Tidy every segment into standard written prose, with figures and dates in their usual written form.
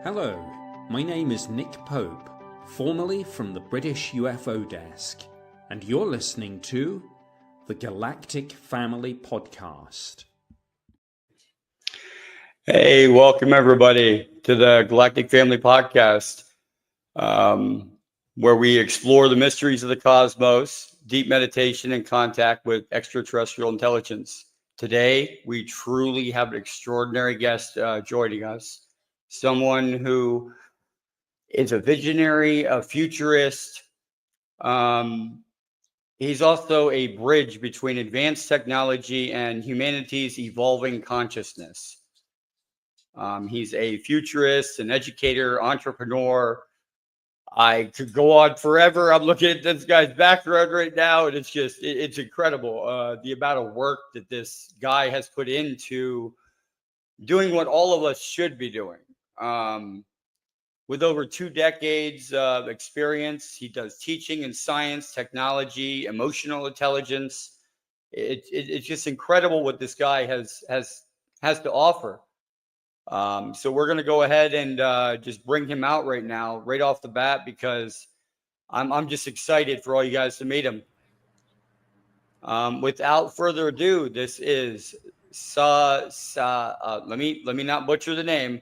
Hello, my name is Nick Pope, formerly from the British UFO Desk, and you're listening to the Galactic Family Podcast. Hey, welcome everybody to the Galactic Family Podcast, where we explore the mysteries of the cosmos, deep meditation, and contact with extraterrestrial intelligence. Today, we truly have an extraordinary guest joining us, someone who is a visionary, a futurist. He's also a bridge between advanced technology and humanity's evolving consciousness. He's a futurist, an educator, entrepreneur. I could go on forever. I'm looking at this guy's background right now, and it's incredible. The amount of work that this guy has put into doing what all of us should be doing. With over 2 decades of experience, he does teaching in science, technology, emotional intelligence. It's just incredible what this guy has to offer. So we're going to go ahead and just bring him out right now, right off the bat, because I'm just excited for all you guys to meet him. Without further ado, this is let me not butcher the name.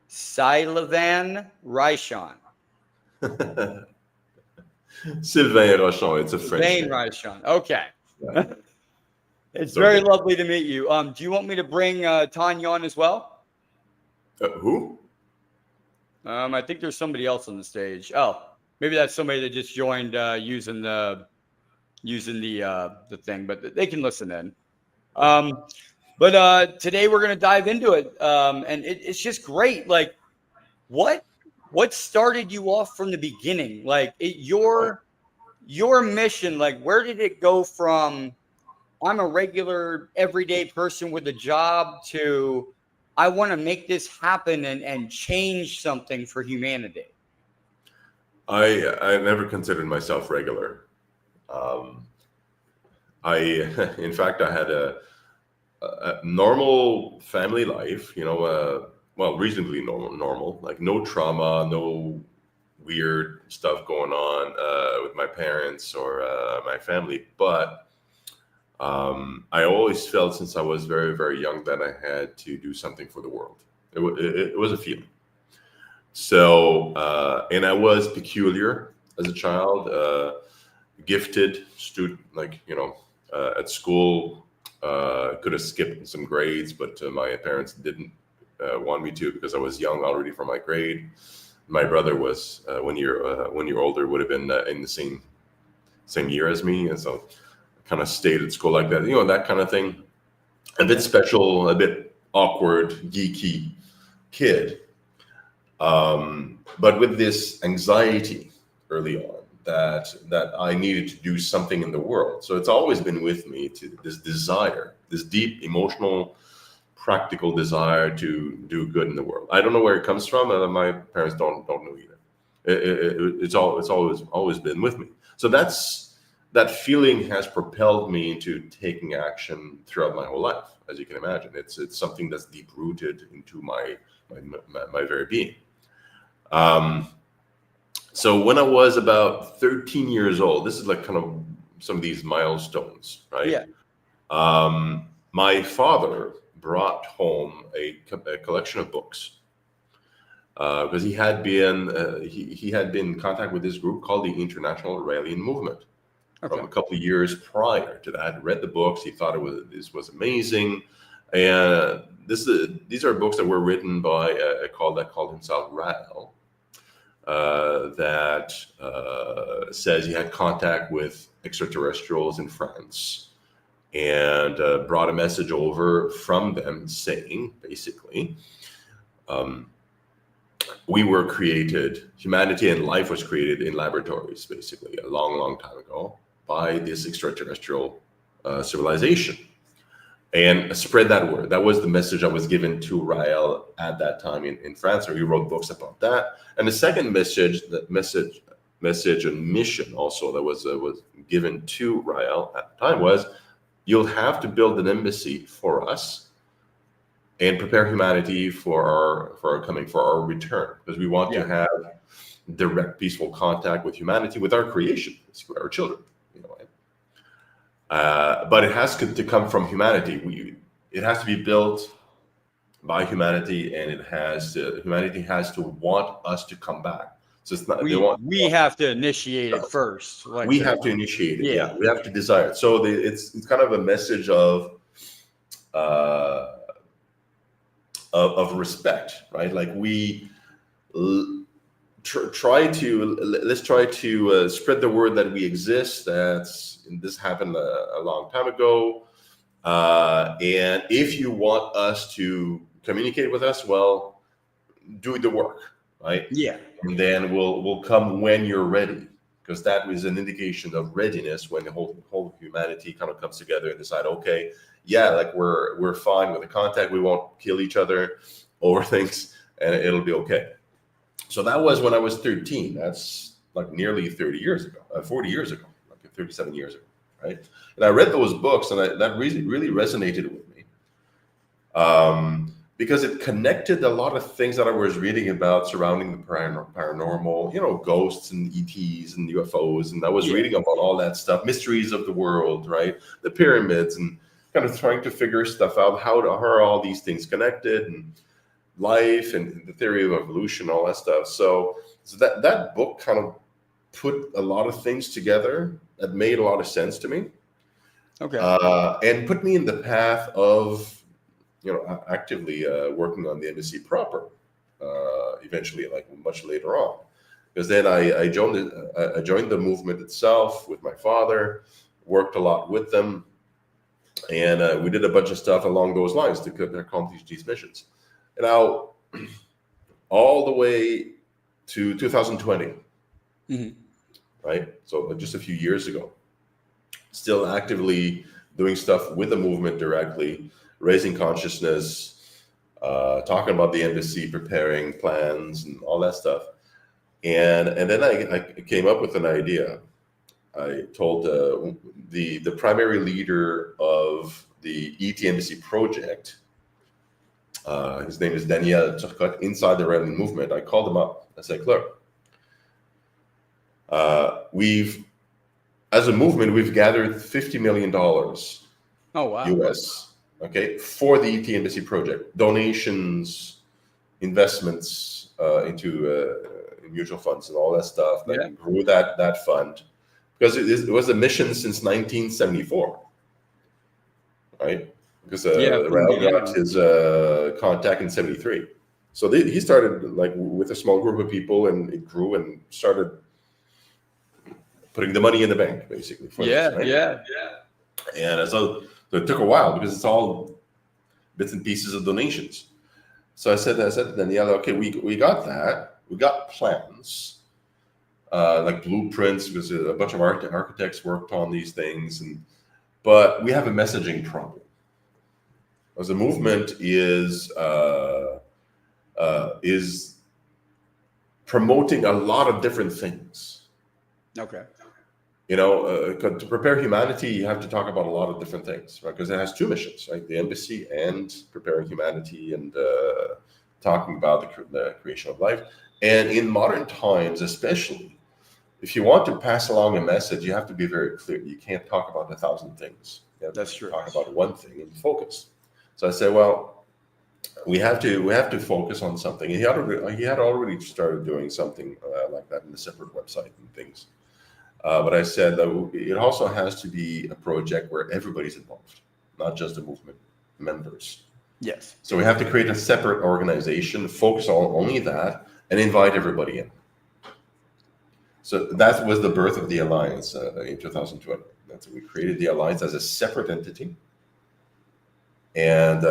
Sylvain Rochon. Sylvain Rochon. It's a French name. Sylvain Rochon. Okay. Yeah. It's very lovely to meet you. Do you want me to bring Tanya on as well? Who? I think there's somebody else on the stage. Oh, maybe that's somebody that just joined using the thing, but they can listen in. But today we're going to dive into it, and it's just great. Like, what started you off from the beginning? Like, your mission. Like, where did it go from? I'm a regular, everyday person with a job to I want to make this happen and change something for humanity. I never considered myself regular. In fact, I had a normal family life, reasonably normal, like no trauma, no weird stuff going on with my parents or my family. But I always felt since I was very, very young that I had to do something for the world. It was a feeling. So, and I was peculiar as a child, gifted student, at school, could have skipped some grades, but my parents didn't want me to because I was young already for my grade. My brother was 1 year older, would have been in the same year as me, and so I kind of stayed at school like that, that kind of thing. A bit special, a bit awkward, geeky kid, but with this anxiety early on that I needed to do something in the world. So it's always been with me, to this desire, this deep emotional, practical desire to do good in the world. I don't know where it comes from, and my parents don't know either. It's always been with me. So that feeling has propelled me into taking action throughout my whole life. As you can imagine, it's something that's deep rooted into my very being. So when I was about 13 years old, this is like kind of some of these milestones, right? Yeah. My father brought home a collection of books because he had been in contact with this group called the International Raelian Movement. Okay. From a couple of years prior to that. Read the books. He thought this was amazing, and these are books that were written by a that called himself Rael. That says he had contact with extraterrestrials in France and brought a message over from them saying, basically, we were created, humanity and life was created in laboratories, basically, a long, long time ago by this extraterrestrial civilization. And spread that word. That was the message I was given to Rael at that time in France, and he wrote books about that. And the second message and mission also that was given to Rael at the time was, you'll have to build an embassy for us and prepare humanity for our return, because we want to have direct peaceful contact with humanity, with our creation, our children. But it has to come from humanity. It has to be built by humanity, and humanity has to want us to come back. So it's not we have to initiate it first. We have to initiate it. Yeah. We have to desire it. So it's kind of a message of respect, right? Like let's try to spread the word that we exist. This happened a long time ago, and if you want us to communicate with us, well, do the work, right? Yeah. And then we'll come when you're ready, because that is an indication of readiness, when the whole of humanity kind of comes together and decide, okay, yeah, like we're fine with the contact. We won't kill each other over things, and it'll be okay. So that was when I was 13. That's like nearly 30 years ago, 40 years ago, like 37 years ago, right? And I read those books, and that really resonated with me, because it connected a lot of things that I was reading about surrounding the paranormal, ghosts and ETs and UFOs. And I was reading about all that stuff, mysteries of the world, right? The pyramids, and kind of trying to figure stuff out. How are all these things connected, and life and the theory of evolution, all that stuff. So that book kind of put a lot of things together that made a lot of sense to me. Okay. And put me in the path of, actively working on the embassy proper, eventually, like much later on. Because then I joined the movement itself with my father, worked a lot with them, and we did a bunch of stuff along those lines to accomplish these missions. And now, all the way to 2020, right? So just a few years ago, still actively doing stuff with the movement directly, raising consciousness, talking about the embassy, preparing plans, and all that stuff. And then I came up with an idea. I told the primary leader of the ET Embassy project, his name is Daniel Turcotte, inside the Rebel movement. I called him up. I said, look, as a movement, we've gathered $50 million US, okay, for the ET Embassy project. Donations, investments into mutual funds and all that stuff. That grew that fund, because it was a mission since 1974, right? Because Raul got his contact in 73. So he started like with a small group of people, and it grew and started putting the money in the bank, basically. And so it took a while, because it's all bits and pieces of donations. So I said to Daniela, okay, we got that. We got plans, like blueprints, because a bunch of architects worked on these things, but we have a messaging problem. As a movement is promoting a lot of different things. Okay. To prepare humanity, you have to talk about a lot of different things, right? Because it has two missions, right? The embassy and preparing humanity, and talking about the creation of life. And in modern times, especially, if you want to pass along a message, you have to be very clear. You can't talk about 1,000 things. That's true. Talk about one thing and focus. So I said, well, we have to focus on something. And he had already started doing something like that in a separate website and things. But I said that it also has to be a project where everybody's involved, not just the movement members. Yes. So we have to create a separate organization, focus on only that, and invite everybody in. So that was the birth of the Alliance in 2020. We created the Alliance as a separate entity. And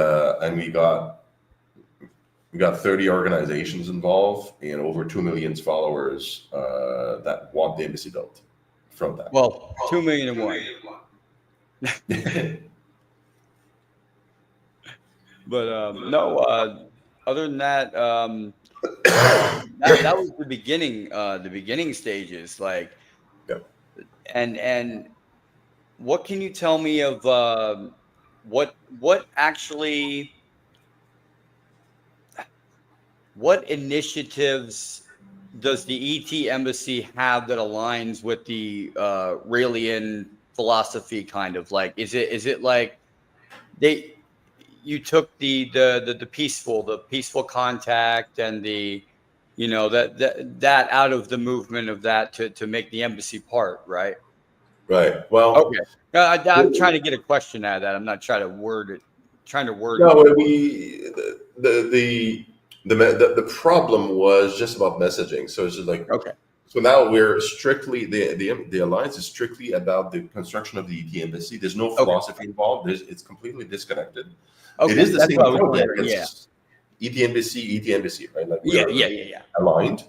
we got 30 organizations involved, and over 2 million followers that want the embassy built from that. Well, 2 million and one. But other than that, that was the beginning stages. Like, and what can you tell me of what actually what initiatives does the ET embassy have that aligns with the Raelian philosophy? Kind of like, is it like you took the peaceful contact and the, that out of the movement of that to make the embassy part, right? Right. Well, Okay. I'm trying to get a question out of that. I'm not trying to word it. no, the problem was just about messaging. So it's just like, Okay. so now we're strictly the alliance is strictly about the construction of the ET embassy. There's no philosophy involved. It's completely disconnected. Okay. It is the That's same what I was project. wondering. It's ET embassy, right? Like Yeah. we're aligned.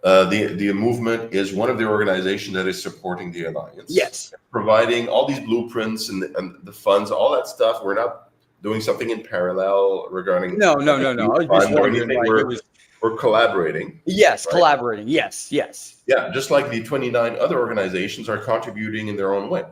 The movement is one of the organizations that is supporting the alliance. Yes. Providing all these blueprints and the funds, all that stuff. We're not doing something in parallel regarding No. I was just wondering, like, we're collaborating. Yes, right? collaborating. Yes. Yeah, just like the 29 other organizations are contributing in their own way.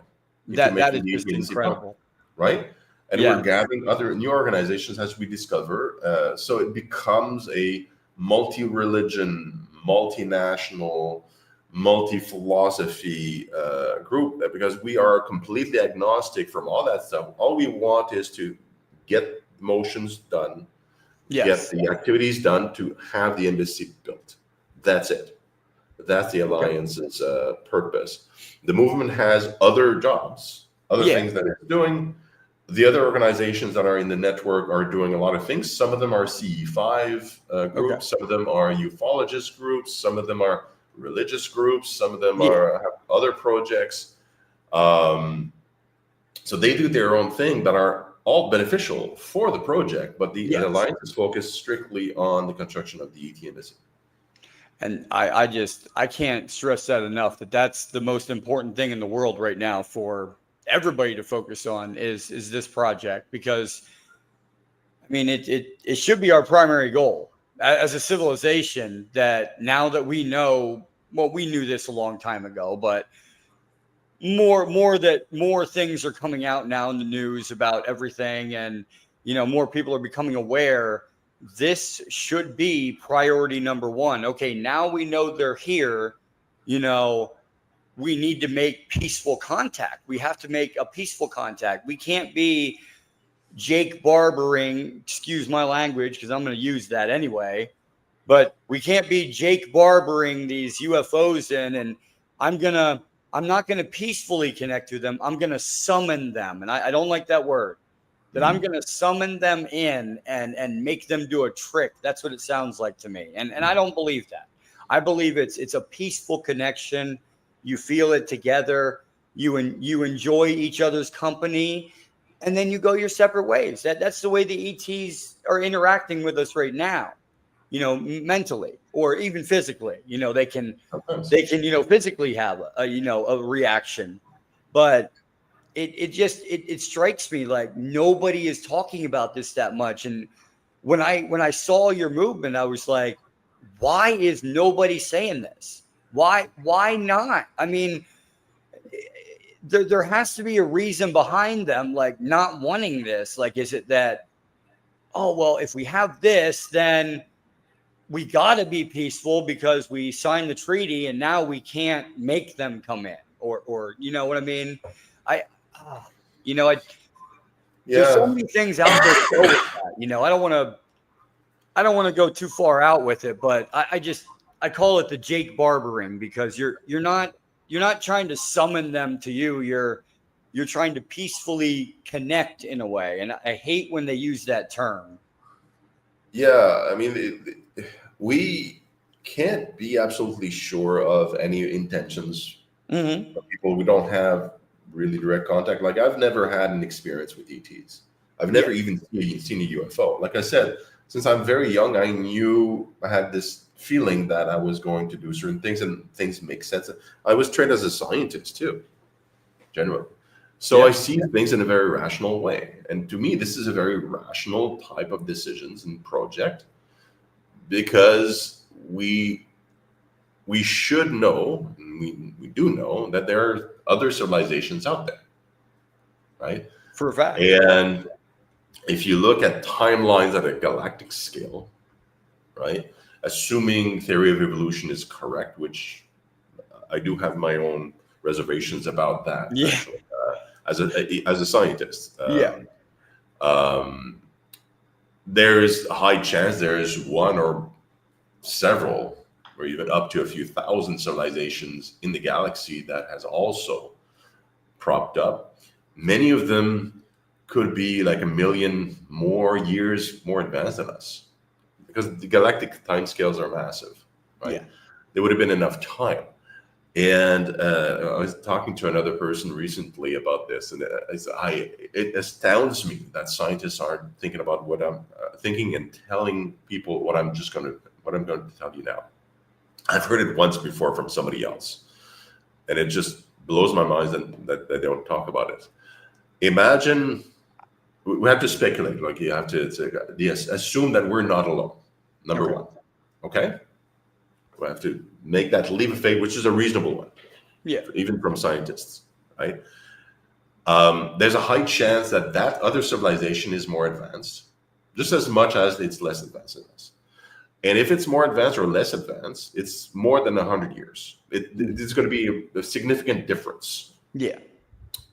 That is just incredible. Right? And we're gathering other new organizations as we discover. So it becomes a multi-religion, multinational, multi-philosophy group, because we are completely agnostic from all that stuff. All we want is to get motions done, get the activities done to have the embassy built. That's it. That's the alliance's purpose. The movement has other jobs, other things that it's doing. The other organizations that are in the network are doing a lot of things. Some of them are CE5 groups. Some of them are ufologist groups. Some of them are religious groups. Some of them have other projects. So they do their own thing that are all beneficial for the project. But the alliance is focused strictly on the construction of the ET embassy. And I can't stress that enough, that's the most important thing in the world right now for everybody to focus on is this project, because I mean it should be our primary goal as a civilization, that now that we know, well, we knew this a long time ago, but more things are coming out now in the news about everything, and more people are becoming aware. This should be priority number one. Okay, now we know they're here. We need to make peaceful contact. We have to make a peaceful contact. We can't be Jake barbering, excuse my language, because I'm going to use that anyway. But we can't be Jake barbering these UFOs in, and I'm not going to peacefully connect to them. I'm going to summon them. And I don't like that word. That I'm going to summon them in and make them do a trick. That's what it sounds like to me. And I don't believe that. I believe it's a peaceful connection. You feel it together. You enjoy each other's company, and then you go your separate ways. That's the way the ETs are interacting with us right now. Mentally or even physically. They can physically have a reaction, but it strikes me like nobody is talking about this that much. And when I saw your movement, I was like, why is nobody saying this? Why not? I mean, there has to be a reason behind them, like not wanting this. Like, is it that, oh, well, if we have this, then we got to be peaceful because we signed the treaty and now we can't make them come in, or you know what I mean? There's so many things out there to go with that. I don't want to go too far out with it, but I call it the Jake barbering, because you're not trying to summon them to you. You're trying to peacefully connect in a way. And I hate when they use that term. Yeah. I mean, we can't be absolutely sure of any intentions of people. We don't have really direct contact. Like, I've never had an experience with ETs. I've never even seen a UFO. Like I said, since I'm very young, I knew I had this feeling that I was going to do certain things, and things make sense. I was trained as a scientist too, generally. So I see things in a very rational way. And to me, this is a very rational type of decisions and project, because we should know, and we do know, that there are other civilizations out there, right? For a fact. And if you look at timelines at a galactic scale, right? Assuming theory of evolution is correct, which I do have my own reservations about that, Yeah. actually, as a scientist. Yeah. There's a high chance there is one or several, or even up to a few thousand civilizations in the galaxy that has also propped up. Many of them could be like 1,000,000 more years more advanced than us, because the galactic timescales are massive, right? Yeah. There would have been enough time. And I was talking to another person recently about this, and it astounds me that scientists aren't thinking about what I'm thinking and telling people what I'm going to tell you now. I've heard it once before from somebody else, and it just blows my mind that they don't talk about it. Imagine, we have to speculate, like you have to assume that we're not alone. Number one, okay? We have to make that leap of faith, which is a reasonable one, even from scientists, right? There's a high chance that other civilization is more advanced, just as much as it's less advanced than us. And if it's more advanced or less advanced, it's more than 100 years. It's going to be a significant difference. Yeah.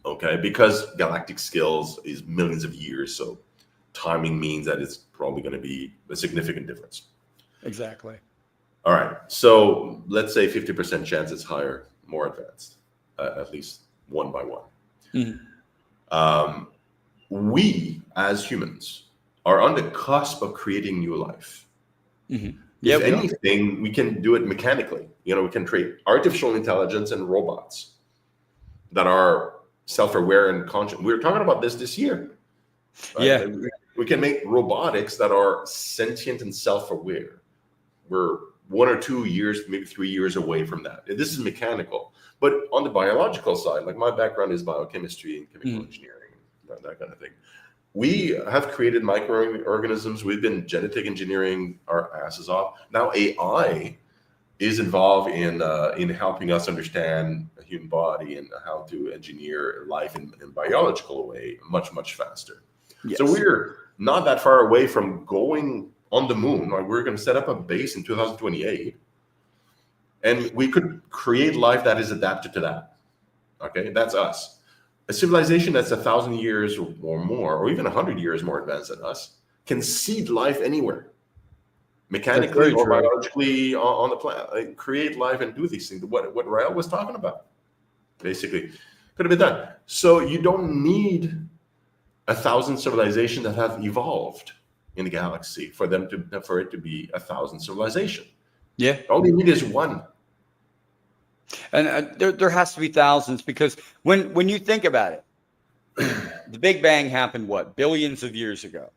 Okay, because galactic scales is millions of years, so timing means that it's probably going to be a significant difference. Exactly. All right, so let's say 50% chance it's higher, more advanced, at least one by one. Mm-hmm. We, as humans, are on the cusp of creating new life. Mm-hmm. If anything, we can do it mechanically. We can create artificial intelligence and robots that are self-aware and conscious. We were talking about this year. Right? Yeah. We can make robotics that are sentient and self-aware. We're 1 or 2 years, maybe 3 years away from that. This is mechanical. But on the biological side, like my background is biochemistry and chemical engineering, that kind of thing. We have created microorganisms. We've been genetic engineering our asses off. Now AI is involved in helping us understand the human body and how to engineer life in a biological way much, much faster. Yes. So we're not that far away from going on the moon. Like, we're going to set up a base in 2028, and we could create life that is adapted to that. Okay, that's us. A civilization that's 1,000 years or more, or even 100 years more advanced than us, can seed life anywhere, mechanically or biologically on the planet. Like, create life and do these things. What Rael was talking about, basically, could have been done. So you don't need 1,000 civilizations that have evolved in the galaxy for it to be 1,000 civilization. Yeah. All you need is one. And there has to be thousands, because when you think about it, the Big Bang happened billions of years ago.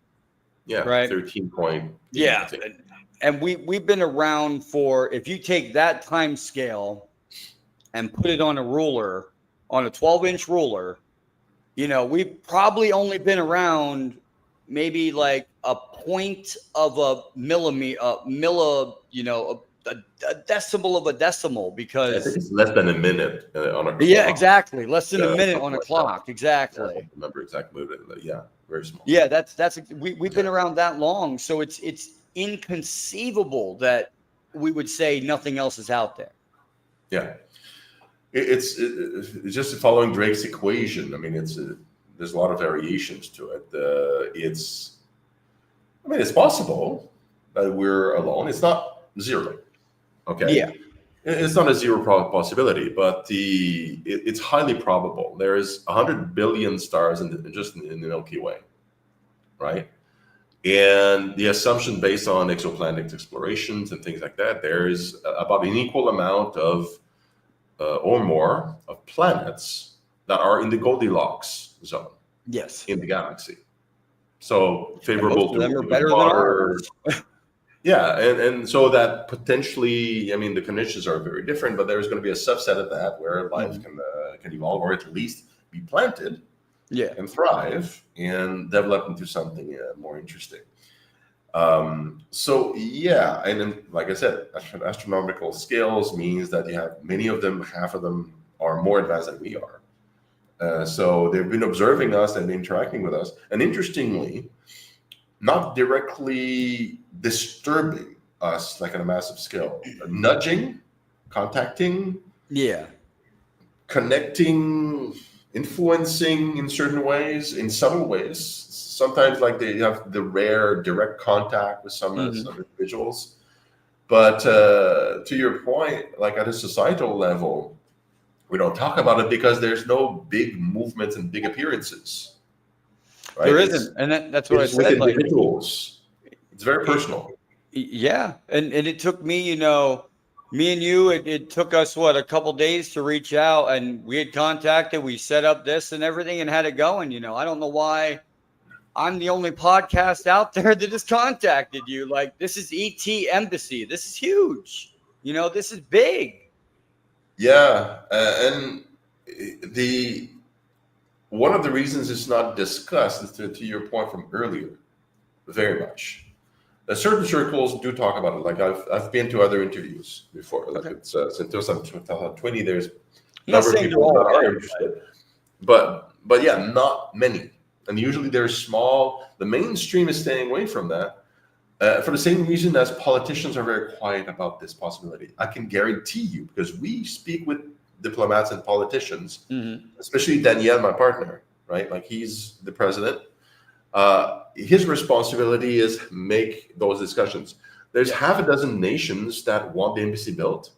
Yeah, right. 13 point. Yeah, and we've been around for, if you take that time scale and put it on a ruler, on a 12-inch ruler, we've probably only been around maybe like a point of a millimeter, a decimal of a decimal, because I think it's less than a minute on a clock. Yeah, exactly. Less than a minute on a clock. That. Exactly. I don't remember exactly. Yeah, very small. Yeah, we've been around that long, so it's inconceivable that we would say nothing else is out there. Yeah, it's just following Drake's equation. I mean, there's a lot of variations to it. It's possible that we're alone. It's not zero. Okay. Yeah. It's not a zero possibility, but it's highly probable. There is 100 billion stars just in the Milky Way, right? And the assumption based on exoplanet explorations and things like that, there is about an equal amount of or more of planets that are in the Goldilocks zone. Yes. In the galaxy. So favorable to them are better than ours. Yeah, and so that potentially, the conditions are very different, but there's going to be a subset of that where life can evolve, or at least be planted, and thrive and develop into something more interesting. So yeah, and then, like I said, astronomical scales means that you have many of them, half of them are more advanced than we are. So they've been observing us and interacting with us, and interestingly, not directly disturbing us like on a massive scale. Nudging, contacting, Yeah. connecting, influencing in certain ways, in subtle ways. Sometimes like they have the rare direct contact with some individuals. But to your point, like at a societal level, we don't talk about it because there's no big movements and big appearances. Right? There isn't. And that's what I It's with said. Like, individuals. It's very personal. yeah. And it took me, me and you, it took us, a couple days to reach out, and we had contacted, we set up this and everything and had it going. I don't know why I'm the only podcast out there that has contacted you. Like, this is ET Embassy. This is huge. This is big. Yeah. And one of the reasons it's not discussed is to your point from earlier, very much. Certain circles do talk about it. Like I've been to other interviews before. Like it's since 2020, there's a number of people that are interested, but yeah, not many. And usually they're small. The mainstream is staying away from that for the same reason as politicians are very quiet about this possibility. I can guarantee you, because we speak with diplomats and politicians, especially Daniel, my partner, right? Like he's the president. His responsibility is make those discussions. There's half a dozen nations that want the embassy built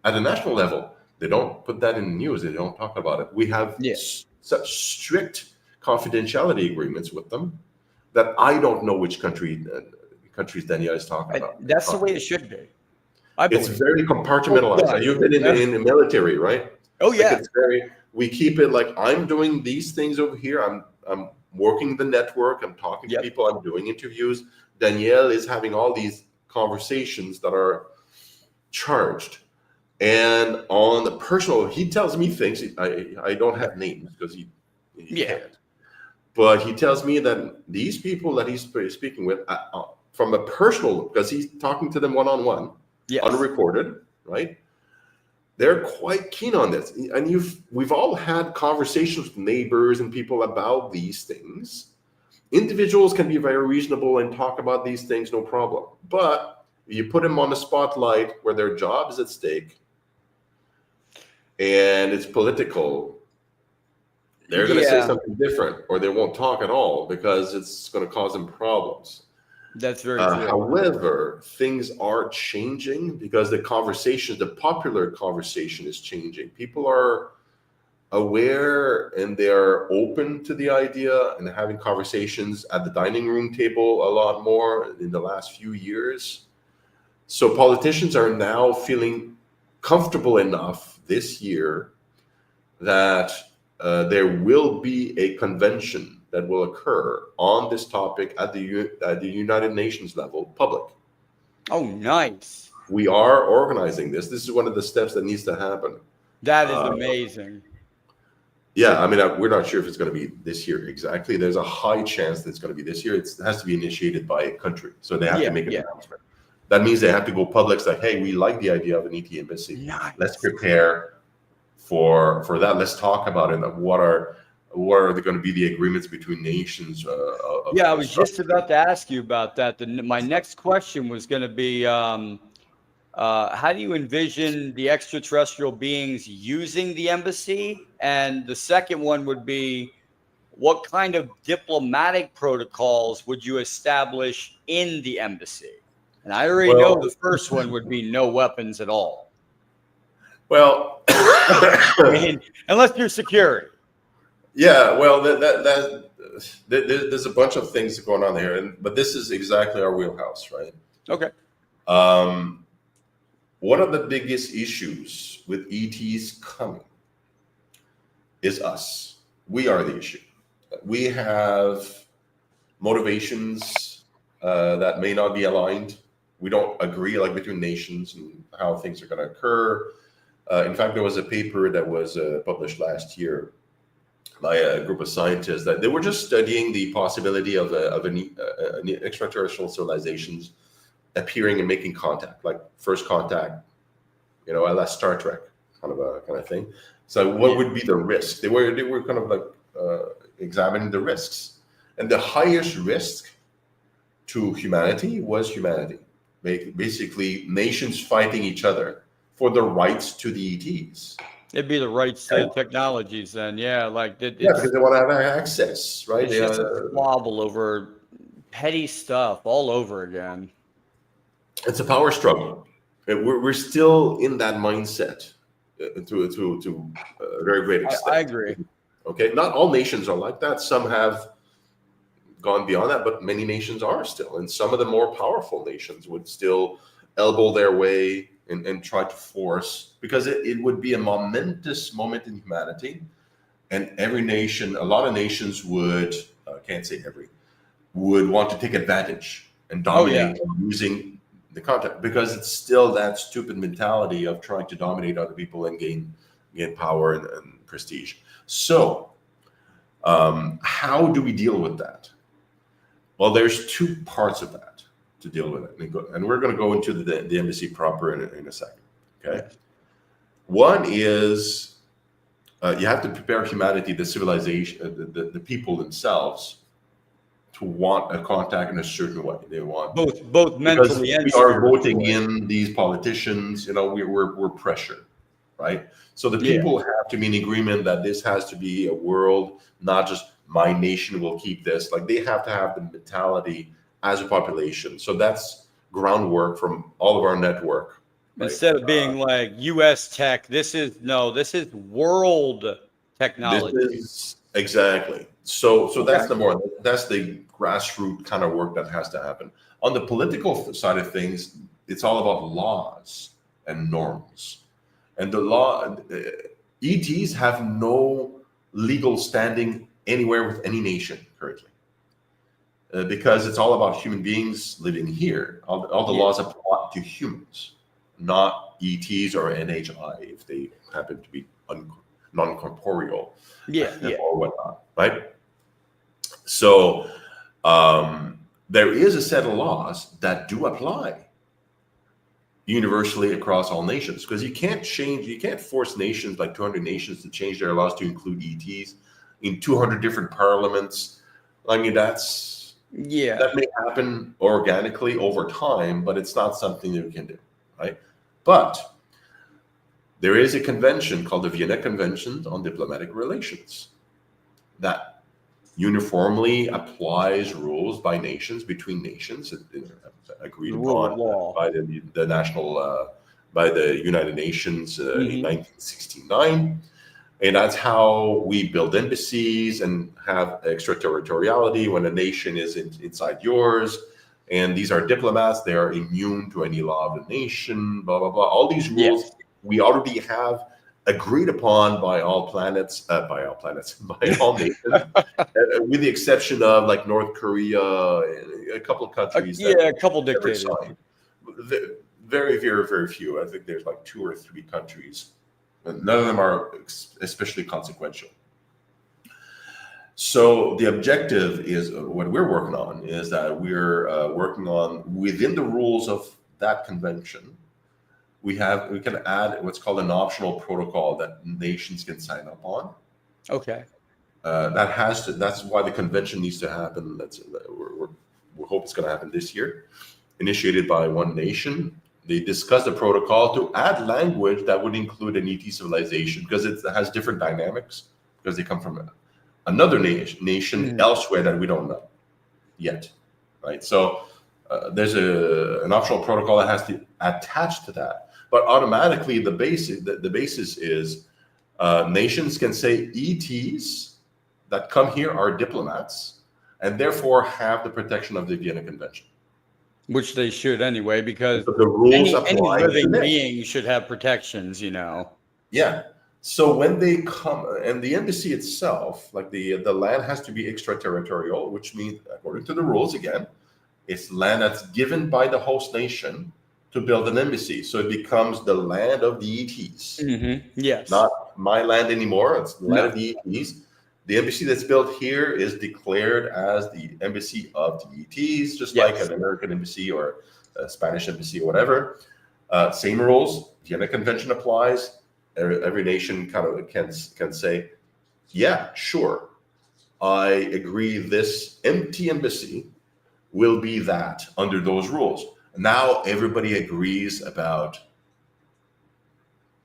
at a national level. They don't put that in the news. They don't talk about it. We have such strict confidentiality agreements with them that I don't know which countries Daniel is talking about. That's the way it should be. It's very compartmentalized. You've been in the military, right? Oh yeah. Like we keep it like I'm doing these things over here. I'm working the network. I'm talking to people. I'm doing interviews. Danielle is having all these conversations that are charged. And on the personal, he tells me things. I don't have names because he can't. But he tells me that these people that he's speaking with, from a personal, because he's talking to them one-on-one, unrecorded, right? They're quite keen on this. And we've all had conversations with neighbors and people about these things. Individuals can be very reasonable and talk about these things, no problem. But you put them on the spotlight where their job is at stake and it's political, they're going to say something different, or they won't talk at all because it's going to cause them problems. That's very true. However, things are changing because the popular conversation is changing. People are aware and they're open to the idea and having conversations at the dining room table a lot more in the last few years. So politicians are now feeling comfortable enough this year that there will be a convention that will occur on this topic at the United Nations level, public. Oh, nice. We are organizing this. This is one of the steps that needs to happen. That is amazing. Yeah, I mean, we're not sure if it's going to be this year exactly. There's a high chance that it's going to be this year. It has to be initiated by a country. So they have to make an announcement. That means they have to go public. It's like, hey, we like the idea of an ET embassy. Nice. Let's prepare for that. Let's talk about it. What are going to be the agreements between nations? I was just about to ask you about that. My next question was going to be, how do you envision the extraterrestrial beings using the embassy? And the second one would be, what kind of diplomatic protocols would you establish in the embassy? And I already know the first one would be no weapons at all. Well, I mean, unless you're security. Yeah, well, there's a bunch of things going on there, but this is exactly our wheelhouse, right? Okay. One of the biggest issues with ETs coming is us. We are the issue. We have motivations that may not be aligned. We don't agree, like between nations and how things are going to occur. In fact, there was a paper that was published last year by a group of scientists that they were just studying the possibility of an extraterrestrial civilizations appearing and making contact, like first contact, a la Star Trek kind of thing. So what would be the risk? They were kind of like examining the risks, and the highest risk to humanity was humanity. basically nations fighting each other for the rights to the ETs. It'd be the rights to the technologies then, yeah. Like Yeah, because they want to have access, right? it's just a squabble over petty stuff all over again. It's a power struggle. We're still in that mindset to a very great extent. I agree. Okay, not all nations are like that. Some have gone beyond that, but many nations are still. And some of the more powerful nations would still elbow their way and try to force, because it would be a momentous moment in humanity. And every nation, a lot of nations would, can't say every, would want to take advantage and dominate using the contact, because it's still that stupid mentality of trying to dominate other people and gain power and prestige. So how do we deal with that? Well, there's two parts of that to deal with it. And we're going to go into the embassy proper in a second. Okay. One is you have to prepare humanity, the civilization, the people themselves, to want a contact in a certain way. They want both mentally and we are voting in these politicians. We're pressured, right? So the people have to be in agreement that this has to be a world, not just my nation will keep this. Like, they have to have the mentality as a population. So that's groundwork from all of our network. Instead of being like U.S. tech, this is world technology. Exactly. So that's that's the grassroots kind of work that has to happen. On the political side of things, it's all about laws and norms. And the ETs have no legal standing anywhere with any nation currently, because it's all about human beings living here. All the laws apply to humans, not ETs or NHI if they happen to be non-corporeal, or whatnot, right? So there is a set of laws that do apply universally across all nations, because you can't force nations, like 200 nations, to change their laws to include ETs in 200 different parliaments. I mean, that may happen organically over time, but it's not something that we can do, right? But there is a convention called the Vienna Convention on Diplomatic Relations that uniformly applies rules by nations, between nations, agreed upon by the national, by the United Nations in 1969. And that's how we build embassies and have extraterritoriality when a nation is inside yours. And these are diplomats. They are immune to any law of the nation, blah, blah, blah. All these rules we already have agreed upon by all nations, with the exception of like North Korea, a couple of countries. A couple dictators. Very, very, very few. I think there's like 2 or 3 countries. None of them are especially consequential. So the objective is, what we're working on is that we're working on, within the rules of that convention, we can add what's called an optional protocol that nations can sign up on. Okay. That's why the convention needs to happen. We hope it's going to happen this year. Initiated by one nation. They discuss the protocol to add language that would include an ET civilization, because it has different dynamics, because they come from another nation elsewhere that we don't know yet, right? So there's an optional protocol that has to attach to that. But automatically, the basis is nations can say ETs that come here are diplomats and therefore have the protection of the Vienna Convention. Which they should anyway, because the rules any living being should have protections, Yeah. So when they come, and the embassy itself, like the land has to be extraterritorial, which means, according to the rules, again, it's land that's given by the host nation to build an embassy. So it becomes the land of the ETs. Yes. Not my land anymore. It's the land of the ETs. The embassy that's built here is declared as the embassy of the ETs, just like an American embassy or a Spanish embassy or whatever. Same rules. Vienna Convention applies. Every nation kind of can say, yeah, sure, I agree this empty embassy will be that under those rules. Now everybody agrees about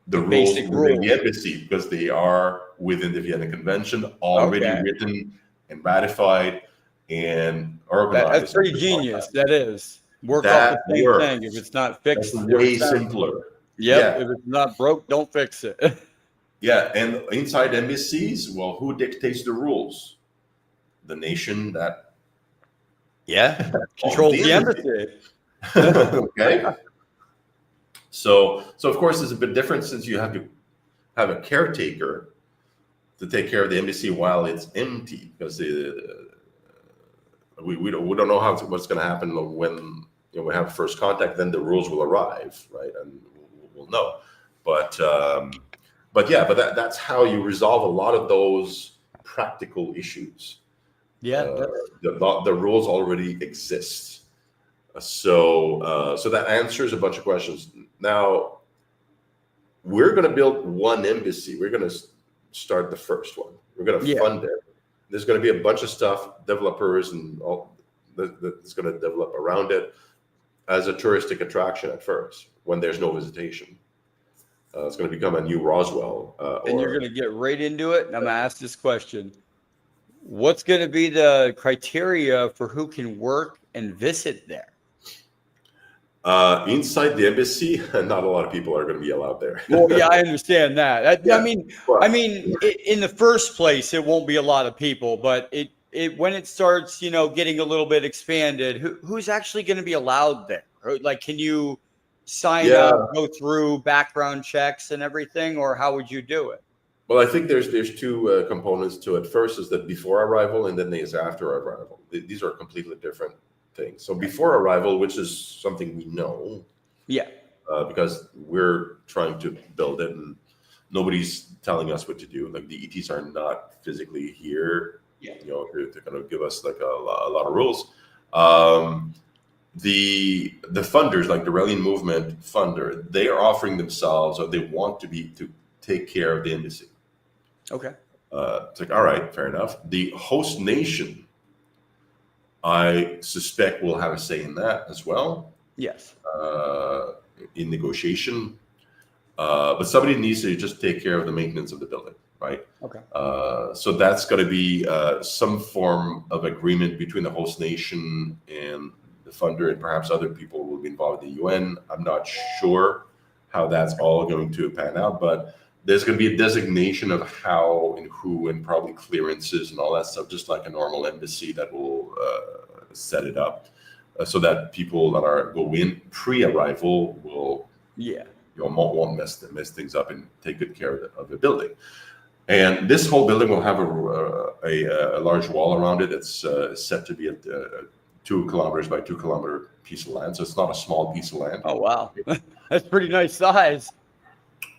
the rules basic within the rules. embassy because they are within the Vienna Convention, already Okay. written and ratified and That's organized. pretty genius. That is. Work off the That same thing. If works. it's not That's fixed, if way it's not, simpler. yep. Yeah. If it's not broke, don't fix it. Yeah. And inside embassies, well, who dictates the rules? The nation that Yeah. owns Controls the the embassy. embassy. Okay. So of course, it's a bit different since you have to have a caretaker to take care of the embassy while it's empty, because we don't know what's going to happen when we have first contact. Then the rules will arrive, right, and we'll know. But that's how you resolve a lot of those practical issues. Yeah. The rules already exist. So that answers a bunch of questions. Now we're going to build one embassy. We're going to start the first one. We're going to fund it. There's going to be a bunch of stuff, developers and all that's going to develop around it as a touristic attraction at first when there's no visitation. It's going to become a new Roswell. And you're going to get right into it. And I'm going to ask this question. What's going to be the criteria for who can work and visit there? Inside the embassy, not a lot of people are going to be allowed there. Well, yeah, I understand that. Yeah, I mean, in the first place, it won't be a lot of people, but it when it starts, getting a little bit expanded, who's actually going to be allowed there? Like, can you sign up, go through background checks and everything, or how would you do it? Well, I think there's two components to it. First is that before arrival, and then there's after arrival. These are completely different things. So before arrival, which is something we know, because we're trying to build it, and nobody's telling us what to do. Like the ETs are not physically here, to kind of give us like a lot of rules. The funders, like the Rallian Movement funder, they are offering themselves, or they want to take care of the embassy. Okay. It's like, all right, fair enough. The host nation, I suspect, will have a say in that as well. Yes. In negotiation. But somebody needs to just take care of the maintenance of the building, right? Okay. So that's going to be some form of agreement between the host nation and the funder, and perhaps other people will be involved in the UN. I'm not sure how that's all going to pan out, but there's going to be a designation of how and who, and probably clearances and all that stuff, just like a normal embassy that will set it up, so that people that go in pre-arrival will won't mess things up and take good care of the building. And this whole building will have a large wall around it. It's set to be a 2 kilometers by 2 kilometer piece of land, so it's not a small piece of land. Oh wow, that's pretty nice size.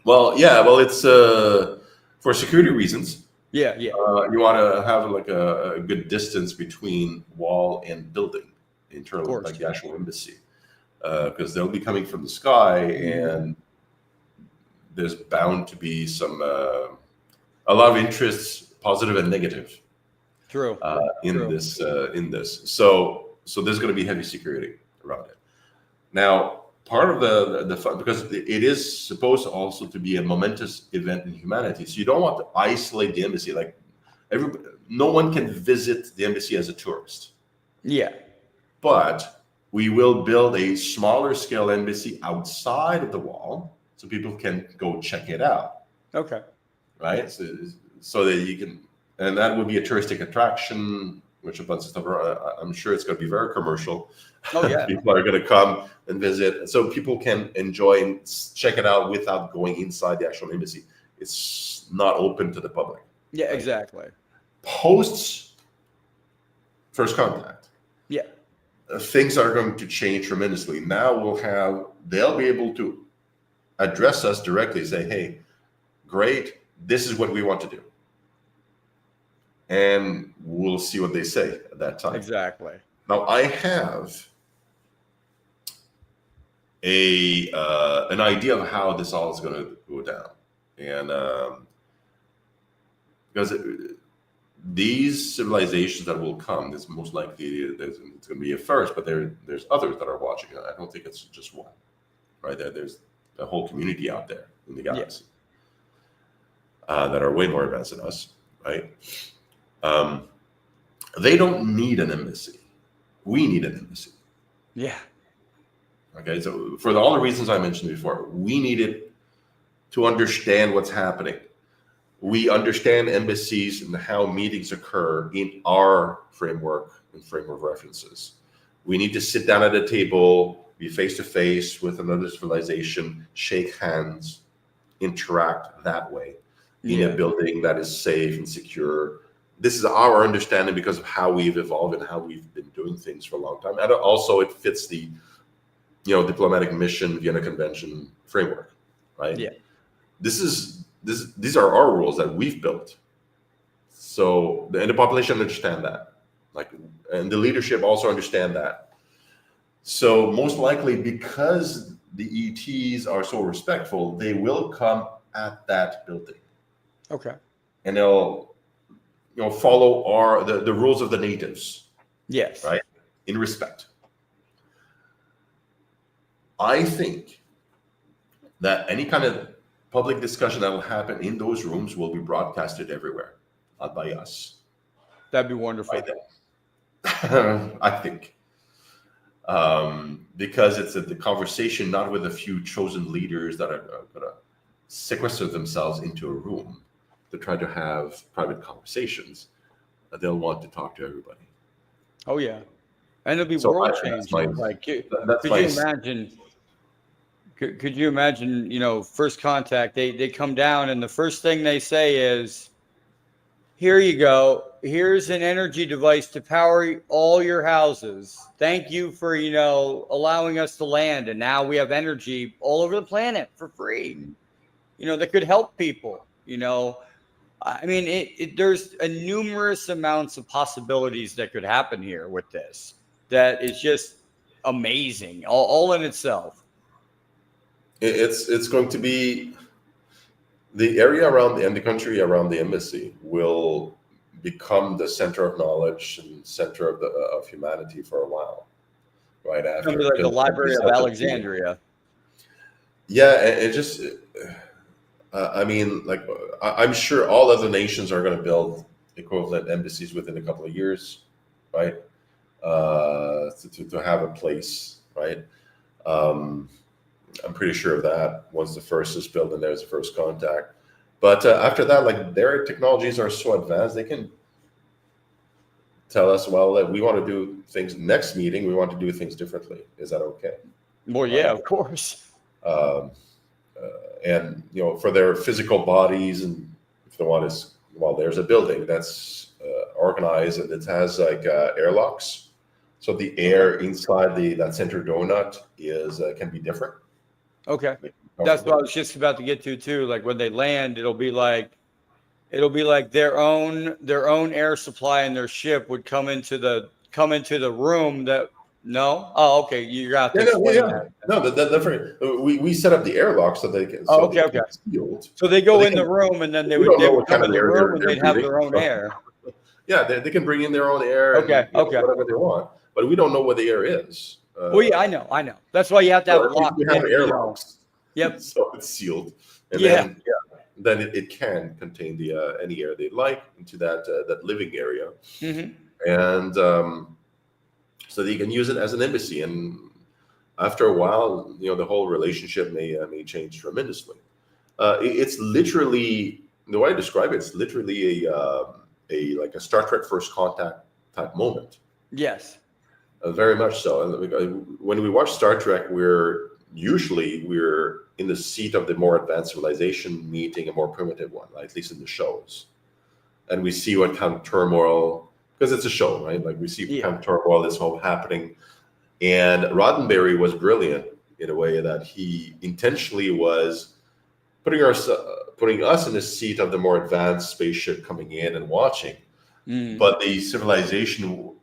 Well, yeah. Well, it's for security reasons. Yeah. You want to have like a good distance between wall and building, internally, like the actual embassy, because they'll be coming from the sky, and there's bound to be a lot of interests, positive and negative. True. In this. So there's going to be heavy security around it. Now, part of the fun, because it is supposed to also to be a momentous event in humanity. So you don't want to isolate the embassy. Like no one can visit the embassy as a tourist. Yeah. But we will build a smaller scale embassy outside of the wall, so people can go check it out. Okay. Right. So that you can, and that would be a touristic attraction, which a bunch of stuff. I'm sure it's going to be very commercial. Oh yeah. People are going to come and visit, so people can enjoy and check it out without going inside the actual embassy. It's not open to the public. Yeah, exactly. Post first contact. Yeah. Things are going to change tremendously. Now they'll be able to address us directly, say, hey, great, this is what we want to do. And we'll see what they say at that time. Exactly. Now, I have an idea of how this all is going to go down. And because these civilizations that will come, it's most likely it's going to be a first, but there's others that are watching. I don't think it's just one, right? There's a whole community out there in the galaxy that are way more advanced than us, right? They don't need an embassy. We need an embassy. Yeah. Okay, so for all the reasons I mentioned before, we need it to understand what's happening. We understand embassies and how meetings occur in our framework and frame of references. We need to sit down at a table, be face to face with another civilization, shake hands, interact that way in a building that is safe and secure. This is our understanding because of how we've evolved and how we've been doing things for a long time. And also it fits the diplomatic mission, Vienna Convention framework, right? Yeah. These are our rules that we've built. So, and the population understand that, and the leadership also understand that. So most likely, because the ETs are so respectful, they will come at that building. Okay. And they'll, follow the rules of the natives. Yes. Right. In respect. I think that any kind of public discussion that will happen in those rooms will be broadcasted everywhere, not by us. That'd be wonderful. I think. Because it's the conversation, not with a few chosen leaders that are going to sequester themselves into a room to try to have private conversations. They'll want to talk to everybody. Oh, yeah. And it'll be world changing. Could you imagine, first contact, they come down and the first thing they say is, here you go. Here's an energy device to power all your houses. Thank you for, allowing us to land. And now we have energy all over the planet for free, that could help people, I mean, there's a numerous amounts of possibilities that could happen here with this. That is just amazing, all in itself. It's going to be the area around the country around the embassy will become the center of knowledge and center of humanity for a while, right after. Like the Library of Alexandria. Yeah, it just. I'm sure all other nations are going to build equivalent embassies within a couple of years, right? To have a place, right? I'm pretty sure of that. Once the first is built and there's a first contact, but after that, their technologies are so advanced, they can tell us, well, that we want to do things next meeting. We want to do things differently. Is that okay? Well, yeah, of course. And for their physical bodies, and if the one is, there's a building that's organized and it has airlocks, so the air inside that center donut can be different. Okay, that's what I was just about to get to too. Like when they land, it'll be like their own air supply in their ship would come into the room that. No? Oh, okay. You got to explain that. No, we set up the airlock so they can. So okay. Sealed. So they go in the room and then they would come in the room and they'd have their own air. Yeah, they can bring in their own air. Okay. Whatever they want, but we don't know what the air is. Well, yeah, I know. That's why you have to have it locked. We have airlocks. Yep. So it's sealed. And then it can contain any air they like into that living area. Mm-hmm. And so that you can use it as an embassy, and after a while, the whole relationship may change tremendously. It's literally, the way I describe it, it's literally a Star Trek First Contact type moment. Yes, very much so. And when we watch Star Trek, we're in the seat of the more advanced civilization meeting a more primitive one, at least in the shows, and we see what kind of turmoil. Because it's a show, right? We see kind of turmoil, this whole happening. And Roddenberry was brilliant in a way that he intentionally was putting us in the seat of the more advanced spaceship coming in and watching. But the civilization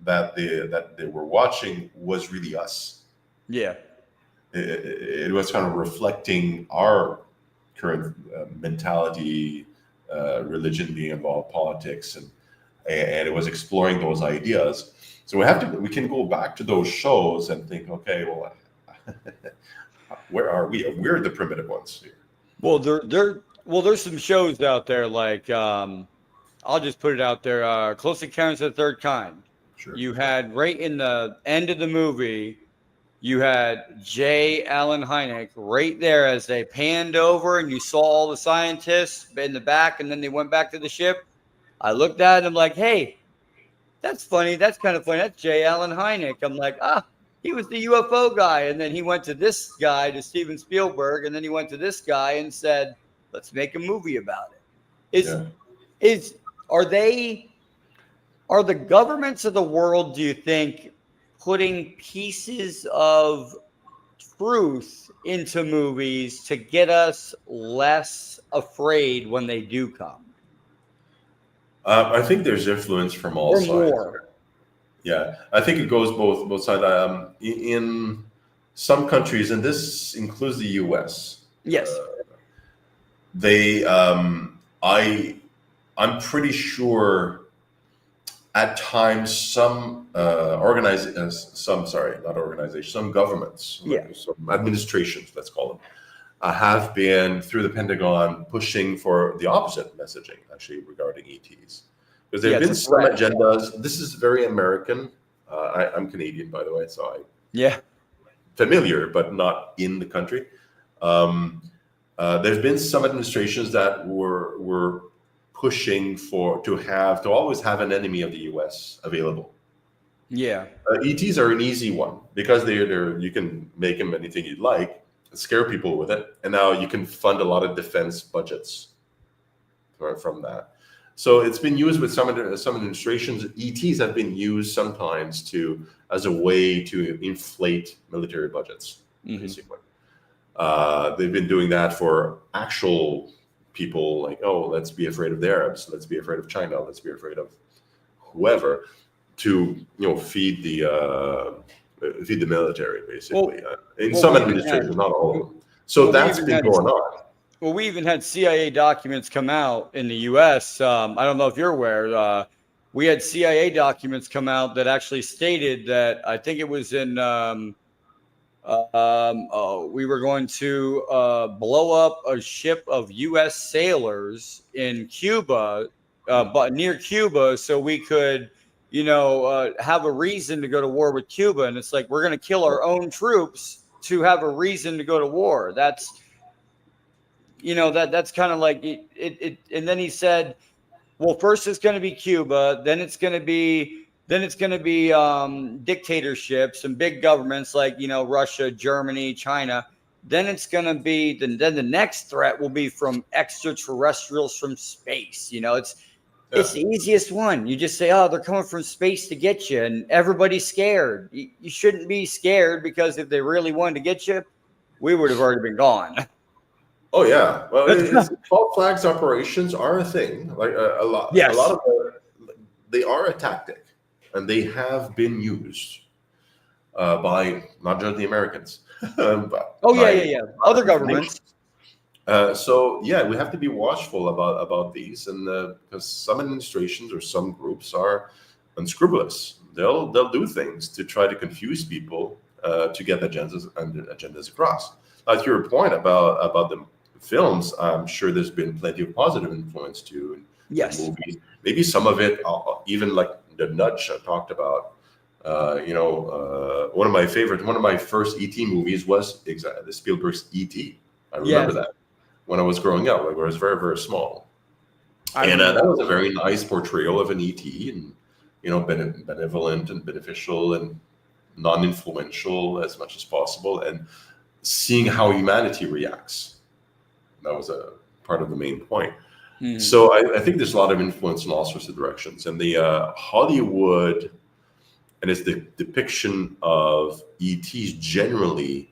that they were watching was really us. Yeah. It was kind of reflecting our current mentality, religion being involved, politics, and it was exploring those ideas. So we can go back to those shows and think, okay, well, where are we? We're the primitive ones here. Well, there's some shows out there like I'll just put it out there. Close Encounters of the Third Kind. Sure. You had right in the end of the movie, you had J. Allen Hynek right there as they panned over, and you saw all the scientists in the back, and then they went back to the ship. I looked at him like, hey, that's funny. That's kind of funny. That's J. Allen Hynek. I'm like, he was the UFO guy. And then he went to this guy, to Steven Spielberg, and then he went to this guy and said, let's make a movie about it. Are the governments of the world, do you think, putting pieces of truth into movies to get us less afraid when they do come? I think there's influence from all sides. More. Yeah, I think it goes both sides. In some countries, and this includes the U.S. Yes. I'm pretty sure at times some some governments, some administrations, let's call them, have been through the Pentagon pushing for the opposite messaging, actually, regarding ETs. Because there have been some agendas. This is very American. I'm Canadian, by the way, so familiar, but not in the country. There's been some administrations that were pushing to always have an enemy of the U.S. available. Yeah. ETs are an easy one because you can make them anything you'd like, scare people with it, and now you can fund a lot of defense budgets from that. So it's been used with some administrations. ETs have been used sometimes as a way to inflate military budgets, basically. They've been doing that for actual people, like, oh, let's be afraid of the Arabs, let's be afraid of China, let's be afraid of whoever, to feed the military, basically. Some administrations, not all of them. So that's been going on. Well, we even had CIA documents come out in the U.S. I don't know if you're aware. We had CIA documents come out that actually stated that, I think it was in we were going to blow up a ship of U.S. sailors in Cuba, but near Cuba, so we could, have a reason to go to war with Cuba. And it's like, we're going to kill our own troops to have a reason to go to war. That's, that's kind of like it. And then he said, well, first it's going to be Cuba, then it's going to be dictatorships and big governments like, Russia, Germany, China. Then it's going to be, then the next threat will be from extraterrestrials from space. It's the easiest one. You just say, oh, they're coming from space to get you, and everybody's scared. You shouldn't be scared, because if they really wanted to get you, we would have already been gone. Oh yeah, well, false flags operations are a thing. Like a lot. Yes. A lot of they are a tactic, and they have been used by not just the Americans. But other governments. So we have to be watchful about these, and because some administrations or some groups are unscrupulous. They'll do things to try to confuse people to get agendas across. To your point about the films, I'm sure there's been plenty of positive influence too. Yes. Movies. Maybe some of it, even like the nudge I talked about. One of my first ET movies was the Spielberg's ET. I remember that when I was growing up. Like, I was very, very small, and that was a very nice portrayal of an ET, and benevolent and beneficial and non-influential as much as possible, and seeing how humanity reacts. That was a part of the main point. Mm-hmm. So I think there's a lot of influence in all sorts of directions, and the Hollywood and its the depiction of ETs generally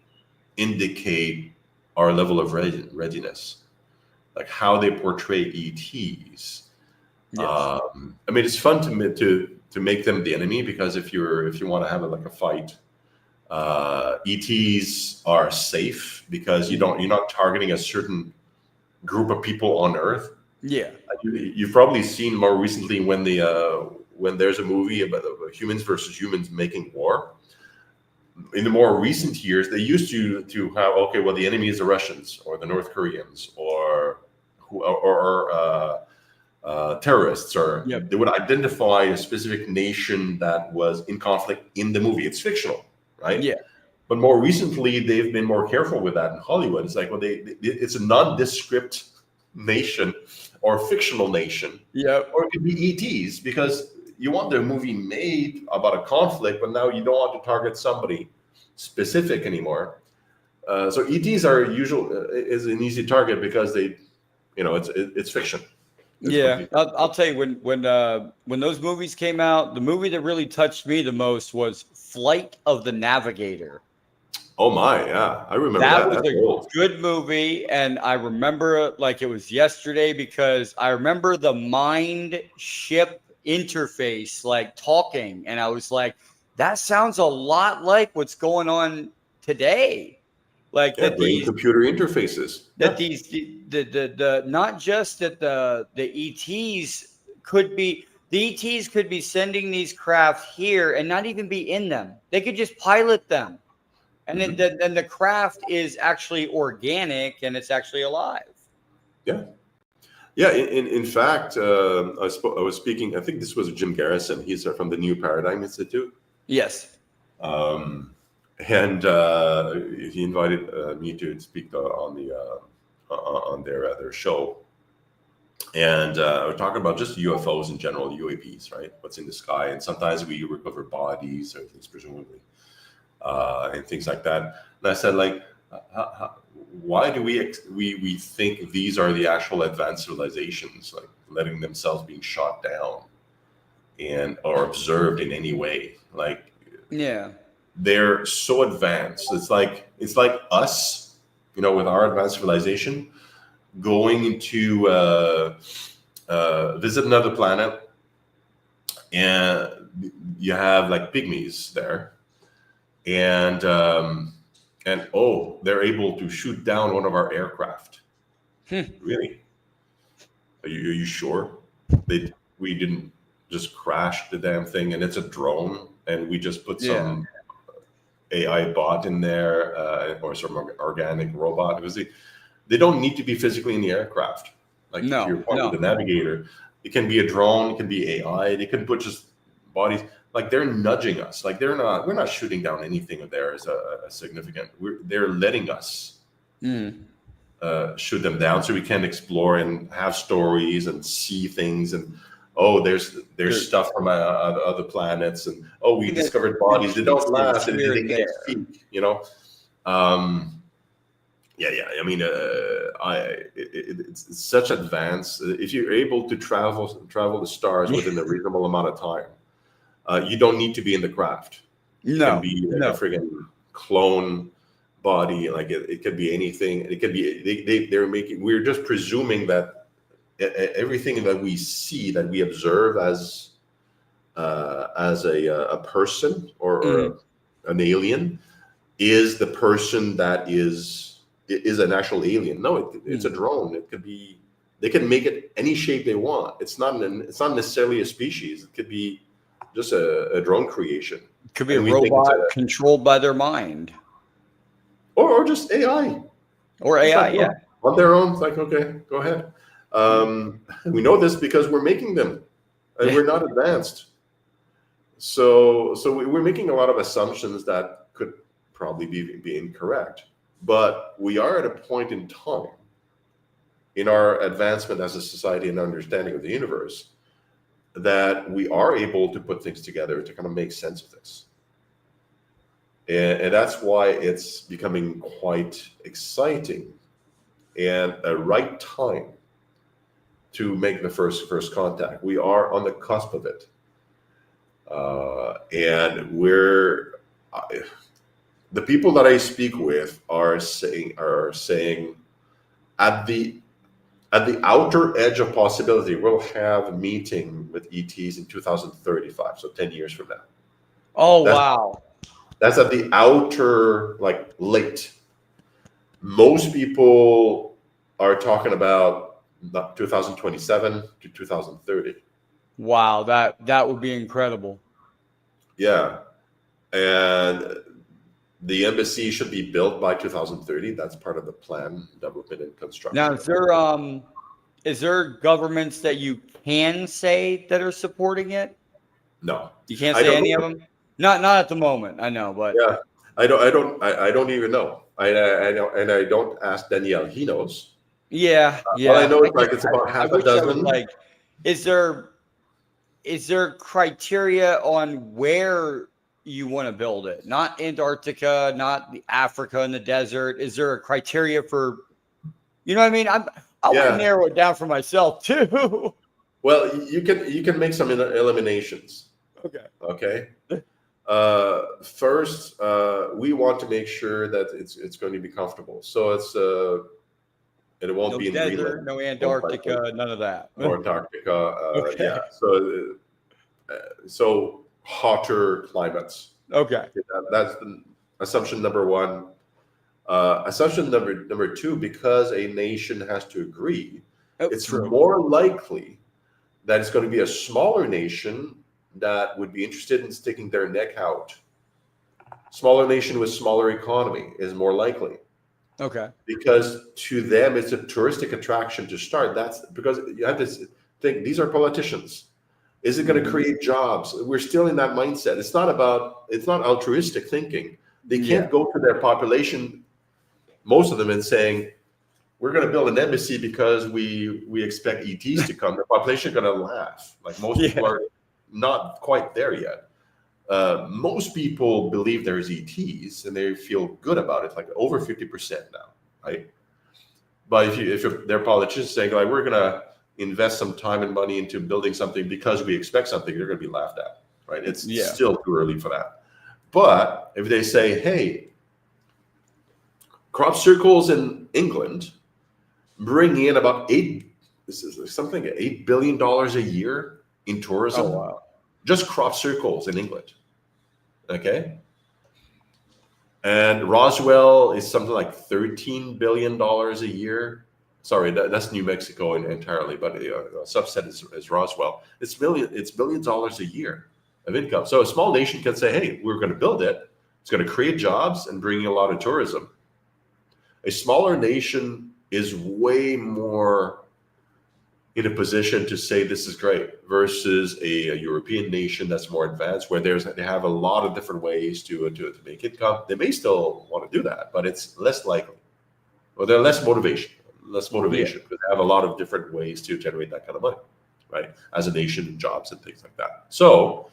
indicate our level of readiness, like how they portray ETs. Yes. It's fun to make them the enemy, because if you want to have a fight, ETs are safe because you're not targeting a certain group of people on Earth. Yeah. You've probably seen more recently when when there's a movie about humans versus humans making war. In the more recent years, they used to have, okay, well, the enemy is the Russians or the North Koreans or terrorists, or Yep. they would identify a specific nation that was in conflict in the movie. It's fictional, right? Yeah. But more recently, they've been more careful with that in Hollywood. It's like, well, it's a nondescript nation or fictional nation, Yep. or it could be ETs, because you want the movie made about a conflict, but now you don't want to target somebody specific anymore. So ETs are is an easy target because they, it's fiction. Yeah, I'll tell you, when those movies came out, the movie that really touched me the most was Flight of the Navigator. Oh my, yeah, I remember That that. was That's a old. good movie, and I remember it like it was yesterday because I remember the mind ship interface like talking, and I was like, that sounds a lot like what's going on today. Like Yeah, that brain computer interfaces. that these the not just that the ETs could be sending these craft here and not even be in them. They could just pilot them. And then the craft is actually organic and it's actually alive. Yeah. Yeah, in fact, I was speaking, I think this was Jim Garrison. He's from the New Paradigm Institute. Yes. And he invited me to speak on their show. And we're talking about just UFOs in general, UAPs, right? What's in the sky. And sometimes we recover bodies or things, presumably, and things like that. And I said, like, why do we think these are the actual advanced civilizations, like letting themselves being shot down and or observed in any way? Like, yeah, they're so advanced. It's like us, with our advanced civilization, going to visit another planet, and you have like pygmies there, and they're able to shoot down one of our aircraft. Really? Are you sure? We didn't just crash the damn thing, and it's a drone, and we just put some AI bot in there, or some organic robot, because they don't need to be physically in the aircraft. Like, to your point with the navigator, it can be a drone, it can be AI, they can put just bodies. Like, they're nudging us. Like, we're not shooting down anything of theirs significant. They're letting us shoot them down so we can explore and have stories and see things. And there's stuff from other planets, and we discovered bodies. They don't last, and they can't speak. Yeah. I mean, it's such advanced. If you're able to travel the stars within a reasonable amount of time, you don't need to be in the craft. It can be a friggin' clone body. Like, it could be anything. It could be we're just presuming that everything that we see, that we observe as a person or an alien, is the person that is an actual alien. No, it's a drone. It could be. They can make it any shape they want. It's not necessarily a species. It could be just a drone creation. It could be a robot controlled by their mind, or just AI. Or AI, yeah, on their own. It's like, okay, go ahead. We know this because we're making them, and we're not advanced. So we're making a lot of assumptions that could probably be incorrect. But we are at a point in time in our advancement as a society and understanding of the universe that we are able to put things together to kind of make sense of this. And that's why it's becoming quite exciting and a right time to make the first contact. We are on the cusp of it. And the people that I speak with are saying at the outer edge of possibility, we'll have a meeting with ETs in 2035, so 10 years from now. Oh, wow. That's at the outer, like, late. Most people are talking about 2027 to 2030. Wow, that would be incredible. Yeah, and the embassy should be built by 2030. That's part of the plan, development, and construction. Now, is there governments that you can say that are supporting it? No, You can't say any of them. Not at the moment. I know, but yeah, I don't even know. I don't, and I don't ask Danielle. He knows. Yeah. All I know is like it's about half a dozen. Is there criteria on where you want to build it? Not Antarctica, not the Africa in the desert. Is there a criteria for, you know what I mean? I want to narrow it down for myself too. Well, you can make some eliminations. Okay. First, we want to make sure that it's going to be comfortable. So and it won't be in desert, Greenland, no Antarctica, none of that. Or Antarctica. Yeah. So hotter climates. Okay. That's the assumption number one. Assumption number two, because a nation has to agree, it's more likely that it's going to be a smaller nation that would be interested in sticking their neck out. Smaller nation with smaller economy is more likely. Okay. Because to them, it's a touristic attraction to start. That's because you have to think, these are politicians. Is it going to create jobs? We're still in that mindset. It's not altruistic thinking. They can't go to their population, most of them, and saying, we're going to build an embassy because we expect ETs to come. The population is going to laugh. Like most people are not quite there yet. Most people believe there's ETs and they feel good about it, like over 50% now, right? But if they're politicians saying, like, we're going to invest some time and money into building something because we expect something, they're going to be laughed at, right? It's still too early for that. But if they say, hey, crop circles in England bring in about $8 billion a year in tourism. Oh, wow. Just crop circles in England. Okay. And Roswell is something like $13 billion a year. Sorry, that's New Mexico entirely, but a subset is Roswell. It's billions of dollars a year of income. So a small nation can say, hey, we're going to build it. It's going to create jobs and bring in a lot of tourism. A smaller nation is way more in a position to say this is great versus a European nation that's more advanced, where they have a lot of different ways to make income. They may still want to do that, but it's less likely. Or they're less motivation because they have a lot of different ways to generate that kind of money, right? As a nation, jobs and things like that. So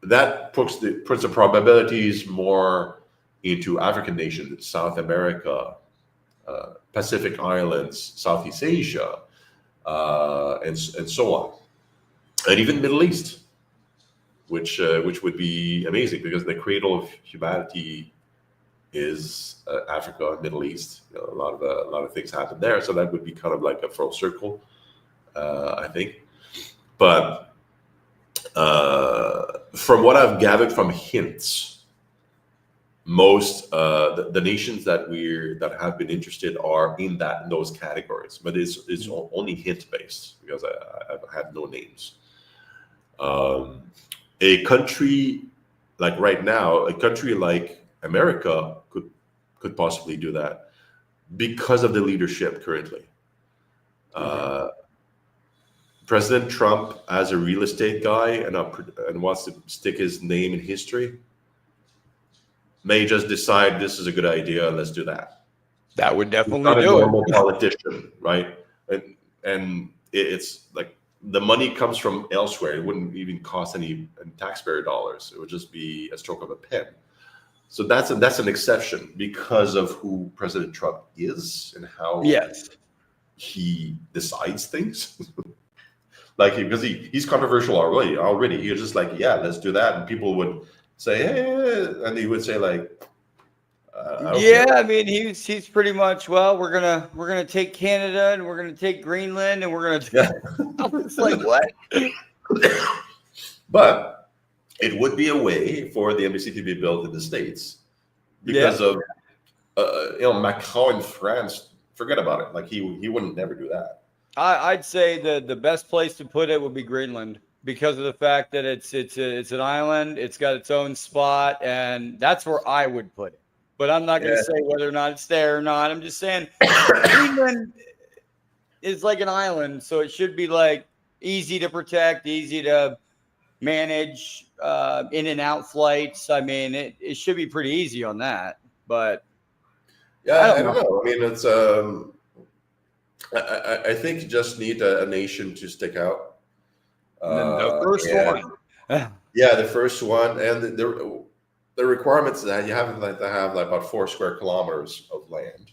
that puts the probabilities more into African nations, South America, Pacific Islands, Southeast Asia, and so on, and even Middle East, which would be amazing because the cradle of humanity is Africa and Middle East. You know, a lot of things happen there, so that would be kind of like a full circle, I think. But from what I've gathered from hints, most the nations that have been interested are in those categories, but it's only hint based because I have no names. A country like right now, a country like America could possibly do that because of the leadership currently. President Trump, as a real estate guy and wants to stick his name in history, may just decide this is a good idea. Let's do that. That would definitely not a do normal it. Politician, right? And it's like the money comes from elsewhere. It wouldn't even cost any taxpayer dollars. It would just be a stroke of a pen. So that's an exception because of who President Trump is and how he decides things. Like because he's controversial already. He was just like, yeah, let's do that, and people would say, hey, and he would say like, I mean, he's pretty much, well, we're gonna take Canada and we're gonna take Greenland and we're gonna. I was like, what? But it would be a way for the embassy to be built in the States because of Macron in France. Forget about it. Like he wouldn't never do that. I'd say the best place to put it would be Greenland because of the fact that it's an island. It's got its own spot, and that's where I would put it. But I'm not going to Yeah. say whether or not it's there or not. I'm just saying Greenland is like an island, so it should be like easy to protect, easy to manage, in and out flights. I mean, it should be pretty easy on that. But I Yeah, don't I don't know. know. I mean, it's I think you just need a nation to stick out. And then the first And one. yeah, the first one, and the requirements that you have to have like about 4 square kilometers of land,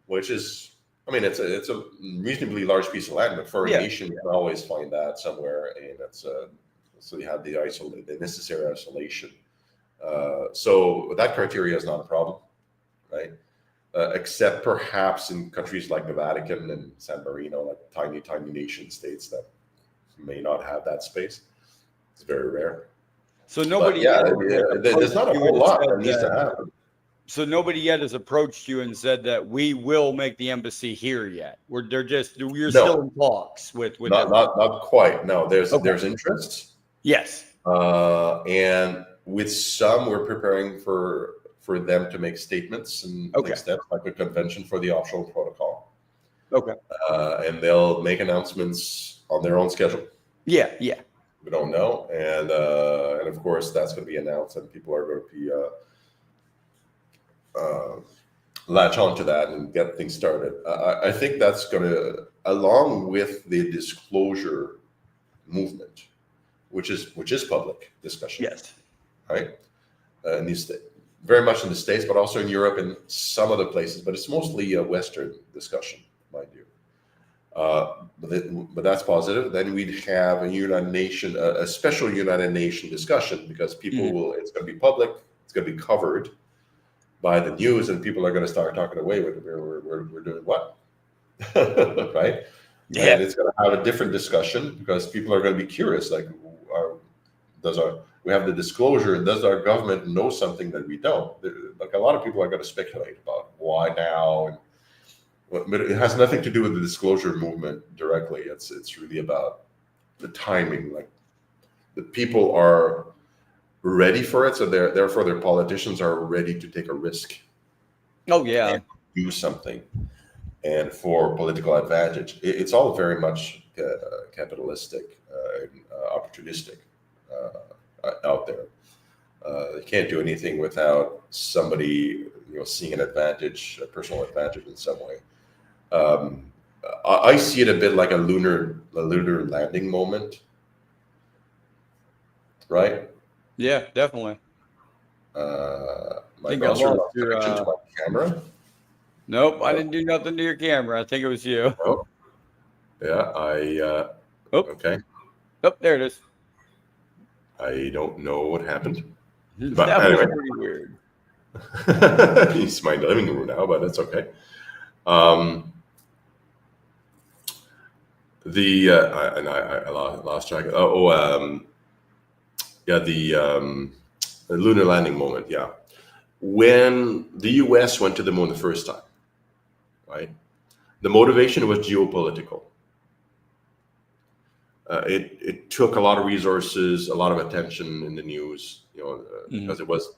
which is, I mean, it's a reasonably large piece of land, but for a Yeah. nation, you can always find that somewhere, and it's so you have the necessary isolation. So that criteria is not a problem, right? Except perhaps in countries like the Vatican and San Marino, like tiny nation states that may not have that space. It's very rare. So nobody But yet yeah, has there's not a approached you whole and lot said that needs to that- happen. So nobody yet has approached you and said that we will make the embassy here yet. We're still in talks with Not them. not quite. No, there's Okay. there's interest, Yes. and with some, we're preparing for them to make statements and Okay. take steps, like a convention for the offshore protocol, Okay. and they'll make announcements on their own schedule. Yeah. We don't know, and of course that's going to be announced, and people are going to be latch onto that and get things started. I think that's going to, along with the disclosure movement, which is public discussion, Yes. right? In these very much in the States, but also in Europe and some other places. But it's mostly a Western discussion, mind you. But that's positive. Then we'd have a special United Nation discussion, because people will. It's going to be public. It's going to be covered by the news, and people are going to start talking away. We're doing what, right? Yeah. And it's going to have a different discussion, because people are going to be curious. Like, we have the disclosure, and does our government know something that we don't? Like, a lot of people are going to speculate about why now, and but it has nothing to do with the disclosure movement directly. It's really about the timing. Like, the people are ready for it, so therefore their politicians are ready to take a risk. Oh yeah. And do something, and for political advantage. It's all very much capitalistic and opportunistic out there. You can't do anything without somebody seeing an advantage, a personal advantage in some way. I see it a bit like a lunar landing moment, right? Yeah, definitely. My think I browser lost lost your, connection to my camera. Nope, I didn't do nothing to your camera. I think it was you. Oh, yeah, okay. Oh, there it is. I don't know what happened. But That anyway. was pretty weird. He's my living room now, but it's okay. I lost track. The lunar landing moment. Yeah, when the U.S. went to the moon the first time, right? The motivation was geopolitical. It took a lot of resources, a lot of attention in the news, because it was,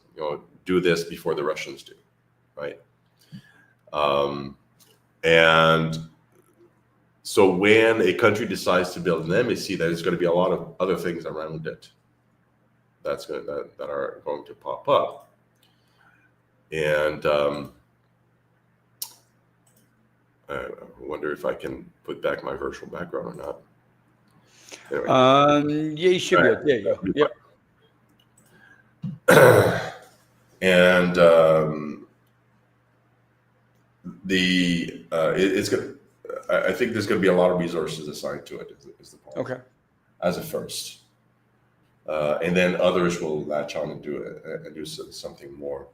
do this before the Russians do, right? And so when a country decides to build an embassy, there's going to be a lot of other things around it that are going to pop up, and I wonder if I can put back my virtual background or not. Anyway. Yeah, you should be okay. There you go. Yep. And it's good. I think there's going to be a lot of resources assigned to it. Is the point? Okay. As a first, and then others will latch on and do something more.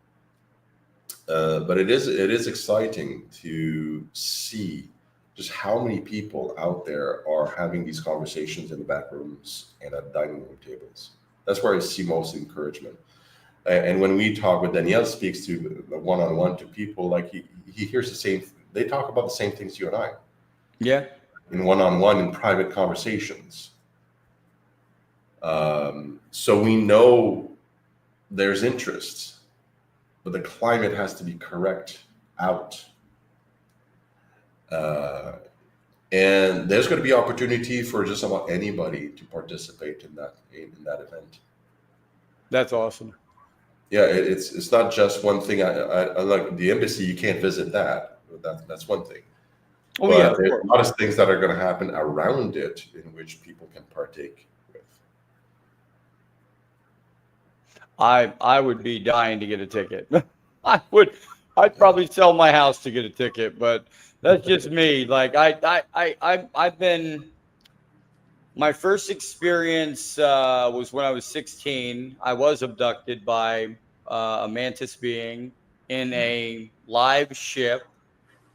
But it is exciting to see just how many people out there are having these conversations in the back rooms and at dining room tables. That's where I see most encouragement. And when we talk, when Danielle speaks to one-on-one to people, like he hears the same. They talk about the same things you and I. Yeah. in one-on-one in private conversations. So we know there's interest, but the climate has to be correct out. And there's going to be opportunity for just about anybody to participate in that event. That's awesome. Yeah, it's not just one thing. I like the embassy. You can't visit that. That's one thing. Oh, But yeah. there's a lot of things that are going to happen around it in which people can partake with. I would be dying to get a ticket. I'd probably sell my house to get a ticket, but that's just me. Like I've been. My first experience was when I was 16. I was abducted by a mantis being in a live ship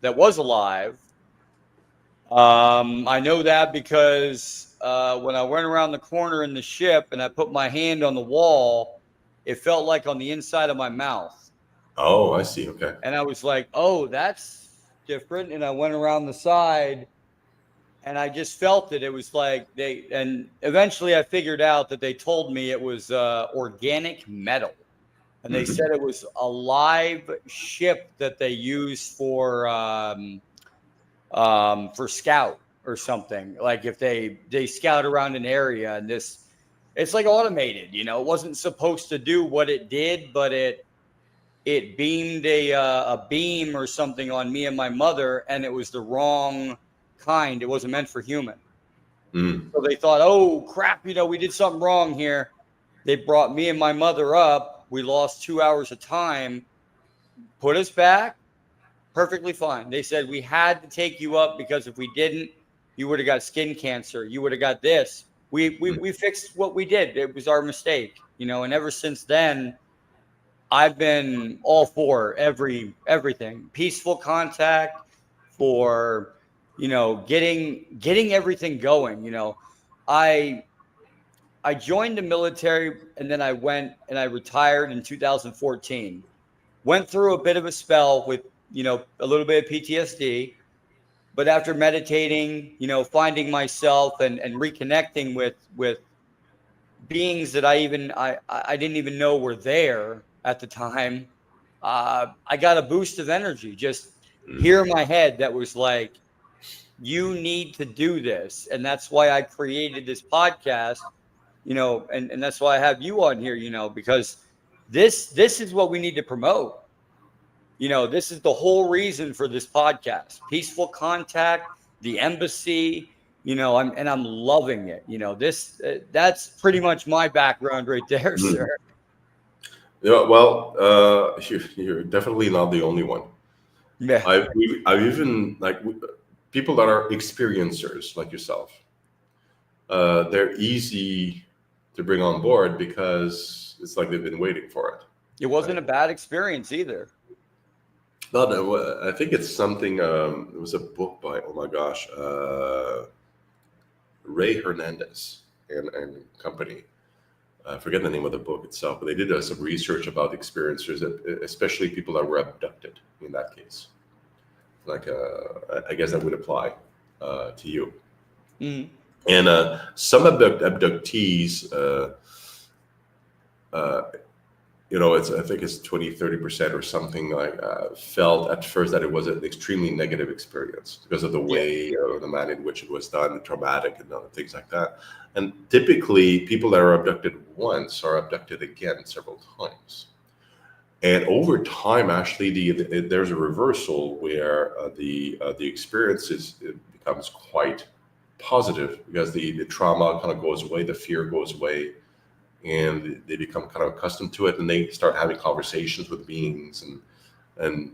that was alive. I know that because when I went around the corner in the ship and I put my hand on the wall, it felt like on the inside of my mouth. Oh, I see. Okay. And I was like, oh, that's different. And I went around the side and I just felt it. It was like and eventually I figured out that they told me it was organic metal. And they said it was a live ship that they use for scout or something. Like if they scout around an area and it's like automated, it wasn't supposed to do what it did, but it beamed a beam or something on me and my mother, and it was the wrong kind. It wasn't meant for human. So they thought, oh crap, we did something wrong here. They brought me and my mother up. We lost 2 hours of time, put us back. Perfectly fine. They said we had to take you up because if we didn't, you would have got skin cancer. You would have got this. We fixed what we did. It was our mistake, and ever since then, I've been all for everything. Peaceful contact for, getting everything going. I joined the military and then I went and I retired in 2014. Went through a bit of a spell with, a little bit of PTSD, but after meditating, finding myself and reconnecting with beings that I didn't even know were there at the time, I got a boost of energy just here in my head that was like, you need to do this. And that's why I created this podcast, and that's why I have you on here, because this is what we need to promote. This is the whole reason for this podcast. Peaceful contact, the embassy, I'm loving it. That's pretty much my background right there, sir. Yeah, well, you're definitely not the only one. Yeah. I've even people that are experiencers like yourself. They're easy to bring on board because it's like they've been waiting for it. It wasn't a bad experience either. No, I think it's something. It was a book by Ray Hernandez and company. I forget the name of the book itself, but they did some research about experiencers, especially people that were abducted. In that case, I guess that would apply to you. Mm. And some abductees. I think it's 20-30% or something felt at first that it was an extremely negative experience because of the way or the manner in which it was done, traumatic and other things like that. And typically people that are abducted once are abducted again several times. And over time, actually, there's a reversal where the experience becomes quite positive because the trauma kind of goes away, the fear goes away, and they become kind of accustomed to it, and they start having conversations with beings, and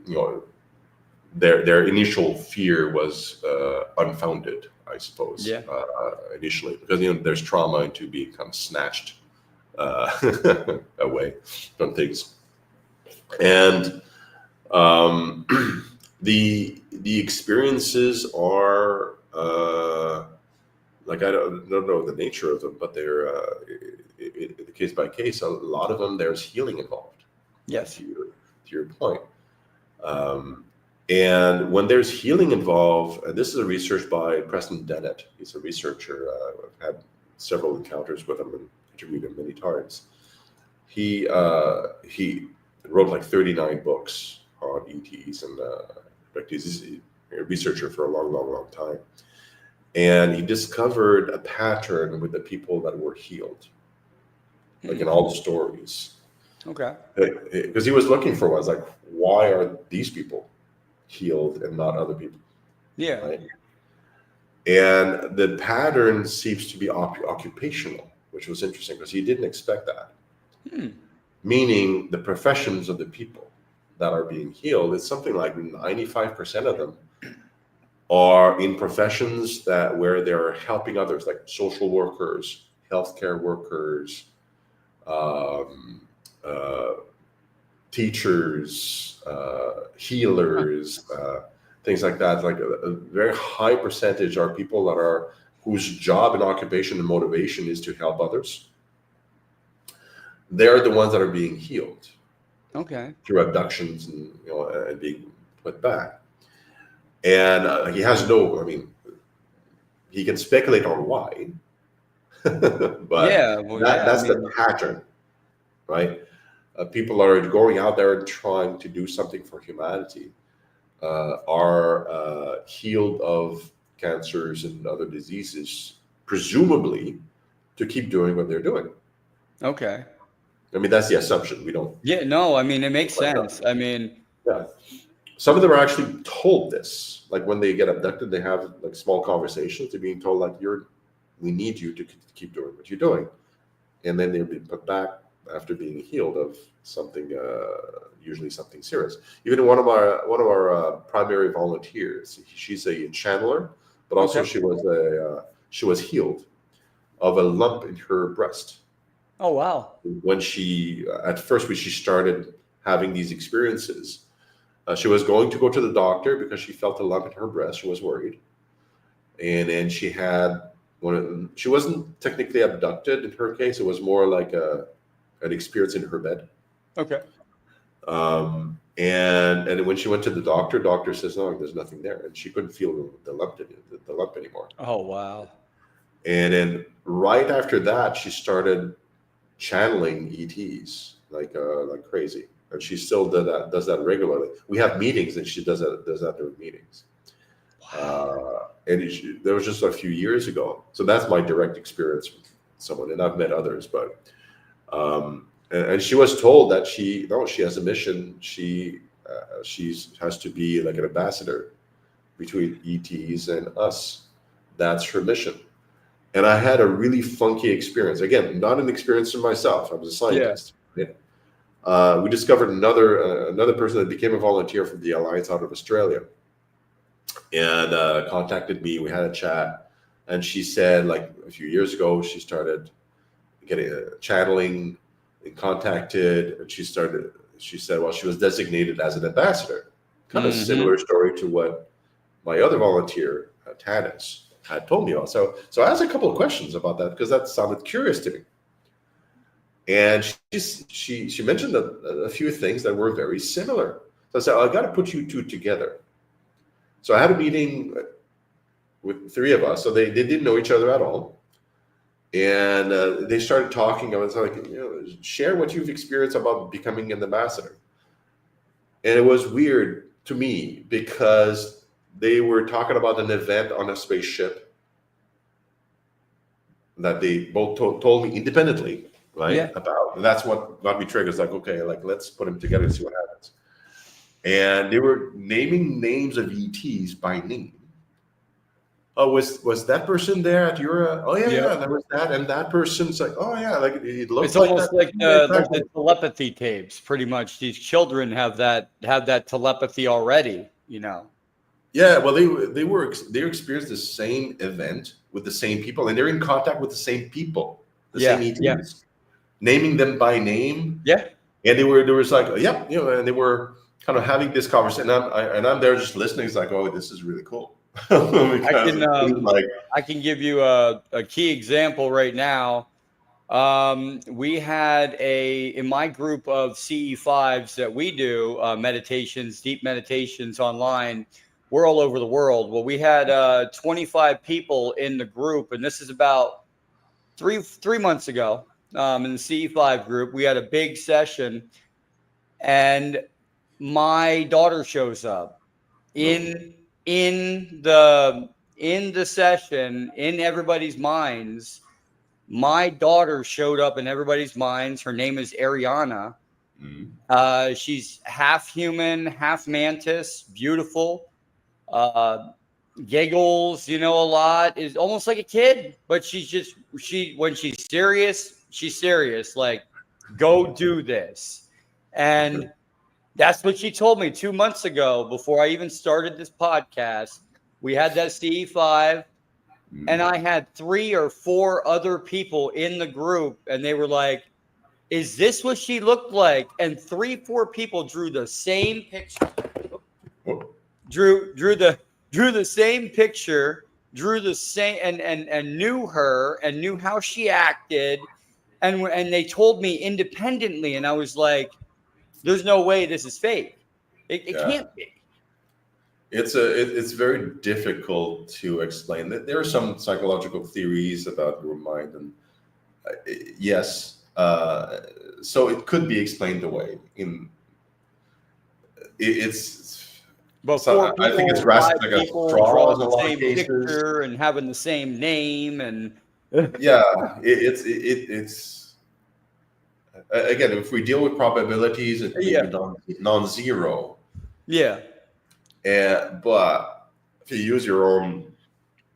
their initial fear was unfounded, I suppose. Yeah. Initially, because there's trauma into being kind of snatched away from things, and the experiences are I don't know the nature of them, but they're case by case. A lot of them, there's healing involved. Yes. To your point, And when there's healing involved, and this is a research by Preston Dennett. He's a researcher. I've had several encounters with him and interviewed him many times. He wrote like 39 books on ETs, and he's a researcher for a long time. And he discovered a pattern with the people that were healed, like in all the stories. Okay. Because he was looking for was like, why are these people healed and not other people? Yeah. Right? And the pattern seems to be occupational, which was interesting because he didn't expect that. Meaning the professions of the people that are being healed, it's something like 95% of them are in professions where they're helping others, like social workers, healthcare workers, teachers, healers, things like that. Like a very high percentage are people whose job and occupation and motivation is to help others. They're the ones that are being healed. Okay. Through abductions and being put back. And he has he can speculate on why, but that's the pattern, right? People are going out there and trying to do something for humanity, are healed of cancers and other diseases, presumably to keep doing what they're doing. Okay. I mean, that's the assumption. We don't. Yeah, no, I mean, it makes sense. I mean, yeah. Some of them are actually told this. Like when they get abducted, they have like small conversations. They're being told like, we need you to keep doing what you're doing. And then they're being put back after being healed of something, usually something serious. Even one of our primary volunteers, she's a channeler, but also she was healed of a lump in her breast. Oh, wow. When she started having these experiences, she was going to go to the doctor because she felt a lump in her breast. She was worried. And then she wasn't technically abducted in her case. It was more like an experience in her bed. Okay. And when she went to the doctor says, no, there's nothing there. And she couldn't feel the lump anymore. Oh, wow. And then right after that, she started channeling ETs like crazy, and she still does that regularly. We have meetings, and she does that during meetings. Wow. There was just a few years ago. So that's my direct experience with someone, and I've met others. But and she was told that she has a mission. She has to be like an ambassador between ETs and us. That's her mission. And I had a really funky experience. Again, not an experience for myself. I was a scientist. Yeah. We discovered another person that became a volunteer from the Alliance out of Australia, and contacted me. We had a chat, and she said, like a few years ago, she started getting channeling and contacted, and she said, well, she was designated as an ambassador. Kind of similar story to what my other volunteer, Tanis, had told me about. So I asked a couple of questions about that because that sounded curious to me. And she mentioned a few things that were very similar. So I said, I got to put you two together. So I had a meeting with three of us. So they didn't know each other at all. And they started talking. I was like, share what you've experienced about becoming an ambassador. And it was weird to me because they were talking about an event on a spaceship that they both told me independently, right? Yeah. About. And that's what got me triggered. It's like, okay, let's put them together and see what happens. And they were naming names of ETs by name. Oh, was that person there at your? Oh yeah, there was that, and that person's like, oh yeah, like it looks. It's almost like the telepathy tapes. Pretty much, these children have that telepathy already. Yeah, well, they experienced the same event with the same people, and they're in contact with the same people, same ETs, naming them by name. Yeah, and there was like, and they were kind of having this conversation, and I'm there just listening. It's like, oh, this is really cool. I can give you a key example right now. We had in my group of CE5s that we do meditations, deep meditations online. We're all over the world. Well, we had 25 people in the group, and this is about three months ago. In the CE5 group, we had a big session, and my daughter shows up in the session, in everybody's minds. My daughter showed up in everybody's minds. Her name is Ariana. She's half human, half mantis, beautiful, giggles, a lot, is almost like a kid, but when she's serious, like, go do this. And that's what she told me 2 months ago before I even started this podcast. We had that CE5. And I had 3 or 4 other people in the group, and they were like, is this what she looked like? And 3-4 people drew the same picture. Drew the same picture, drew the same and knew her and knew how she acted. And they told me independently, and I was like, there's no way this is fake. It can't be. It's very difficult to explain. There are some psychological theories about your mind, and yes, so it could be explained away. But I think it's drastic, like a straw in a lot of cases, picture and having the same name, and yeah, it's again, if we deal with probabilities, it may be non-zero. Yeah. But if you use your own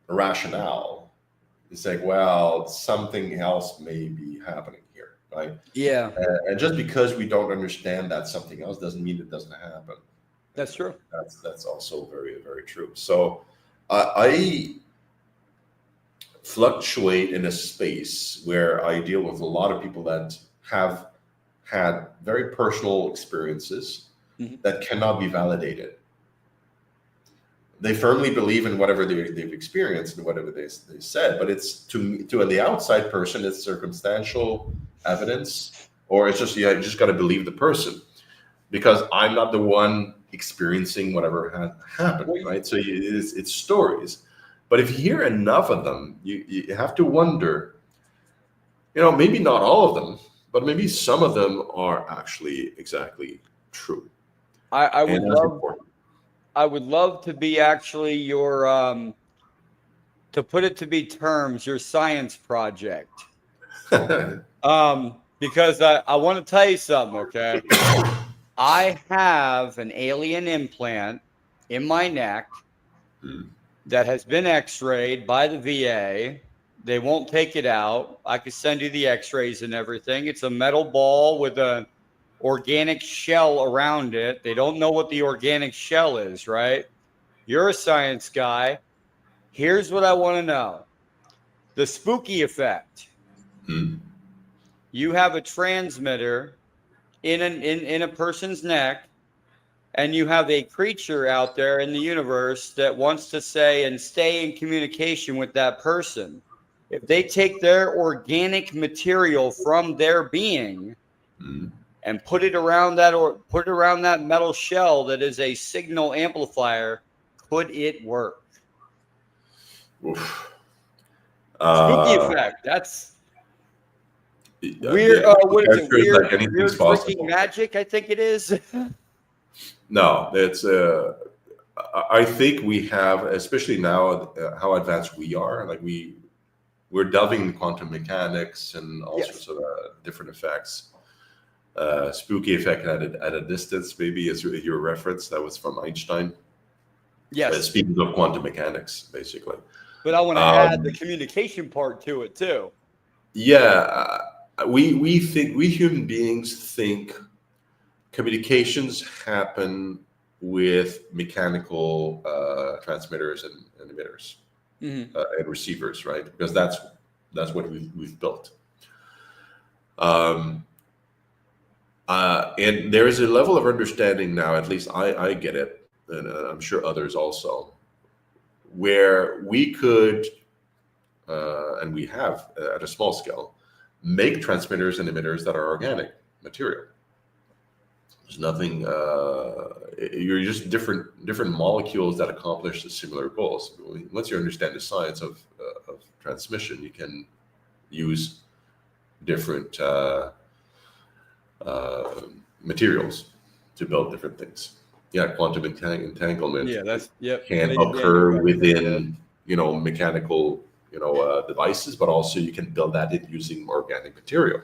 rationale, it's like, well, something else may be happening here, right? Yeah. And just because we don't understand that something else doesn't mean it doesn't happen. That's true. That's also very, very true. So I fluctuate in a space where I deal with a lot of people that have had very personal experiences that cannot be validated. They firmly believe in whatever they've experienced and whatever they said, but it's to the outside person, it's circumstantial evidence, or it's just, you just got to believe the person, because I'm not the one experiencing whatever happened, right? So it's stories, but if you hear enough of them, you have to wonder, maybe not all of them, but maybe some of them are actually exactly true. I would love to be actually your, to put it to be terms, your science project. Because I want to tell you something, okay? I have an alien implant in my neck that has been x-rayed by the VA. They won't take it out. I could send you the x-rays and everything. It's a metal ball with a organic shell around it. They don't know what the organic shell is, right? You're a science guy. Here's what I want to know. The spooky effect. You have a transmitter in a person's neck, and you have a creature out there in the universe that wants to say and stay in communication with that person. If they take their organic material from their being and put it around that metal shell that is a signal amplifier, could it work? Spooky effect. That's weird. What is it? Weird, like weird freaking magic, I think it is. No, it's. I think we have, especially now, how advanced we are. Like we're delving in quantum mechanics and all sorts of different effects. Spooky effect at a distance, maybe, is your reference. That was from Einstein. Yes. Speaking of quantum mechanics, basically. But I want to add the communication part to it too. Yeah, we human beings think communications happen with mechanical transmitters and emitters and receivers, right? Because that's what we've built. And there is a level of understanding now, at least I get it, and I'm sure others also, where we could, and we have at a small scale, make transmitters and emitters that are organic material. There's nothing. You're just different molecules that accomplish the similar goals. Once you understand the science of transmission, you can use different materials to build different things. Yeah, quantum entanglement. Yeah, that's can occur within mechanical devices, but also you can build that in using organic material.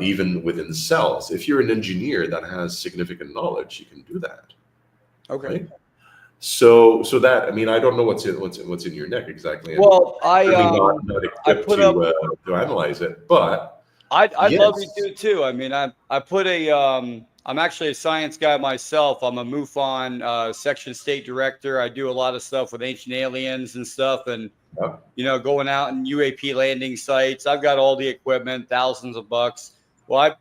Even within cells, if you're an engineer that has significant knowledge, you can do that. Okay. Right? So that, I mean, I don't know what's in your neck exactly. Well, not equipped to analyze it, but I'd yes. love you to too. I mean, I put I'm actually a science guy myself. I'm a MUFON section state director. I do a lot of stuff with ancient aliens and stuff, and going out and UAP landing sites. I've got all the equipment, thousands of bucks. Well,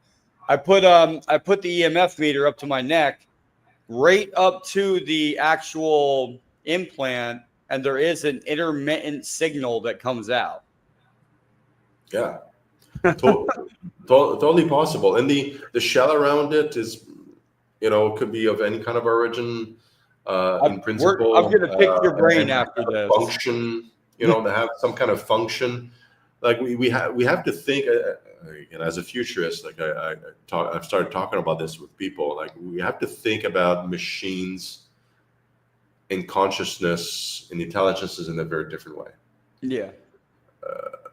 I put the EMF meter up to my neck, right up to the actual implant, and there is an intermittent signal that comes out. Yeah. Totally possible. And the shell around it is, could be of any kind of origin. In principle, I'm going to pick your brain after this. Function, to have some kind of function. Like we have to think. As a futurist, like I've started talking about this with people. Like we have to think about machines and consciousness and intelligences in a very different way. Yeah.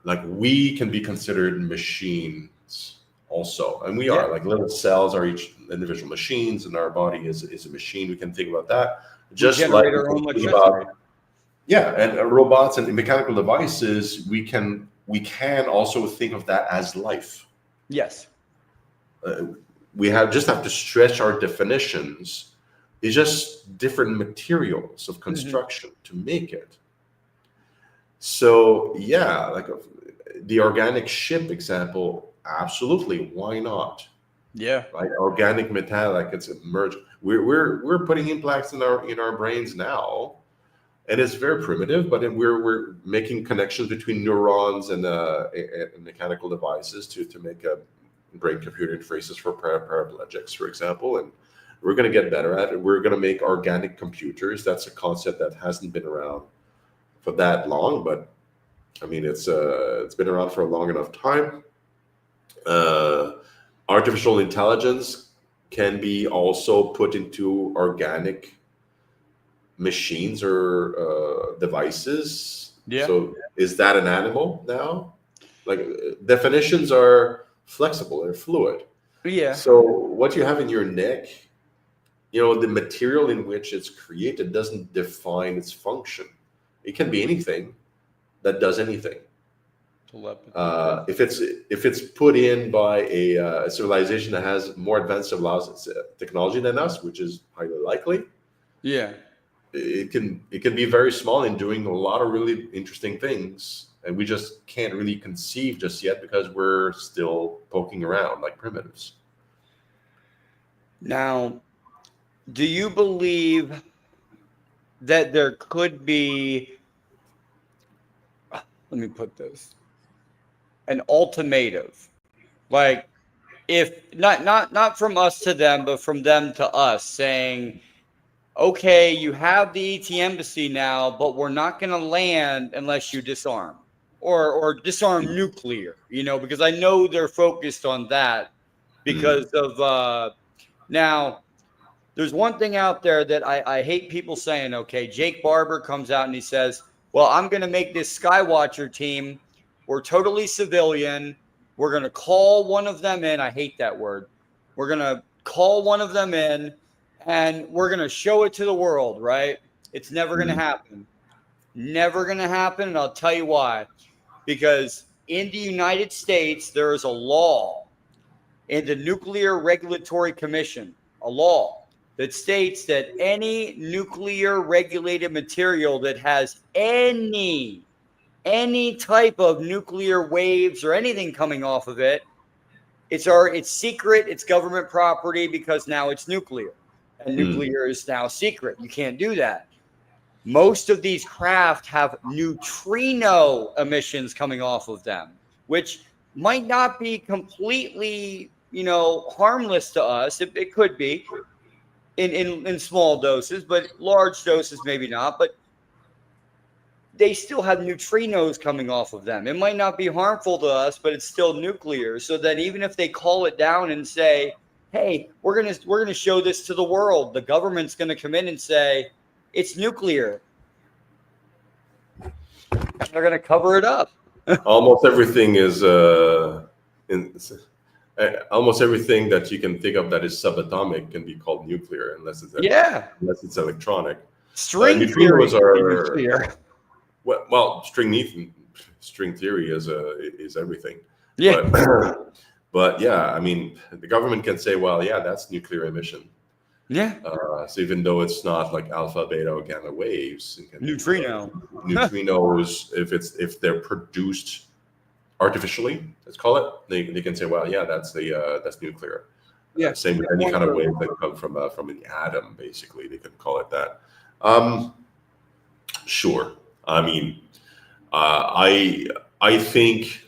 Like we can be considered machines also, and we are. Like little cells are each individual machines, and our body is a machine. We can think about that. Just like our own electricity. And robots and mechanical devices, we can also think of that as life. Yes. We have to stretch our definitions. It's just different materials of construction to make it. So yeah, like the organic ship example, absolutely. Why not? Yeah. Right. Organic metallic, it's emerged. We're putting implants in our brains now, and it's very primitive. But then we're making connections between neurons and mechanical devices to make a brain-computer interfaces for paraplegics, for example. And we're going to get better at it. We're going to make organic computers. That's a concept that hasn't been around for that long, but I mean it's been around for a long enough time. Artificial intelligence can be also put into organic machines or devices. Yeah. So is that an animal now? Like definitions are flexible, they're fluid. Yeah. So what you have in your neck, the material in which it's created doesn't define its function. It can be anything that does anything. If it's put in by a civilization that has more advanced technology than us, which is highly likely, it can be very small in doing a lot of really interesting things, and we just can't really conceive just yet because we're still poking around like primitives. Now, do you believe that there could be, let me put this, an ultimatum, like if not from us to them, but from them to us, saying, okay, you have the ET embassy now, but we're not going to land unless you disarm or disarm nuclear, because I know they're focused on that because of now. There's one thing out there that I hate people saying, okay, Jake Barber comes out and he says, well, I'm going to make this Skywatcher team. We're totally civilian. We're going to call one of them in. I hate that word. We're going to call one of them in and we're going to show it to the world, right? It's never going to happen. Never going to happen. And I'll tell you why. Because in the United States, there is a law in the Nuclear Regulatory Commission, a law that states that any nuclear regulated material that has any type of nuclear waves or anything coming off of it, it's secret, it's government property because now it's nuclear. And nuclear is now secret. You can't do that. Most of these craft have neutrino emissions coming off of them, which might not be completely, harmless to us. It could be in small doses, but large doses maybe not. But they still have neutrinos coming off of them. It might not be harmful to us, but it's still nuclear. So that even if they call it down and say, "Hey, we're gonna show this to the world," the government's gonna come in and say it's nuclear. They're gonna cover it up. Almost everything is almost everything that you can think of that is subatomic can be called nuclear unless it's electronic. String theory Neutrinos are nuclear. well, string theory is everything. Yeah. But yeah, I mean, the government can say, well, yeah, that's nuclear emission. Yeah. So even though it's not like alpha, beta, or gamma waves, it can Neutrino. neutrinos, if they're produced artificially, let's call it, they can say, well, yeah, that's nuclear. Yeah. Same with any kind of wave that come from an atom, basically, they can call it that. Sure. I mean, I think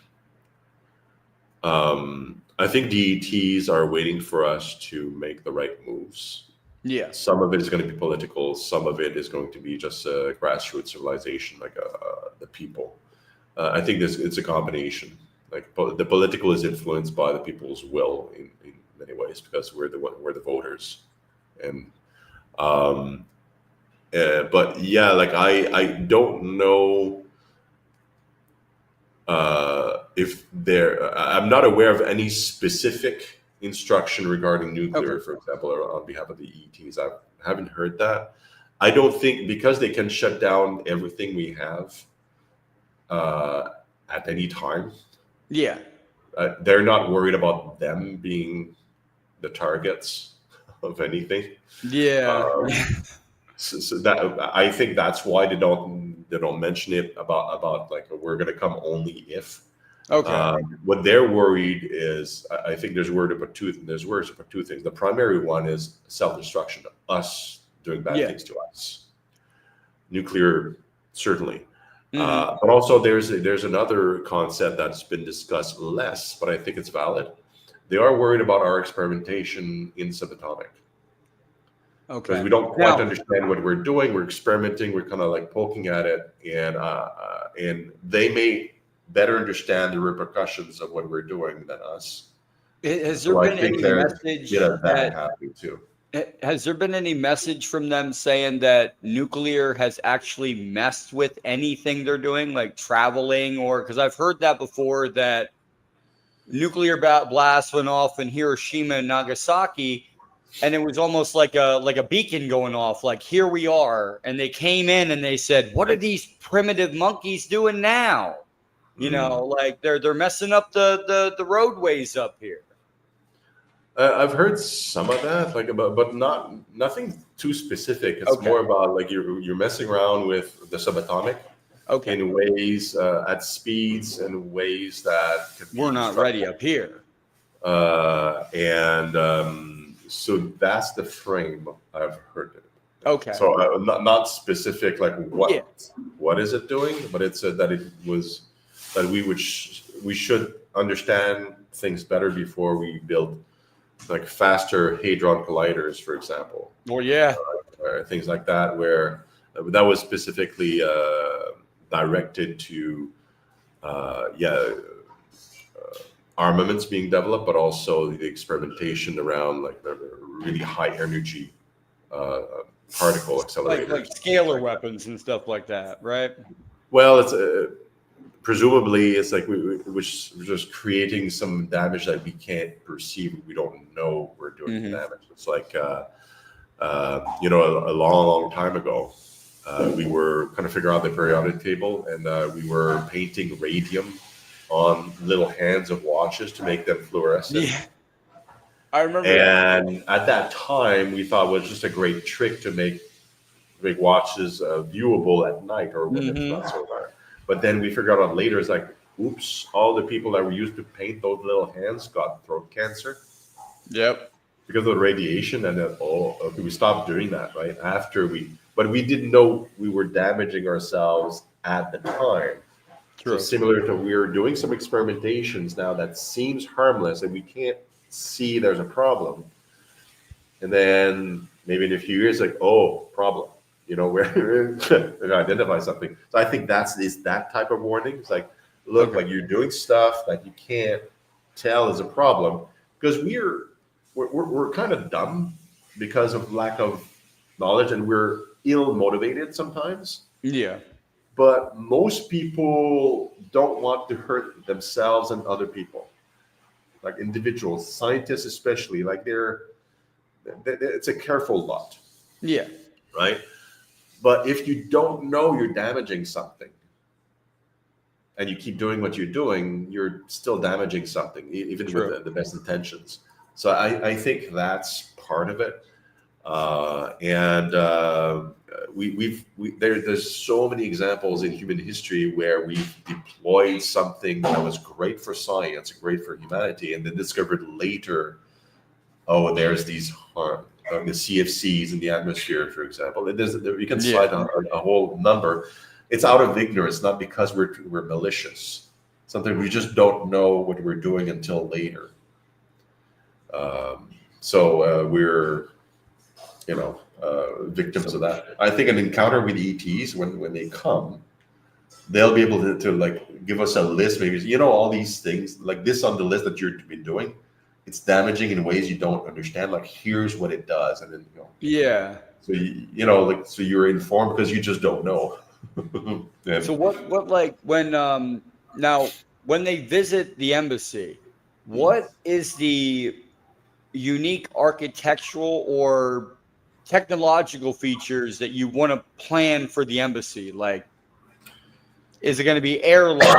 DETs are waiting for us to make the right moves. Yeah. Some of it is going to be political. Some of it is going to be just a grassroots civilization, like the people. I think it's a combination. Like the political is influenced by the people's will in many ways because we're the voters, and but yeah, like I don't know if I'm not aware of any specific instruction regarding nuclear, for example, or on behalf of the ETs. I haven't heard that. I don't think because they can shut down everything we have at any time. Yeah. They're not worried about them being the targets of anything. Yeah. So that I think that's why they don't mention it about like we're going to come only if. Okay. What they're worried is, I think there's words about two things. The primary one is self-destruction, us doing bad things to us. Nuclear, certainly. But also there's another concept that's been discussed less, but I think it's valid. They are worried about our experimentation in subatomic. Okay. Because we don't quite understand what we're doing. We're experimenting. We're kind of like poking at it, and they may better understand the repercussions of what we're doing than us. Has there been any message that happening too? Has there been any message from them saying that nuclear has actually messed with anything they're doing, like traveling, or because I've heard that before that nuclear blast went off in Hiroshima and Nagasaki, and it was almost like a beacon going off, like here we are, and they came in and they said, "What are these primitive monkeys doing now?" Like they're messing up the roadways up here. I've heard some of that, but nothing too specific. It's more about like you're messing around with the subatomic, in ways at speeds and ways that we're not ready up here. So that's the frame I've heard it. Okay. So not specific, like what is it doing, but it said that we should understand things better before we build like faster hadron colliders, for example. Well, yeah. Or things like that, where that was specifically directed to armaments being developed, but also the experimentation around like the really high energy particle accelerators, like scalar weapons and stuff like that, right? Well, it's presumably it's like we're just creating some damage that we can't perceive. We don't know we're doing the damage. It's like a long time ago, we were kind of figuring out the periodic table, and we were painting radium on little hands of watches to make them fluorescent. Yeah, I remember. And at that time, we thought it was just a great trick to make watches viewable at night or when it's not so dark. But then we figured out later, it's like, oops, all the people that were used to paint those little hands got throat cancer. Yep. Because of the radiation, and then we stopped doing that right after but we didn't know we were damaging ourselves at the time. So True. similar to we're doing some experimentations now that seems harmless and we can't see there's a problem. And then maybe in a few years, like, oh, problem. We're going to identify something. So I think is that type of warning. It's like, look, Okay. like you're doing stuff that you can't tell is a problem because we're kind of dumb because of lack of knowledge, and we're ill motivated sometimes. Yeah. But most people don't want to hurt themselves and other people, like individuals, scientists especially. Like it's a careful lot, Yeah. right? But if you don't know you're damaging something and you keep doing what you're doing, you're still damaging something, even True. with the best intentions. So I think that's part of it. There's so many examples in human history where we've deployed something that was great for science, great for humanity, and then discovered later, oh, there's these harm. The CFCs in the atmosphere, for example. We can cite a whole number. It's out of ignorance, not because we're malicious. Something we just don't know what we're doing until later. So we're, victims of that. I think an encounter with ETs, when they come, they'll be able to like give us a list. Maybe all these things like this on the list that you've been doing. It's damaging in ways you don't understand. Like, here's what it does, and then Yeah. So so you're informed because you just don't know. Yeah. So what like when now when they visit the embassy, what is the unique architectural or technological features that you want to plan for the embassy? Like, is it going to be airlock?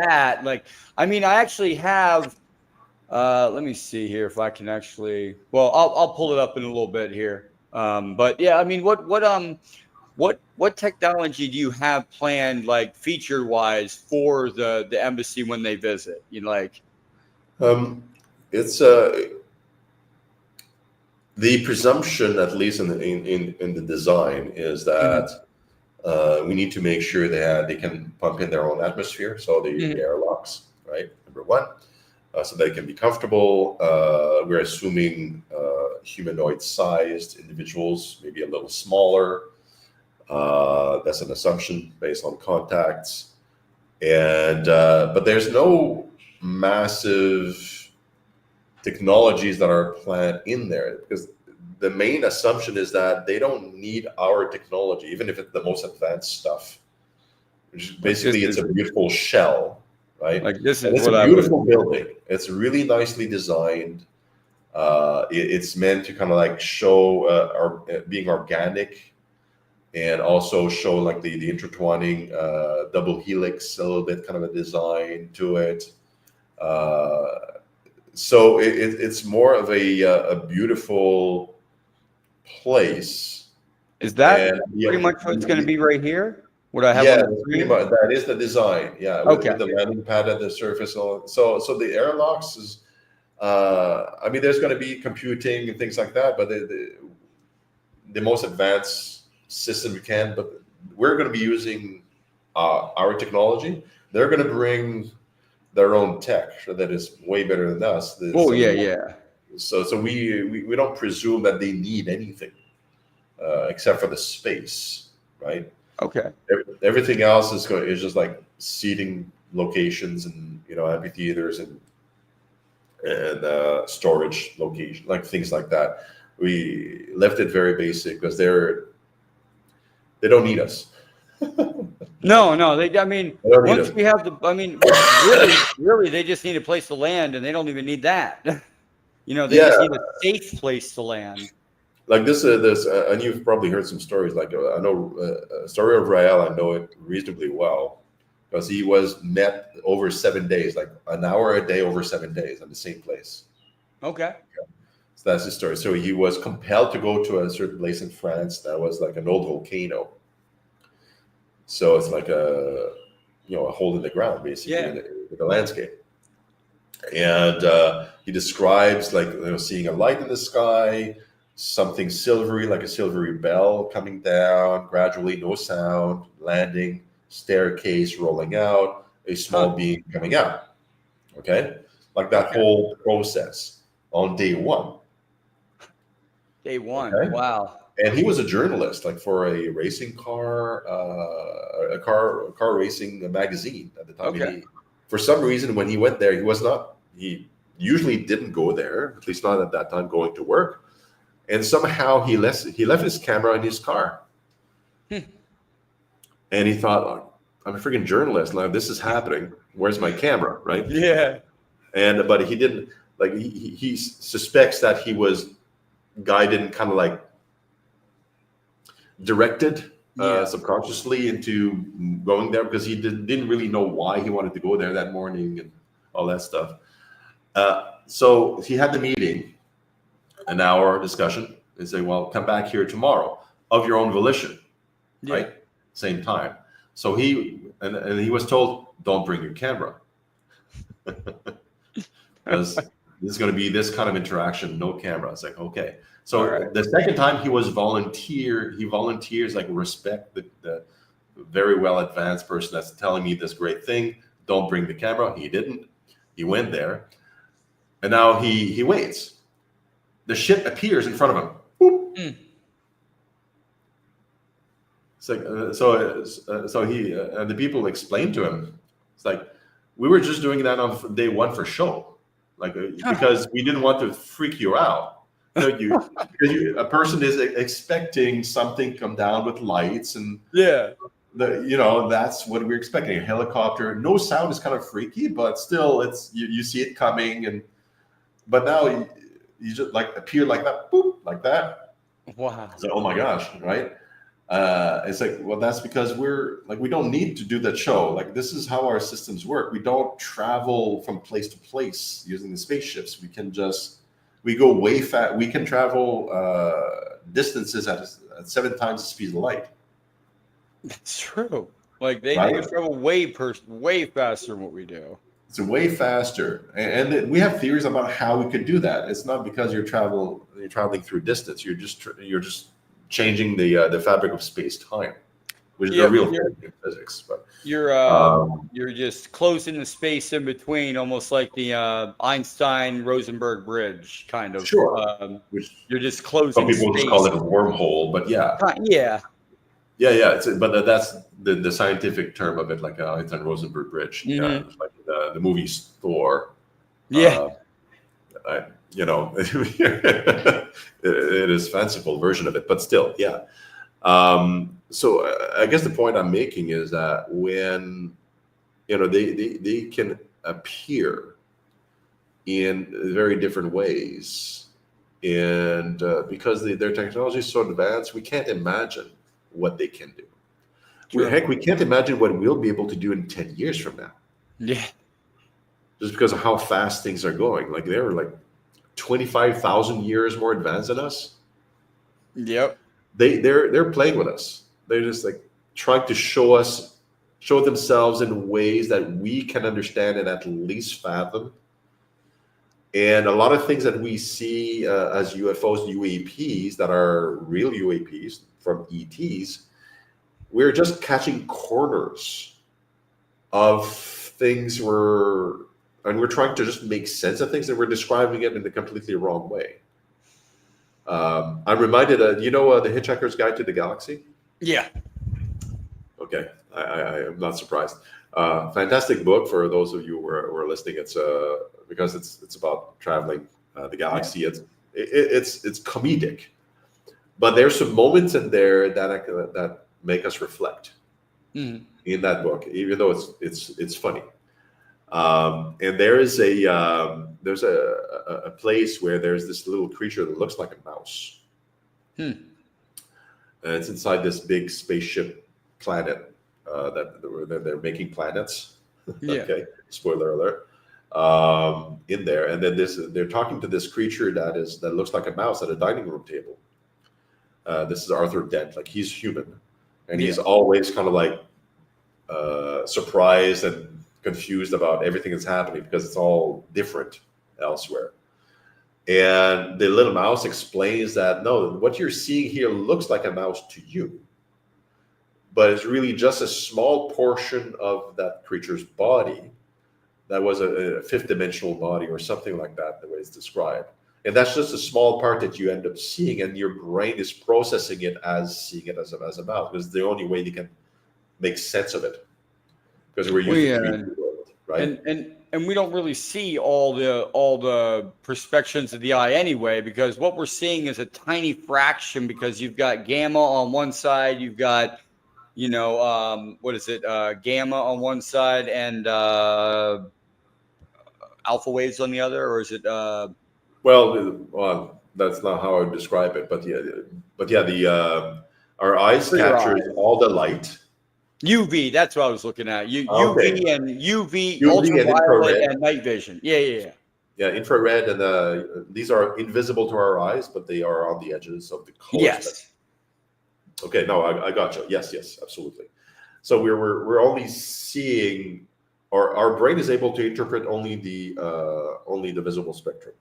That like, I mean, I actually have. Let me see here if I can actually. Well, I'll pull it up in a little bit here. But yeah, I mean, what technology do you have planned, like feature wise, for the embassy when they visit? It's the presumption, at least in the design, is that we need to make sure they can pump in their own atmosphere, so the airlocks, right? Number one. So they can be comfortable. We're assuming humanoid-sized individuals, maybe a little smaller. That's an assumption based on contacts. But there's no massive technologies that are planned in there, because the main assumption is that they don't need our technology, even if it's the most advanced stuff. Which basically, it's a beautiful shell. Right, like this is it's a beautiful building. It's really nicely designed. It's meant to kind of like show being organic, and also show like the intertwining double helix, a little bit kind of a design to it. So it's more of a beautiful place. Is that pretty much what it's going to be right here? What I have on the pretty screen? much. That is the design. Yeah, with the landing pad at the surface. So the airlocks is. I mean, there's going to be computing and things like that, but the most advanced system you can. But we're going to be using our technology. They're going to bring their own tech that is way better than us. So we don't presume that they need anything except for the space, right? Okay. Everything else is just like seating locations and amphitheaters and storage location, like things like that. We left it very basic because they don't need us. No. I mean, once we have really, they just need a place to land, and they don't even need that. They just need a safe place to land. Like this, and you've probably heard some stories. Like I know story of Rael. I know it reasonably well because he was met over 7 days, like an hour a day over 7 days, in the same place. Okay. So that's the story. So he was compelled to go to a certain place in France that was like an old volcano. So it's like a hole in the ground, basically, in the landscape. And he describes like seeing a light in the sky. Something silvery, like a silvery bell coming down gradually, no sound, landing, staircase rolling out, a small being coming out. Okay, like that whole process on day one. Day one. Okay? Wow. And he was a journalist, like for a racing car, a car racing magazine at the time. Okay. And for some reason, when he went there, he usually didn't go there, at least not at that time, going to work. And somehow he left his camera in his car. And he thought, oh, I'm a freaking journalist. Now this is happening. Where's my camera? Right? Yeah. But he didn't, like, he suspects that guy didn't kind of like directed subconsciously into going there, because he didn't really know why he wanted to go there that morning and all that stuff. So he had the meeting, an hour discussion, and say, well, come back here tomorrow of your own volition, right? Same time. So he was told, don't bring your camera. Because this is going to be this kind of interaction, no camera. It's like, okay. So the second time he volunteers, like, respect the very well advanced person that's telling me this great thing. Don't bring the camera. He didn't. He went there. And now he waits. The ship appears in front of him. Boop. It's like, so he and the people explained to him, it's like, we were just doing that on day one for show, like, because we didn't want to freak you out. Because a person is expecting something come down with lights and that's what we're expecting. A helicopter, no sound is kind of freaky, but still, it's you see it coming, but now you just like appear like that, boop, like that. Wow. So, oh my gosh, right? It's like, well, that's because we don't need to do that show. Like, this is how our systems work. We don't travel from place to place using the spaceships. We go way fast. We can travel distances at 7 times the speed of light. That's true. Like they travel way faster than what we do. It's way faster, and we have theories about how we could do that. It's not because you're traveling through distance. You're just changing the fabric of space-time, which is a real thing in physics. But you're just closing the space in between, almost like the Einstein-Rosenberg bridge, kind of. Sure. You're just closing. Some people space. just call it a wormhole, but yeah. But that's the scientific term of it, like Einstein-Rosenberg bridge. Mm-hmm. Like the movie Thor. Yeah. It is fanciful version of it, but still, yeah. So I guess the point I'm making is that when they can appear in very different ways, and because their technology is so advanced, we can't imagine what they can do. Heck, we can't imagine what we'll be able to do in 10 years from now. Yeah. Just because of how fast things are going. Like, they're like 25,000 years more advanced than us. Yep. They're playing with us. They're just like trying to show themselves in ways that we can understand and at least fathom. And a lot of things that we see as UFOs, UAPs, that are real UAPs from ETs, we're just catching corners of things we're trying to just make sense of things, and we're describing it in a completely wrong way. I'm reminded, the Hitchhiker's Guide to the Galaxy? Yeah. Okay, I am not surprised. Fantastic book for those of you who are listening. It's because it's about traveling the galaxy. Yeah. It's comedic, but there's some moments in there that make us reflect in that book, even though it's funny. And there's a place where there's this little creature that looks like a mouse. And it's inside this big spaceship planet that they're making planets. Yeah. Okay, spoiler alert. In there, and then they're talking to this creature that looks like a mouse at a dining room table. This is Arthur Dent. Like, he's human, and he's always kind of like surprised and confused about everything that's happening because it's all different elsewhere. And the little mouse explains that, no, what you're seeing here looks like a mouse to you, but it's really just a small portion of that creature's body that was a fifth dimensional body or something like that, the way it's described. And that's just a small part that you end up seeing, and your brain is processing it as seeing it as a mouse, because the only way you can make sense of it, because we're used to 3D world, right? And we don't really see all the perspectives of the eye anyway, because what we're seeing is a tiny fraction, because you've got gamma on one side, you've got, what is it, gamma on one side and alpha waves on the other, or is it Well, that's not how I would describe it, but our eyes captures all the light. UV, that's what I was looking at. Okay. UV and UV, UV and ultraviolet infrared. and night vision. Yeah. Yeah, infrared, and these are invisible to our eyes, but they are on the edges of the color Yes. spectrum. Okay, no, I got you. Yes, absolutely. So we're only seeing, or our brain is able to interpret only the visible spectrum,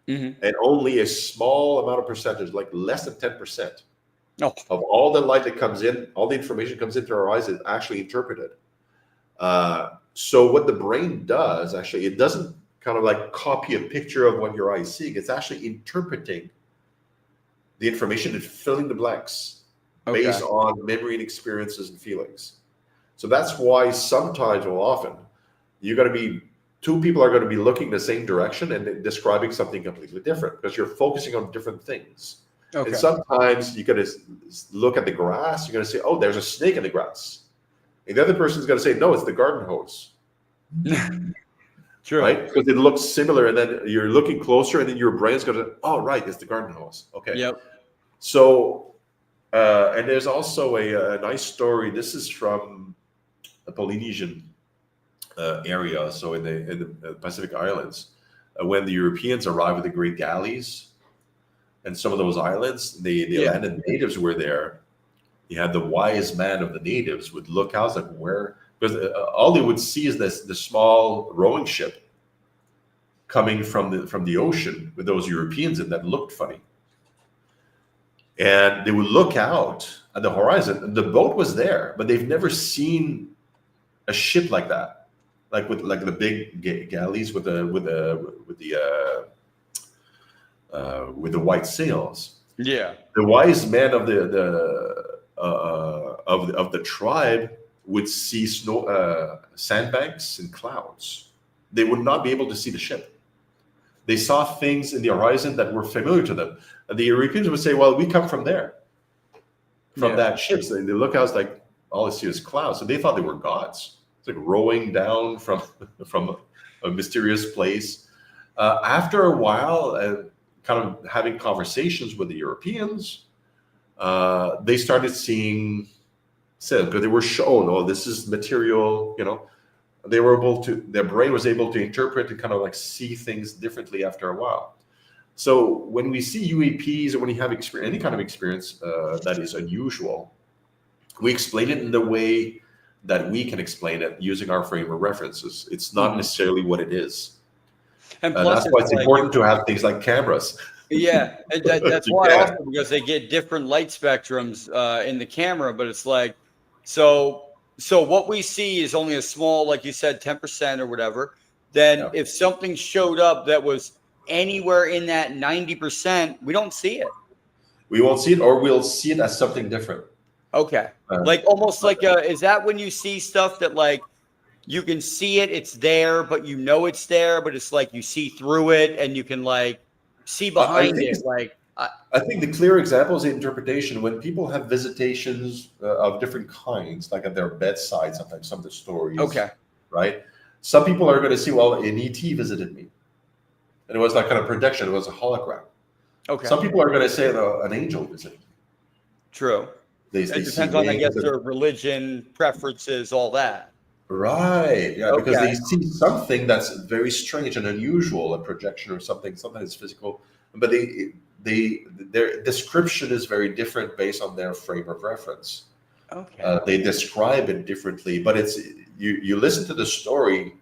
and only a small amount of percentage, like less than 10%, of all the light that comes in, all the information comes into our eyes is actually interpreted. So what the brain does, actually, it doesn't kind of like copy a picture of what your eye is seeing. It's actually interpreting the information and filling the blanks based on memory and experiences and feelings. So that's why sometimes, or often, two people are going to be looking the same direction and describing something completely different, because you're focusing on different things. And sometimes you're going to look at the grass, you're going to say, oh, there's a snake in the grass. And the other person's going to say, no, it's the garden hose. True. Right? Because it looks similar, and then you're looking closer, and then your brain's going to, oh, right, it's the garden hose. Okay. Yep. So, and there's also a nice story. This is from the Polynesian area, so in the Pacific Islands, when the Europeans arrived with the Great Galleys, and some of those islands, the landed natives were there. You had the wise man of the natives would look out, like, where, because all they would see is the small rowing ship coming from the ocean with those Europeans in that looked funny. And they would look out at the horizon, and the boat was there, but they've never seen a ship like that, like the big galleys with the white sails. Yeah. The wise man of the tribe would see sandbanks and clouds. They would not be able to see the ship. They saw things in the horizon that were familiar to them. And the Europeans would say, well, we come from there, from that ship. So they look out, it's like, all they see is clouds. So they thought they were gods. It's like rowing down from a mysterious place. After a while, kind of having conversations with the Europeans, they started seeing, because they were shown, oh, this is material, they were able to, their brain was able to interpret and kind of like see things differently after a while. So when we see UAPs, or when you have any kind of experience that is unusual, we explain it in the way that we can explain it using our frame of references. It's not necessarily what it is. And plus, that's why it's important to have things like cameras. Yeah, and that's why also, because they get different light spectrums in the camera, but it's like, so what we see is only a small, like you said, 10% or whatever. Then if something showed up that was anywhere in that 90%, we don't see it. We won't see it, or we'll see it as something different. Okay. Like almost like is that when you see stuff that like you can see it, it's there, but it's there, but it's like you see through it and you can like see behind it. Like I think the clear example is the interpretation. When people have visitations of different kinds, like at their bedside, sometimes some of the stories. Okay. Right? Some people are going to see, well, an ET visited me. And it was like kind of projection. It was a hologram. Okay. Some people are going to say an angel visited me. True. It depends on, I guess, their religion, preferences, all that. Right. Yeah, because they see something that's very strange and unusual, a projection or something that's physical. But their description is very different based on their frame of reference. Okay. They describe it differently, but it's you listen to the story,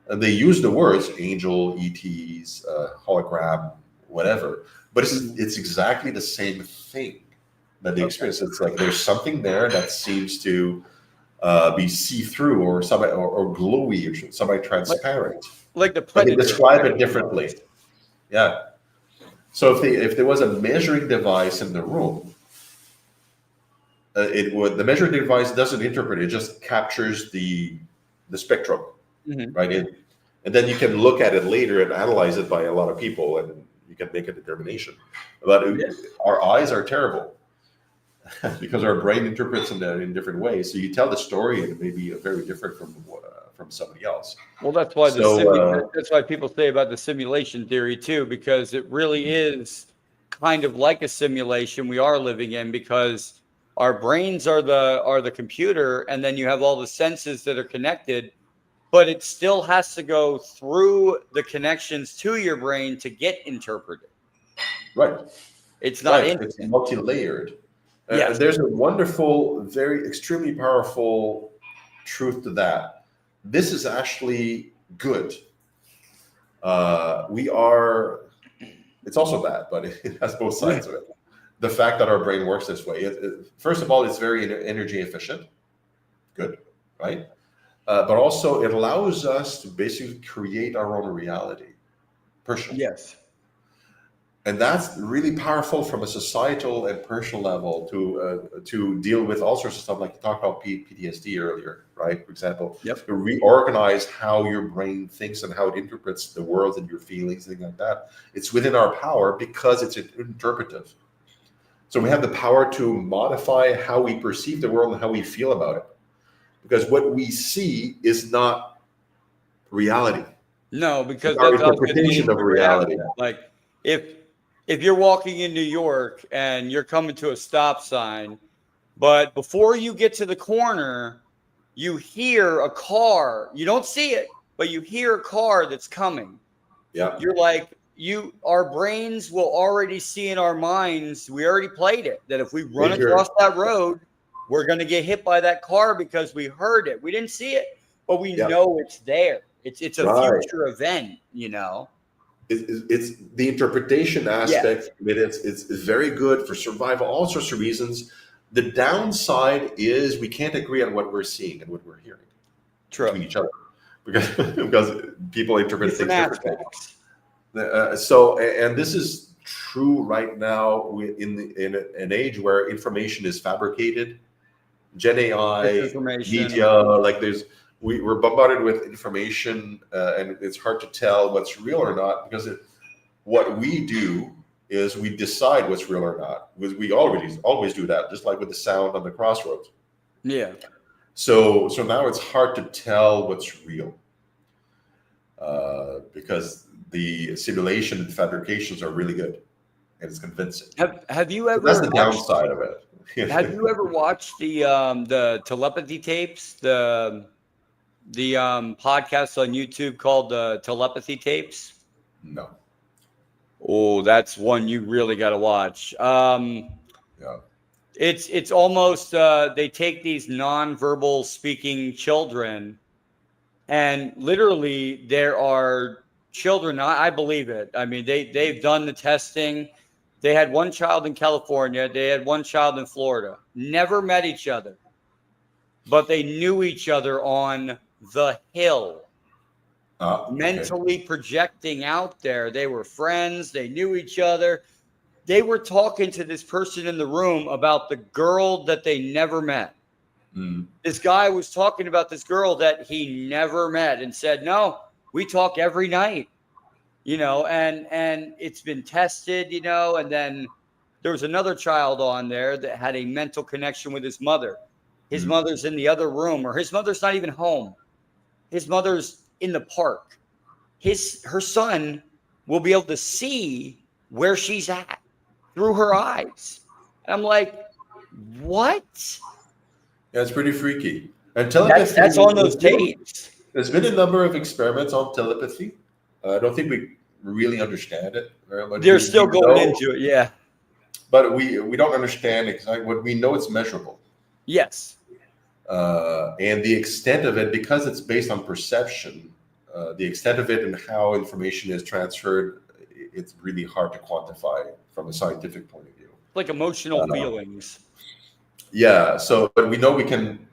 and they use the words angel, ETs, hologram, whatever. But it's exactly the same thing. that they experience. It's like there's something there that seems to be see-through or glowy or semi-transparent. Like the But they predator. describe it differently. Yeah. So if there was a measuring device in the room, the measuring device doesn't interpret; it just captures the spectrum, right? And then you can look at it later and analyze it by a lot of people, and you can make a determination. But our eyes are terrible because our brain interprets in different ways. So you tell the story, and it may be very different from somebody else. Well, that's why that's why people say about the simulation theory too, because it really is kind of like a simulation we are living in, because our brains are the computer, and then you have all the senses that are connected, but it still has to go through the connections to your brain to get interpreted. Right. It's not It's multi-layered. Yes. There's a wonderful, extremely powerful truth to that. This is actually good. It's also bad, but it has both sides of it. The fact that our brain works this way. First of all, it's very energy efficient. Good, right? But also it allows us to basically create our own reality personally. Yes. And that's really powerful from a societal and personal level to deal with all sorts of stuff, like you talked about PTSD earlier, right? For example, to reorganize how your brain thinks and how it interprets the world and your feelings, things like that. It's within our power because it's interpretive. So we have the power to modify how we perceive the world and how we feel about it. Because what we see is not reality. No, because it's our interpretation of reality. Like if you're walking in New York and you're coming to a stop sign, but before you get to the corner, you hear a car. You don't see it, but you hear a car that's coming. Yeah. You're like, our brains will already see in our minds, we already played it, that if we run across that road, we're going to get hit by that car because we heard it. We didn't see it, but we know it's there. It's a future event, It's the interpretation aspect. It's very good for survival, all sorts of reasons. The downside is we can't agree on what we're seeing and what we're hearing between each other because people interpret things differently. And this is true right now in an age where information is fabricated. Gen AI, media, like we're bombarded with information, and it's hard to tell what's real or not, because what we do is we decide what's real or not. We always do that, just like with the sound on the crossroads. Yeah. So now it's hard to tell what's real, because the simulation and fabrications are really good, and it's convincing. Have you ever? That's the downside of it. Have you ever watched the telepathy tapes, the podcast on YouTube called the telepathy tapes? No. Oh, that's one you really got to watch. It's almost they take these nonverbal speaking children, and literally there are children. I believe it. I mean, they've done the testing. They had one child in California. They had one child in Florida. Never met each other, but they knew each other on the hill. Mentally projecting out there. They were friends. They knew each other. They were talking to this person in the room about the girl that they never met. This guy was talking about this girl that he never met and said, no, we talk every night. And it's been tested, and then there was another child on there that had a mental connection with his mother. His mother's in the other room, or his mother's not even home. His mother's in the park. Her son will be able to see where she's at through her eyes. And I'm like, what? Yeah, it's pretty freaky. And telepathy, that's on those tapes. There's been a number of experiments on telepathy. I don't think we really understand it very much. They're still going into it, yeah. But we don't understand exactly what we know. It's measurable. Yes. And the extent of it, because it's based on perception, the extent of it and how information is transferred, it's really hard to quantify from a scientific point of view. Like emotional feelings. Yeah. So, but we know we can.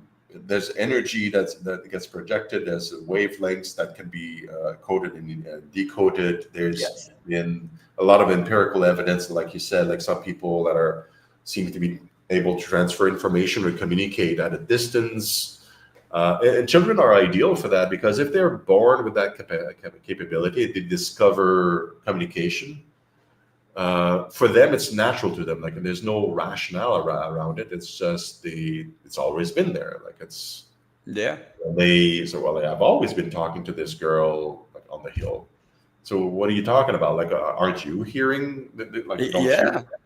There's energy that gets projected. There's wavelengths that can be coded and decoded. There's been a lot of empirical evidence, like you said, like some people that seem to be able to transfer information or communicate at a distance. And children are ideal for that because if they're born with that capability, they discover communication. For them, it's natural to them. Like, and there's no rationale around it. It's just it's always been there. Like it's I've always been talking to this girl like, on the hill. So what are you talking about? Like, aren't you hearing? Like, don't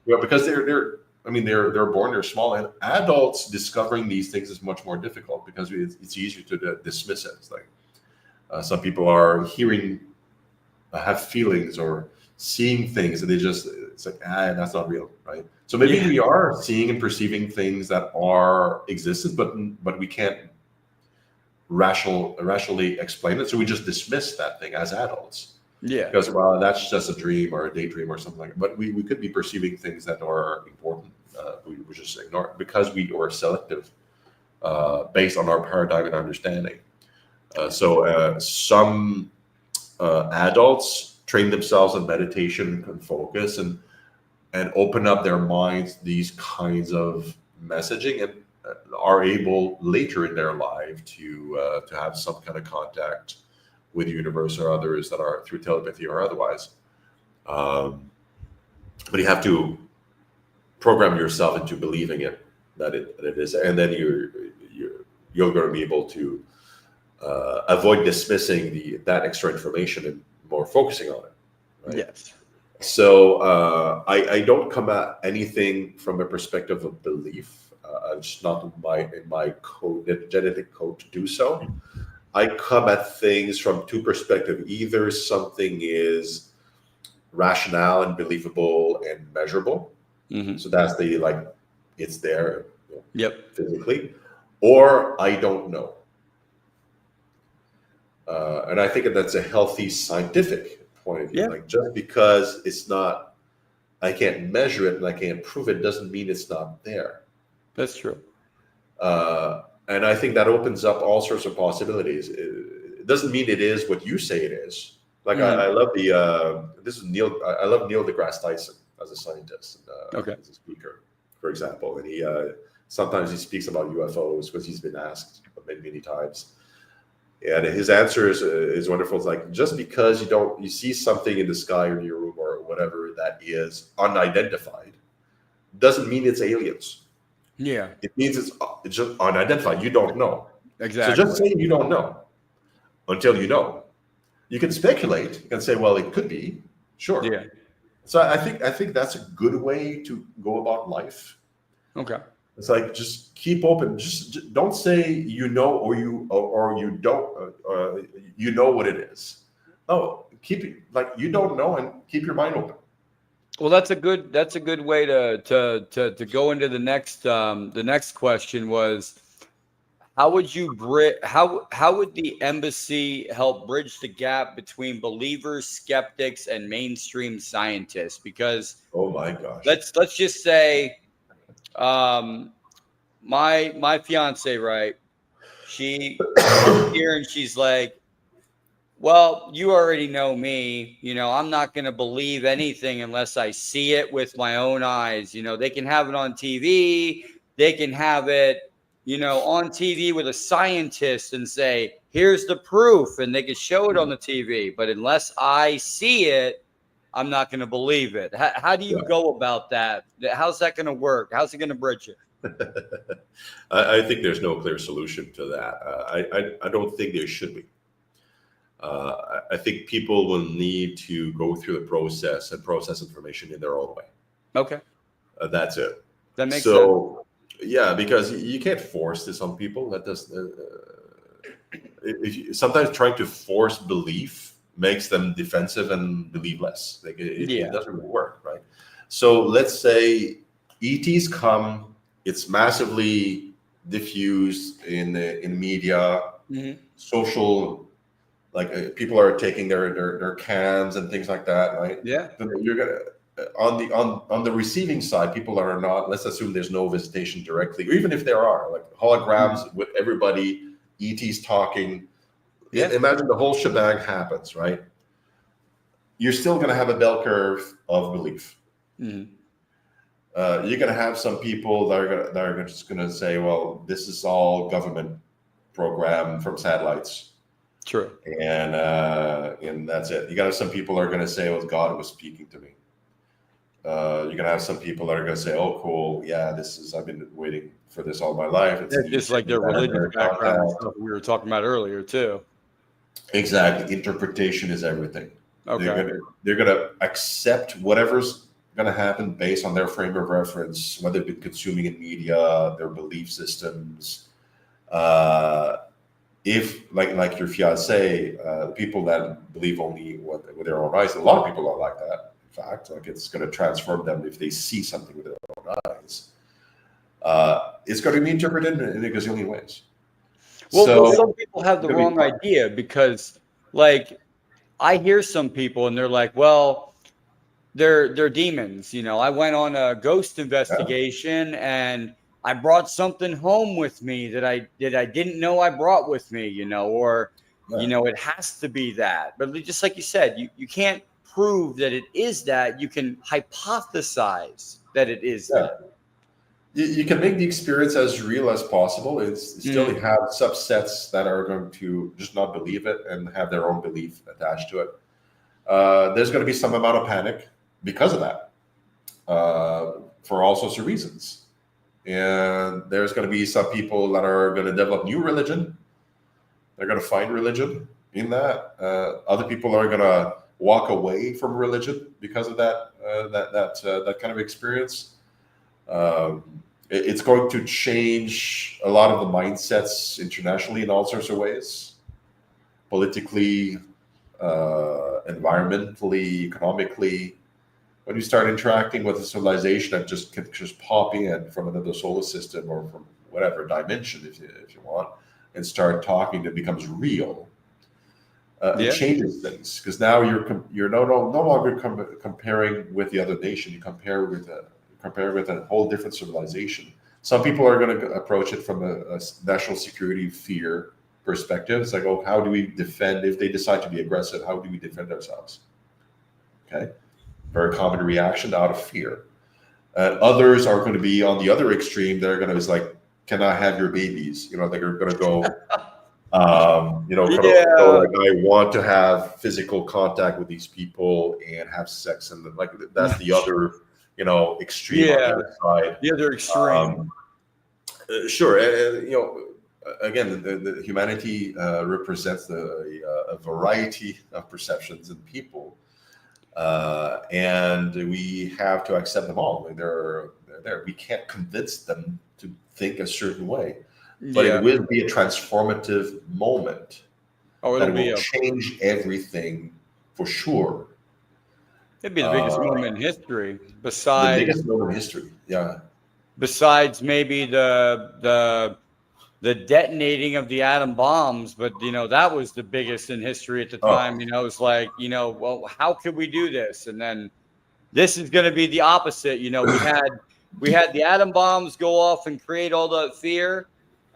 you? Because they're born, they're small, and adults discovering these things is much more difficult because it's easier to dismiss it. It's like some people are have feelings or seeing things, and it's like, that's not real, right? So maybe we are seeing and perceiving things that are existent, but we can't rationally explain it, so we just dismiss that thing as adults. Yeah, because that's just a dream or a daydream or something like that. But we could be perceiving things that are important. We just ignore it because we are selective based on our paradigm and understanding. So some adults train themselves in meditation and focus and open up their minds to these kinds of messaging and are able later in their life to have some kind of contact with the universe or others that are through telepathy or otherwise. But you have to program yourself into believing that it is, and then you're going to be able to avoid dismissing that extra information and more focusing on it. Right? Yes. So I don't come at anything from a perspective of belief. It's not in my code, genetic code to do so. I come at things from two perspectives. Either something is rational and believable and measurable. Mm-hmm. So that's it's there physically. Or I don't know. And I think that's a healthy scientific point of view. Like just because it's not, I can't measure it and I can't prove it doesn't mean it's not there. That's true. And I think that opens up all sorts of possibilities. It doesn't mean it is what you say it is. Like I love I love Neil deGrasse Tyson as a scientist, as a speaker, for example. And he sometimes he speaks about UFOs because he's been asked many times. And his answer is wonderful. It's like, just because you see something in the sky or in your room or whatever that is unidentified, doesn't mean it's aliens. Yeah, it means it's just unidentified. You don't know. Exactly. So just saying you don't know until you know. You can speculate. You can say, well, it could be. Sure. Yeah. So I think that's a good way to go about life. Okay. It's like, just keep open. Just don't say you know or you don't you know what it is. Oh, keep it like you don't know and keep your mind open. Well, that's a good way to go into the next question was, how would the embassy help bridge the gap between believers, skeptics, and mainstream scientists? Because oh my gosh, let's just say, my fiance, right? She comes here and she's like, well, you already know me. I'm not going to believe anything unless I see it with my own eyes. They can have it on TV. They can have it, on TV with a scientist and say, here's the proof. And they can show it on the TV. But unless I see it, I'm not going to believe it. How do you go about that? How's that going to work? How's it going to bridge it? I think there's no clear solution to that. I don't think there should be. I think people will need to go through the process and process information in their own way. Okay. That's it. That makes sense. Yeah, because you can't force this on people. That does. Sometimes trying to force belief makes them defensive and believe less. It doesn't really work, right? So let's say ETs come. It's massively diffused in media, social. Like people are taking their cams and things like that, right? Yeah. on the receiving side, people are not. Let's assume there's no visitation directly, or even if there are, like holograms with everybody, ETs talking. Yeah. Imagine the whole shebang happens, right? You're still going to have a bell curve of belief. Mm-hmm. You're going to have some people that are just going to say, well, this is all government program from satellites. True. And that's it. You got to have some people are going to say, well, God was speaking to me. You're going to have some people that are going to say, oh, cool. Yeah, I've been waiting for this all my life. It's just like their religious background stuff we were talking about earlier too. Exactly. Interpretation is everything. Okay. They're gonna accept whatever's gonna happen based on their frame of reference, what they've been consuming in media, their belief systems. If like your fiance, people that believe only with their own eyes, a lot of people are like that. In fact, like it's gonna transform them if they see something with their own eyes. It's going to be interpreted in a gazillion ways. Well, some people have the wrong idea because, like, I hear some people and they're like, well, they're demons. You know, I went on a ghost investigation and I brought something home with me that I didn't know I brought with me, you know, or, you know, it has to be that. But just like you said, you can't prove that it is that. You can hypothesize that it is that. You can make the experience as real as possible. It's still have subsets that are going to just not believe it and have their own belief attached to it. There's going to be some amount of panic because of that, for all sorts of reasons. And there's going to be some people that are going to develop new religion. They're going to find religion in that. Other people are going to walk away from religion because of that kind of experience. It's going to change a lot of the mindsets internationally in all sorts of ways, politically, environmentally, economically. When you start interacting with a civilization that can just pop in from another solar system or from whatever dimension, if you want, and start talking, it becomes real. It changes things because now you're no longer comparing with the other nation. You compare with a whole different civilization. Some people are going to approach it from a national security fear perspective. It's like, oh, how do we defend if they decide to be aggressive? How do we defend ourselves? Okay, very common reaction out of fear. Others are going to be on the other extreme. They're going to be like, can I have your babies? You know, they're going to go. Like, I want to have physical contact with these people and have sex, and like that's the other, extreme on the other side. The other extreme. Sure, again, the humanity represents a variety of perceptions in people, and we have to accept them all. They're there. We can't convince them to think a certain way. But it will be a transformative moment. Oh, it will change everything for sure. It'd be the biggest moment in history, besides the biggest moment in history. Yeah. Besides maybe the detonating of the atom bombs, but that was the biggest in history at the time. It's like, well, how could we do this? And then this is going to be the opposite. We had the atom bombs go off and create all the fear.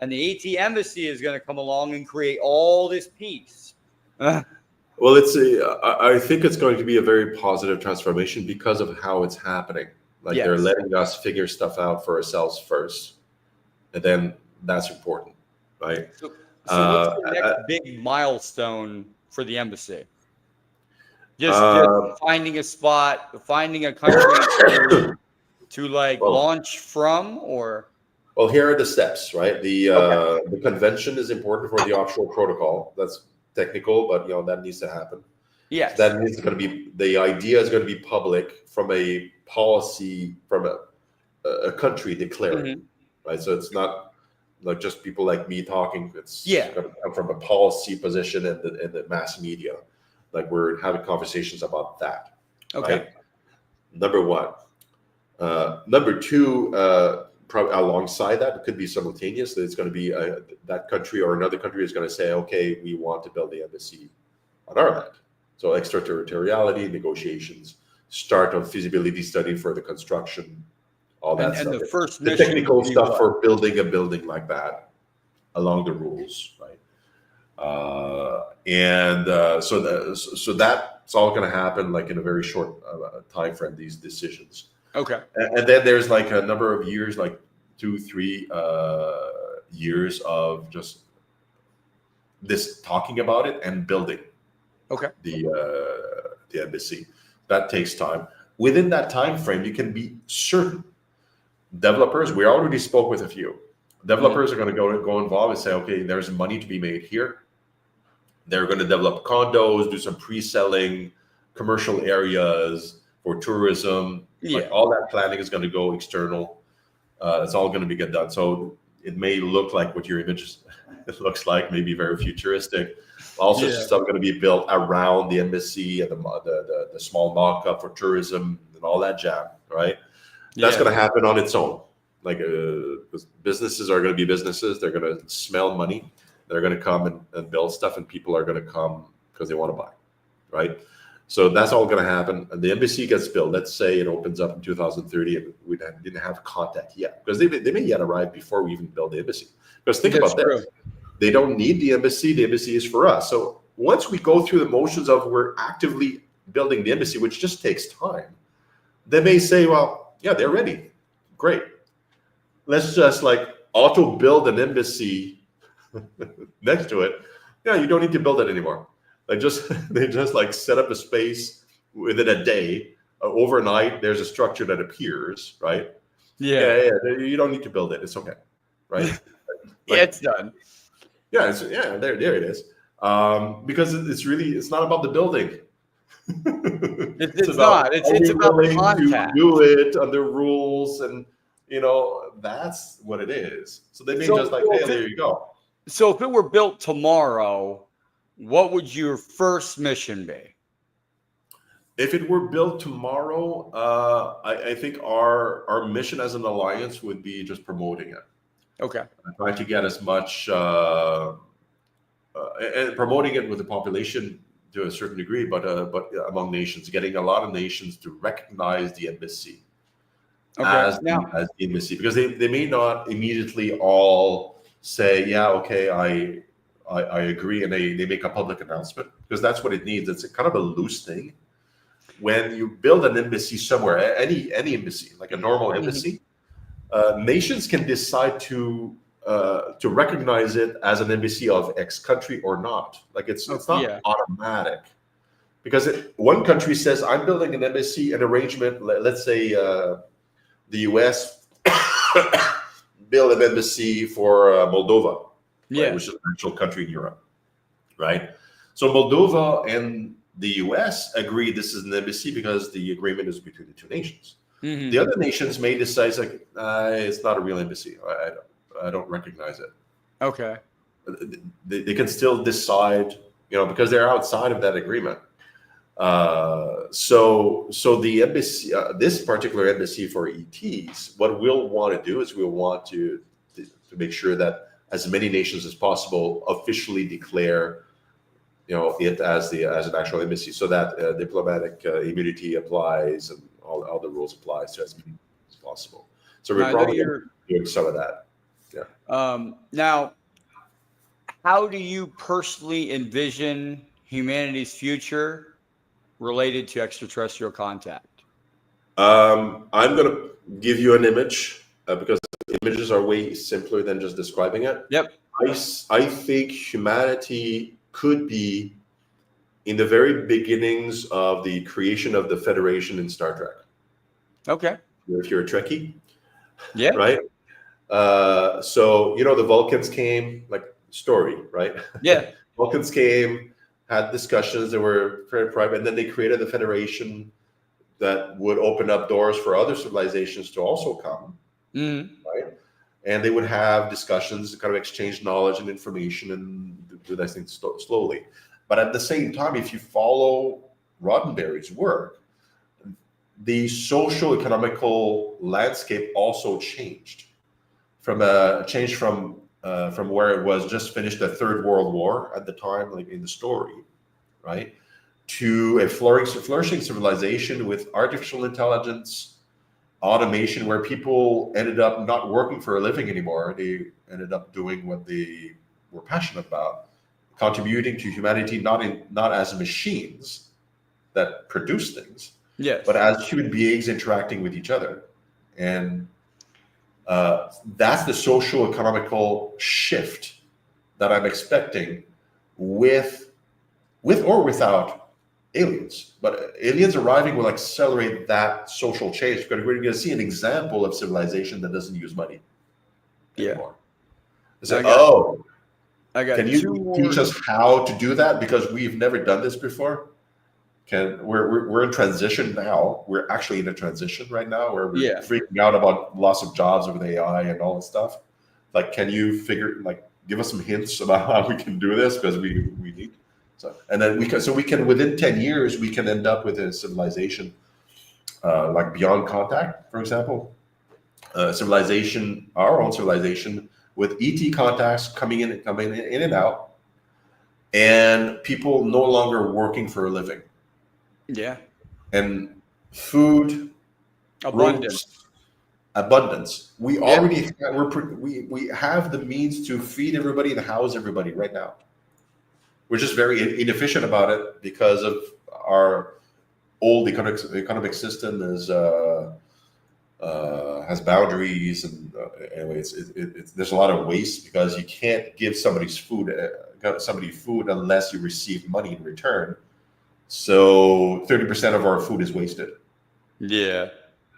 And the ET embassy is going to come along and create all this peace. Well, I think it's going to be a very positive transformation because of how it's happening. Like they're letting us figure stuff out for ourselves first, and then that's important, right? So what's the next big milestone for the embassy? Just finding a spot, finding a country to launch from, or. Well, here are the steps, right? The convention is important for the offshore protocol. That's technical, but that needs to happen. Yes. So that means the idea is going to be public from a policy, from a country declaring, right? So it's not like just people like me talking. It's going to come from a policy position in the mass media. Like we're having conversations about that. Okay. Right? Number one. Number two, probably alongside that, it could be simultaneous. That it's going to be that country or another country is going to say, okay, we want to build the embassy on our land. So extraterritoriality, negotiations start of feasibility study for the construction, all that stuff. And the first the mission technical would be stuff what? for building a building like that along the rules, right? So that's all going to happen like in a very short time frame, these decisions. Okay. And then there's like a number of years, like 2-3 years of just this talking about it and building the embassy. That takes time. Within that time frame, you can be certain developers, we already spoke with a few developers, are going to go involved and say, okay, there's money to be made here. They're going to develop condos, do some pre-selling, commercial areas for tourism. Like all that planning is going to go external. It's all going to be get done. So it may look like what your image it looks like, maybe very futuristic. All sorts of stuff going to be built around the embassy and the small mock-up for tourism and all that jam, right? That's going to happen on its own. Like businesses are going to be businesses. They're going to smell money. They're going to come and build stuff, and people are going to come because they want to buy, right? So that's all going to happen. And the embassy gets built. Let's say it opens up in 2030, and we didn't have contact yet, because they may yet arrive before we even build the embassy. Because think about this. They don't need the embassy. The embassy is for us. So once we go through the motions of we're actively building the embassy, which just takes time, they may say, well, yeah, they're ready. Great. Let's just like auto build an embassy next to it. Yeah, you don't need to build it anymore. They just like set up a space within a day. Overnight, there's a structure that appears, right? Yeah. You don't need to build it. It's okay, right? It's done. Yeah, there it is. Because it's not about the building. It's about contact. To do it under rules, and that's what it is. So they may just like, hey, there you go. So if it were built tomorrow, what would your first mission be? If it were built tomorrow, I think our mission as an alliance would be just promoting it. Okay. Trying to get as much and promoting it with the population to a certain degree, but among nations, getting a lot of nations to recognize the embassy as the embassy, because they may not immediately all say, yeah, okay, I agree, and they make a public announcement, because that's what it needs. It's a kind of a loose thing. When you build an embassy somewhere, any embassy, like a normal embassy, nations can decide to recognize it as an embassy of X country or not. Like it's not automatic, because one country says, I'm building an embassy, an arrangement. Let's say the US build an embassy for Moldova, right, which is an actual country in Europe, right? So Moldova and the US agree this is an embassy because the agreement is between the two nations. Mm-hmm. The other nations may decide, like, it's not a real embassy. I don't recognize it. Okay. They can still decide, because they're outside of that agreement. So the embassy, this particular embassy for ETs, what we'll want to do is we'll want to make sure that as many nations as possible officially declare, it as an actual embassy, so that diplomatic immunity applies and all the rules applies to as many as possible. So we're probably doing some of that. Yeah. Now, how do you personally envision humanity's future related to extraterrestrial contact? I'm going to give you an image because images are way simpler than just describing it. Yep. I think humanity could be in the very beginnings of the creation of the Federation in Star Trek. Okay. If you're a Trekkie. Yeah. Right? So, the Vulcans came, like, story, right? Yeah. Vulcans came, had discussions that were very private, and then they created the Federation that would open up doors for other civilizations to also come, right? And they would have discussions, kind of exchange knowledge and information, and do that thing slowly. But at the same time, if you follow Roddenberry's work, the social economical landscape also changed from where it was just finished the Third World War at the time, like in the story, right? to a flourishing civilization with artificial intelligence, automation, where people ended up not working for a living anymore. They ended up doing what they were passionate about, contributing to humanity, not as machines that produce things, Yes. but as human beings interacting with each other. And that's the social economical shift that I'm expecting with or without aliens. But aliens arriving will accelerate that social change, because we're going to see an example of civilization that doesn't use money anymore. They say, can you teach us how to do that? Because we've never done this before. We're in transition now. We're actually in a transition right now where we're freaking out about loss of jobs with AI and all this stuff. Like, can you give us some hints about how we can do this? Because we need. So, and then we can within 10 years, we can end up with a civilization like beyond contact, for example, our own civilization with ET contacts coming in and out, and people no longer working for a living. Yeah. And food abundance. We already we have the means to feed everybody and house everybody right now. We're just very inefficient about it because of our old economic system has boundaries, and anyway, there's a lot of waste because you can't give somebody food unless you receive money in return. So 30% of our food is wasted. Yeah,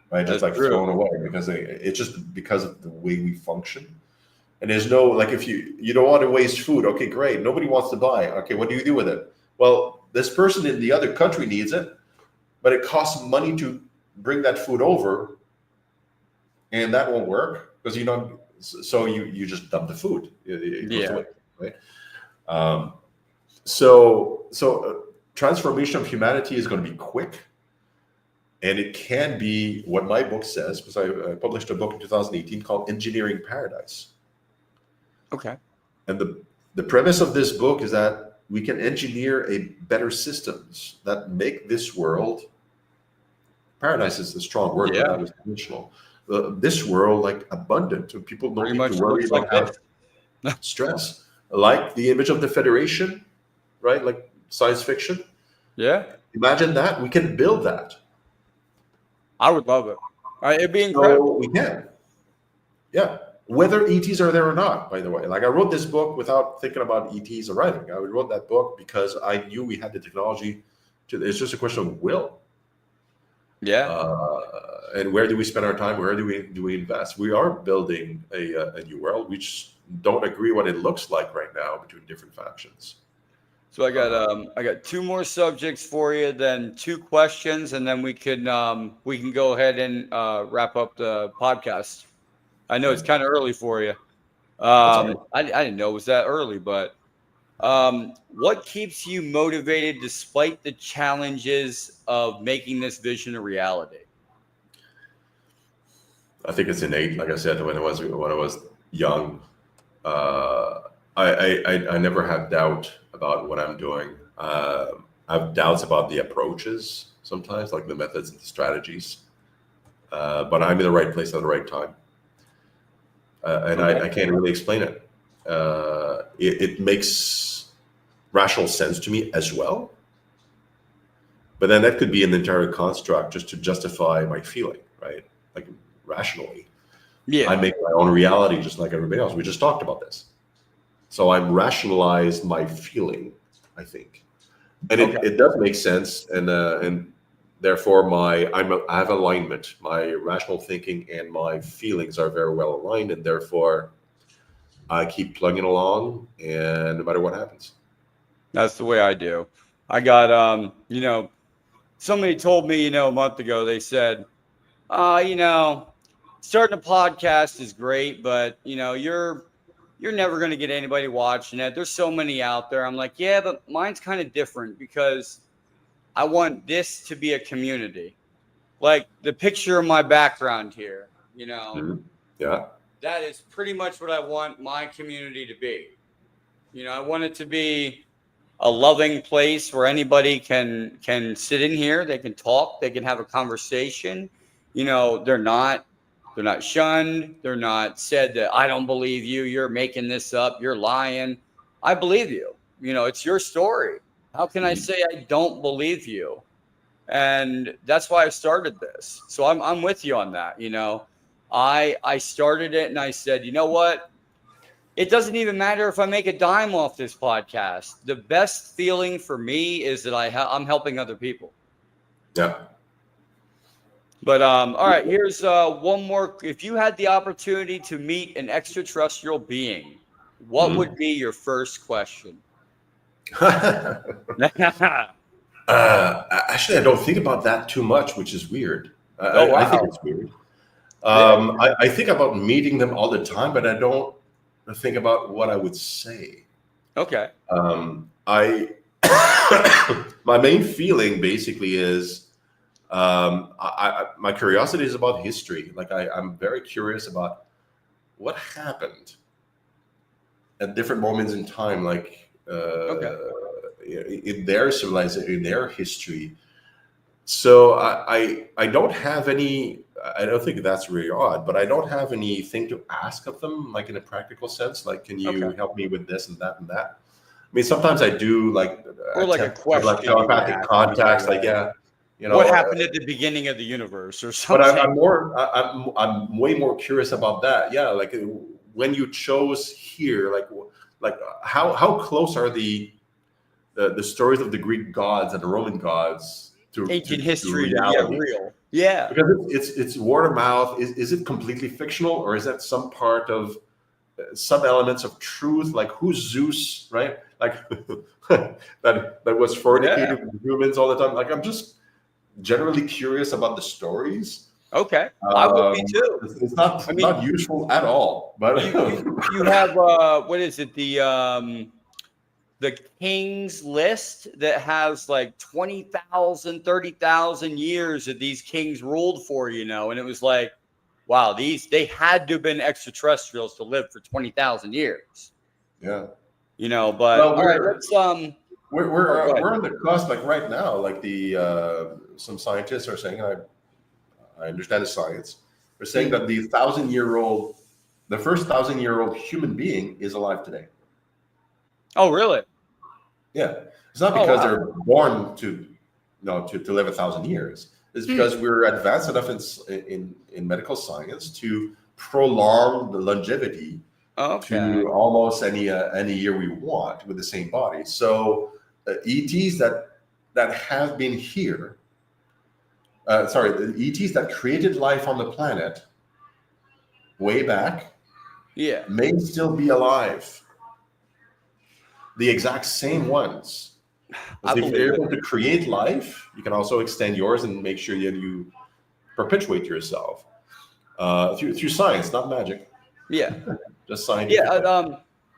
right, just like thrown away because it's just because of the way we function. And there's no, like, if you don't want to waste food, okay, great. Nobody wants to buy. Okay, what do you do with it? Well, this person in the other country needs it, but it costs money to bring that food over, and that won't work because so you just dump the food. It goes away, right? So transformation of humanity is going to be quick, and it can be what my book says, because I published a book in 2018 called Engineering Paradise. Okay. And the premise of this book is that we can engineer a better systems that make this world, paradise is a strong word, but that was intentional. This world, like, abundant, so people don't need to worry about stress. Like the image of the Federation, right? Like science fiction. Yeah. Imagine that. We can build that. I would love it. It'd be incredible. So we can. Yeah. Whether ETs are there or not, by the way. Like, I wrote this book without thinking about ETs arriving. I wrote that book because I knew we had the technology it's just a question of will. Yeah. And where do we spend our time? Where do we invest? We are building a new world. We just don't agree what it looks like right now between different factions. So I got two more subjects for you, then two questions, and then we can go ahead and wrap up the podcast. I know it's kind of early for you. I didn't know it was that early, but what keeps you motivated despite the challenges of making this vision a reality? I think it's innate. Like I said, when I was young, I never had doubt about what I'm doing. I have doubts about the approaches sometimes, like the methods and the strategies. But I'm in the right place at the right time. And I can't really explain it. It makes rational sense to me as well. But then that could be an entire construct just to justify my feeling, right? Like, rationally. Yeah. I make my own reality just like everybody else. We just talked about this. So I'm rationalized my feeling, I think. And it does make sense. And therefore, I have alignment. My rational thinking and my feelings are very well aligned, and therefore, I keep plugging along, and no matter what happens. That's the way I do. I got, somebody told me, a month ago, they said, starting a podcast is great, but, you're never going to get anybody watching it. There's so many out there. I'm like, yeah, but mine's kind of different because I want this to be a community. Like the picture of my background here, Yeah. That is pretty much what I want my community to be. I want it to be a loving place where anybody can sit in here. They can talk. They can have a conversation. You know, they're not shunned. They're not said that I don't believe you. You're making this up. You're lying. I believe you. You know, it's your story. How can I say I don't believe you? And that's why I started this. So I'm with you on that. You know, I started it and I said, you know what? It doesn't even matter if I make a dime off this podcast. The best feeling for me is that I'm helping other people. Yeah. But all right, here's one more. If you had the opportunity to meet an extraterrestrial being, what would be your first question? Actually, I don't think about that too much, which is weird. Oh, wow. I think it's weird. I think about meeting them all the time, but I don't think about what I would say. Okay. My main feeling basically is my curiosity is about history. Like I'm very curious about what happened at different moments in time, like in their civilization, in their history. So I don't have any. I don't think that's really odd, but I don't have anything to ask of them, like in a practical sense. Like, can you help me with this and that and that? I mean, sometimes I do, like, or like a question, like telepathic contacts, like, you know, what happened at the beginning of the universe or something. But I'm way more curious about that. Yeah, like when you chose here, like how close are the stories of the Greek gods and the Roman gods to ancient history? Real. Yeah, because it's word of mouth. Is it completely fictional, or is that some part of some elements of truth? Like, who's Zeus, right? Like that was fornicated with humans all the time. Like, I'm just generally curious about the stories. Okay, I would be too. It's not useful at all. But you have what is it, the King's List that has like 20,000, 30,000 years that these kings ruled for, you know, and it was like, wow, they had to have been extraterrestrials to live for 20,000 years. Yeah, you know. But all right, let's we're on the cusp, like right now, like some scientists are saying, I understand the science. They're saying that the first 1,000-year-old human being is alive today. Oh, really? Yeah, it's not because they're born to live 1,000 years. It's because we're advanced enough in medical science to prolong the longevity to almost any year we want with the same body. So ETs that have been here, the ETs that created life on the planet way back, may still be alive. The exact same ones. If you're able to create life, you can also extend yours and make sure that you perpetuate yourself through science, not magic. Yeah, just science. Yeah,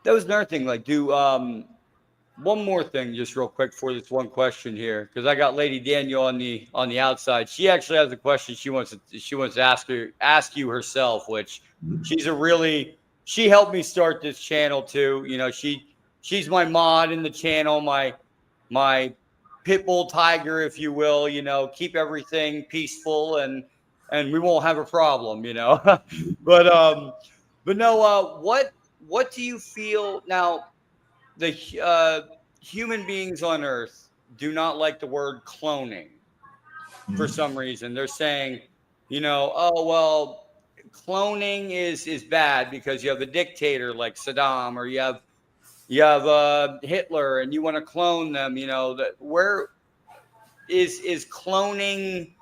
that was another thing. Like, do one more thing, just real quick for this one question here, because I got Lady Daniel on the outside. She actually has a question she wants to ask you herself, which she helped me start this channel too. You know, she's my mod in the channel, my pit bull tiger, if you will, you know, keep everything peaceful and we won't have a problem, you know. but no, what do you feel now? The human beings on Earth do not like the word cloning for some reason. They're saying, you know, oh, well, cloning is bad because you have a dictator like Saddam, or you have Hitler and you want to clone them, you know. Where is cloning?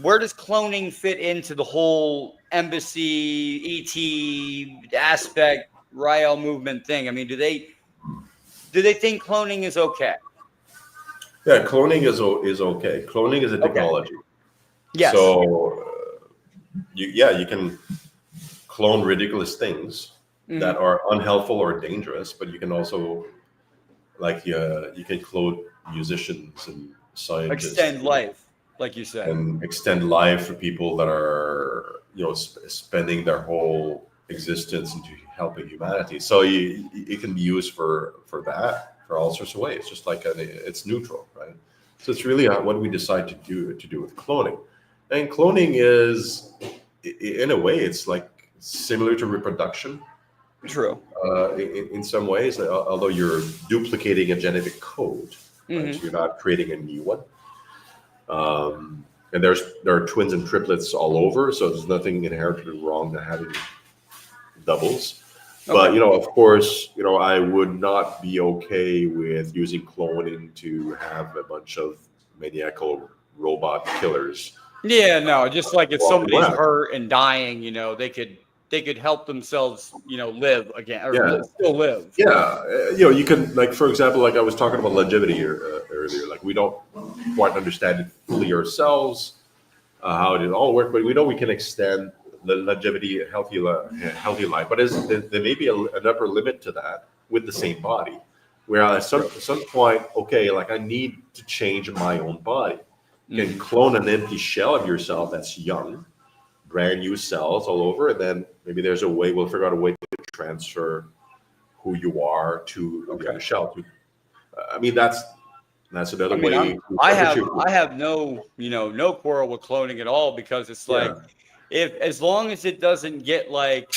Where does cloning fit into the whole embassy, ET aspect, Rael movement thing? I mean, do they think cloning is okay? Yeah, cloning is okay. Cloning is a technology. Okay. Yes. So, you can clone ridiculous things that are unhelpful or dangerous, but you can also, like, you can clone musicians and scientists. Extend life. Like you said, and extend life for people that are, you know, spending their whole existence into helping humanity. So it can be used for that. for all sorts of ways, just like it's neutral, right? So it's really what we decide to do with cloning. And cloning is, in a way, it's like similar to reproduction. True. In some ways, although you're duplicating a genetic code, right? So you're not creating a new one. And there are twins and triplets all over, so there's nothing inherently wrong to having doubles. But of course, I would not be okay with using cloning to have a bunch of maniacal robot killers. Yeah, no, just like if somebody's hurt and dying, they could help themselves, live again or still live. Yeah, you can, like, for example, like I was talking about longevity earlier. Like, we don't quite understand it fully ourselves, how it all works, but we know we can extend the longevity, healthy life. But there may be an upper limit to that with the same body, where at some point, okay, like I need to change my own body. You can clone an empty shell of yourself that's young, brand new cells all over, and then maybe we'll figure out a way to transfer who you are to the other shell. I mean, that's another way. I have no quarrel with cloning at all, because it's like, as long as it doesn't get like,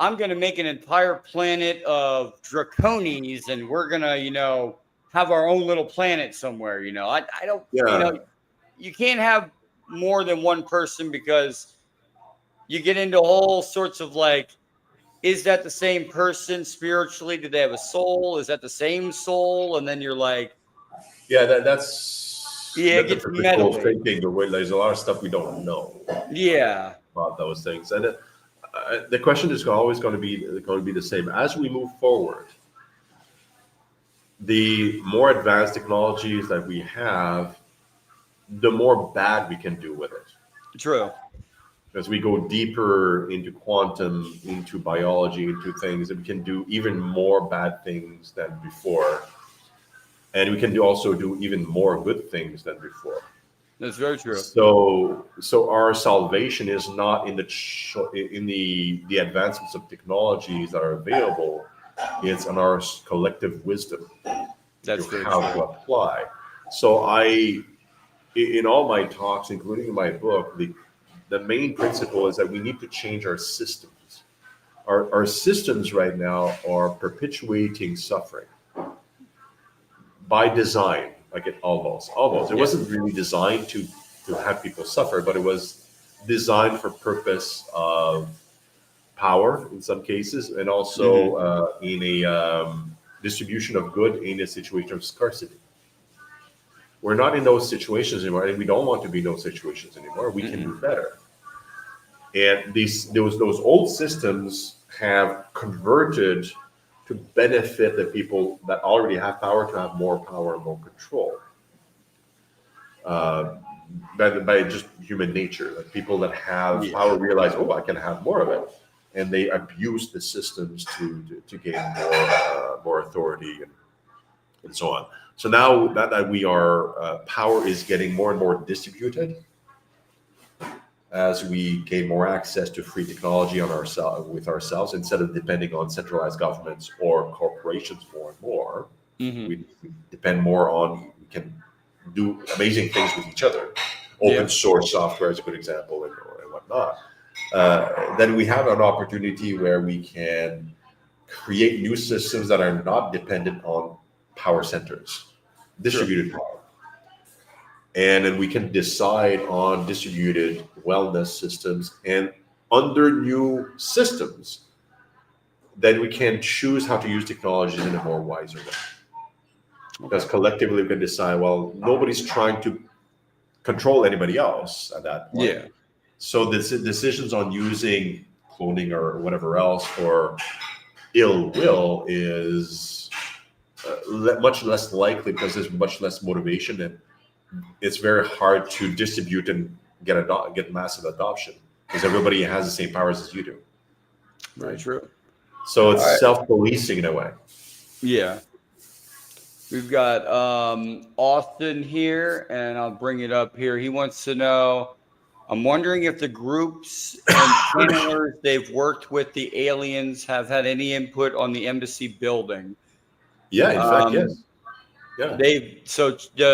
I'm going to make an entire planet of draconies and we're going to, have our own little planet somewhere, I don't, you can't have more than one person, because you get into all sorts of like, is that the same person spiritually? Do they have a soul? Is that the same soul? And then you're like, that's it gets metal. Thinking, there's a lot of stuff we don't know. Yeah, about those things, and the question is always going to be the same as we move forward. The more advanced technologies that we have, the more bad we can do with it. True. As we go deeper into quantum, into biology, into things, that we can do even more bad things than before, and we can also do even more good things than before. That's very true. So our salvation is not in the advancements of technologies that are available. It's on our collective wisdom. That's how to apply. So in all my talks, including in my book, the main principle is that we need to change our systems. Our systems right now are perpetuating suffering by design. Like it almost. It wasn't really designed to have people suffer, but it was designed for purpose of power in some cases, and also in a distribution of good in a situation of scarcity. We're not in those situations anymore, and we don't want to be in those situations anymore. We can do better. And those old systems have converted to benefit the people that already have power to have more power and more control. By just human nature, like people that have power realize, I can have more of it, and they abuse the systems to gain more authority and so on. So now that we are, power is getting more and more distributed as we gain more access to free technology with ourselves, instead of depending on centralized governments or corporations more and more. We depend more on, we can do amazing things with each other. Open source software is a good example, and whatnot. Then we have an opportunity where we can create new systems that are not dependent on power centers, distributed power. And then we can decide on distributed wellness systems, and under new systems, then we can choose how to use technologies in a more wiser way. Because collectively we can decide, well, nobody's trying to control anybody else at that point. Yeah. So the decisions on using cloning or whatever else for ill will is much less likely, because there's much less motivation, and it's very hard to distribute and get massive adoption, because everybody has the same powers as you do. Very true. So it's self-policing in a way. Yeah. We've got Austin here, and I'll bring it up here. He wants to know, I'm wondering if the groups and channelers they've worked with the aliens have had any input on the embassy building. Yeah, in fact, yes. Yeah.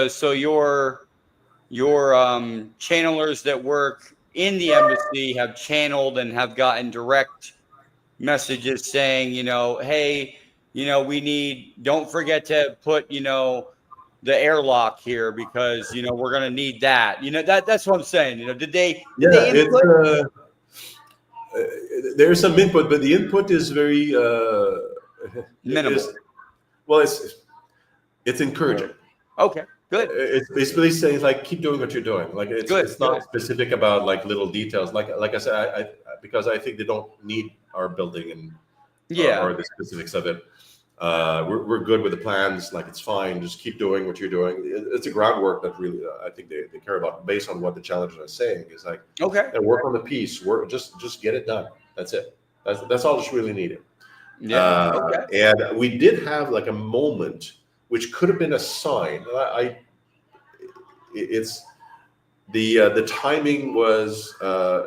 So your channelers that work in the embassy have channeled and have gotten direct messages saying, hey, don't forget to put, the airlock here because, we're going to need that. That's what I'm saying. Did Yeah, they input? There's some input, but the input is very Minimal. It's encouraging. Okay, good. It's basically saying like keep doing what you're doing. Like it's not specific about like little details. Like I said, because I think they don't need our building and or the specifics of it. We're good with the plans. Like it's fine. Just keep doing what you're doing. It's a groundwork that really I think they care about based on what the challengers are saying. Is like work on the piece. Work just get it done. That's it. That's all that's really needed. And we did have like a moment which could have been a sign. It's the timing was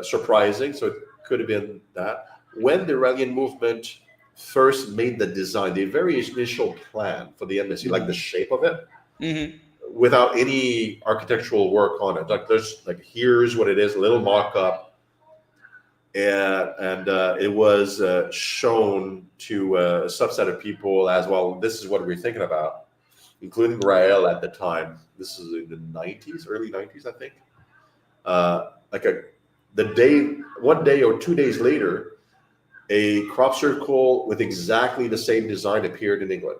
surprising, so it could have been that when the Iranian movement first made the design, the very initial plan for the embassy, like the shape of it, without any architectural work on it. Like there's like here's what it is, a little mock-up, and it was shown to a subset of people as well. This is what we're thinking about, including Rael at the time. This is in the 90s, early 90s, I think. One day or 2 days later, a crop circle with exactly the same design appeared in England.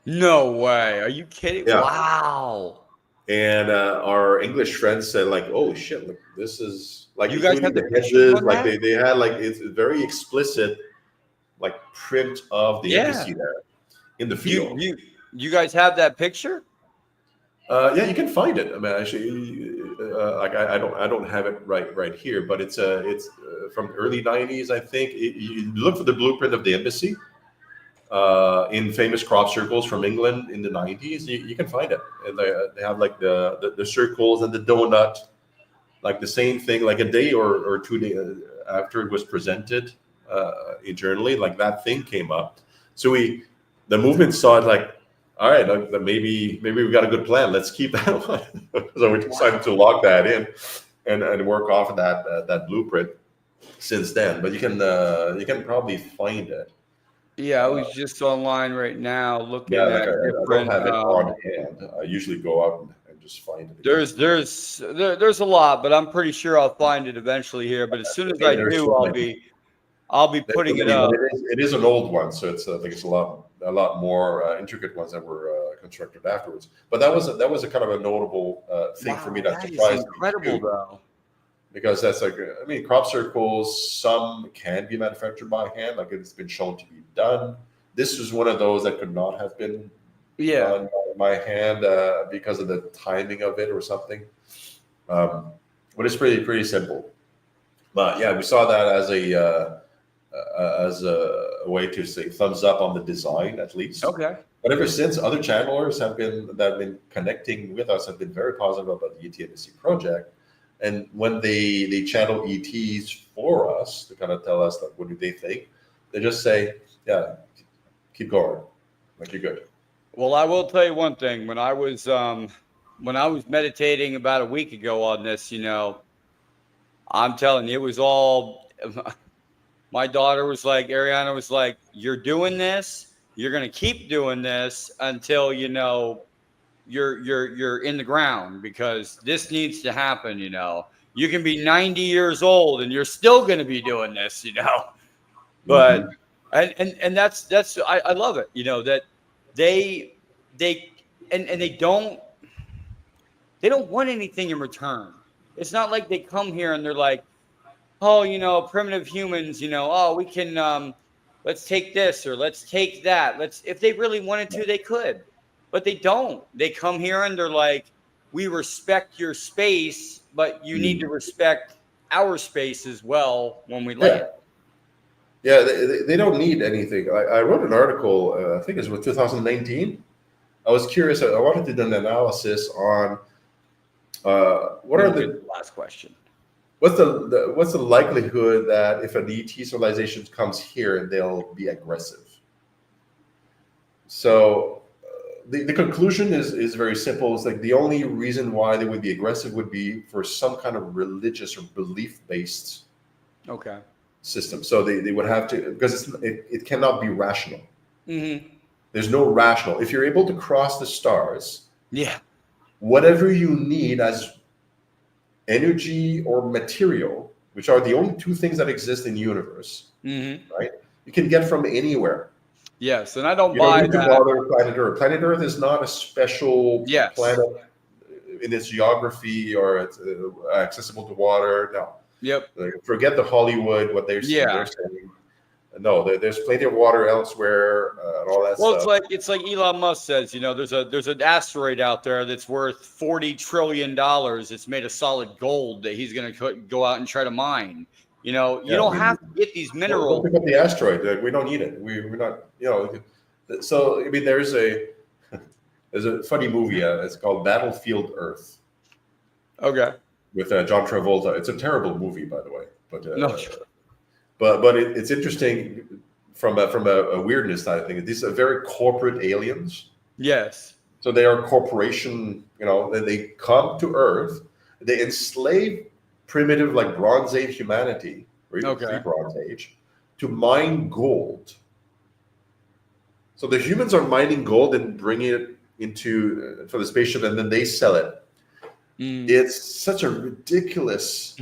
No way. Are you kidding? Yeah. Wow. And our English friends said like, "Oh shit, look, this is like you guys have the hedges, like they had like it's very explicit like print of the embassy there in the field." You guys have that picture? Yeah, you can find it. I mean, actually, like I don't have it right here, but it's from the early 90s, I think. You look for the blueprint of the embassy in famous crop circles from England in the 90s. You can find it. And they have like the circles and the donut, like the same thing, like a day or 2 days after it was presented internally, like that thing came up. So the movement saw it like, all right, maybe we got a good plan. Let's keep that one. So we decided to log that in and work off of that blueprint since then. But you can probably find it. Yeah, I was just online right now looking at I different. don't have it on hand. I usually go out and just find it. There's a lot, but I'm pretty sure I'll find it eventually here. But as soon as I do, I'll be putting it up. It is an old one, so it's I think it's a lot more intricate ones that were constructed afterwards. But that was a kind of a notable thing for me that surprised me. Incredible though. Because that's like, I mean, crop circles, some can be manufactured by hand, like it's been shown to be done. This was one of those that could not have been done by hand because of the timing of it or something. But it's pretty simple. But yeah, we saw that as a way to say thumbs up on the design, at least. Okay. But ever since, other channelers that have been connecting with us have been very positive about the ETMC project. And when they channel ETs for us to kind of tell us like what do they think, they just say, yeah, keep going, like you're good. Well, I will tell you one thing. When I was meditating about a week ago on this, I'm telling you, it was all. My daughter was like, Ariana was like, "You're doing this. You're gonna keep doing this until you're in the ground because this needs to happen. You can be 90 years old and you're still gonna be doing this. But and that's I love it. That they don't want anything in return. It's not like they come here and they're like, oh, primitive humans, oh, we can, let's take this or let's take that. If they really wanted to, they could, but they don't. They come here and they're like, we respect your space, but you need to respect our space as well when we land. Yeah, they don't need anything. I wrote an article, I think it was 2019. I was curious. I wanted to do an analysis on what are the last question. What's the likelihood that if an ET civilization comes here, they'll be aggressive? So the conclusion is very simple. It's like the only reason why they would be aggressive would be for some kind of religious or belief-based Okay. system. So they would have to, because it cannot be rational. Mm-hmm. There's no rational. If you're able to cross the stars, Yeah. whatever you need as energy or material, which are the only two things that exist in the universe, Mm-hmm. right? You can get from anywhere. Yes, and I don't You don't buy need to that. bother planet Earth. Planet Earth is not a special Yes. planet in its geography or it's accessible to water. No. Yep. Like, forget the Hollywood, what they're saying. No, there's plenty of water elsewhere and all that Well, stuff. it's like Elon Musk says, there's an asteroid out there that's worth $40 trillion. It's made of solid gold that he's going to go out and try to mine. You don't have to get these minerals. Don't pick up the asteroid. Like, we don't need it. We're not, So, I mean, there's a funny movie. It's called Battlefield Earth. Okay. With John Travolta. It's a terrible movie, by the way. But No. But it's interesting from a weirdness side of things. These are very corporate aliens. Yes. So they are corporation. They come to Earth. They enslave primitive, like Bronze Age humanity, or even pre-Bronze Age, to mine gold. So the humans are mining gold and bringing it into for the spaceship, and then they sell it. It's such a ridiculous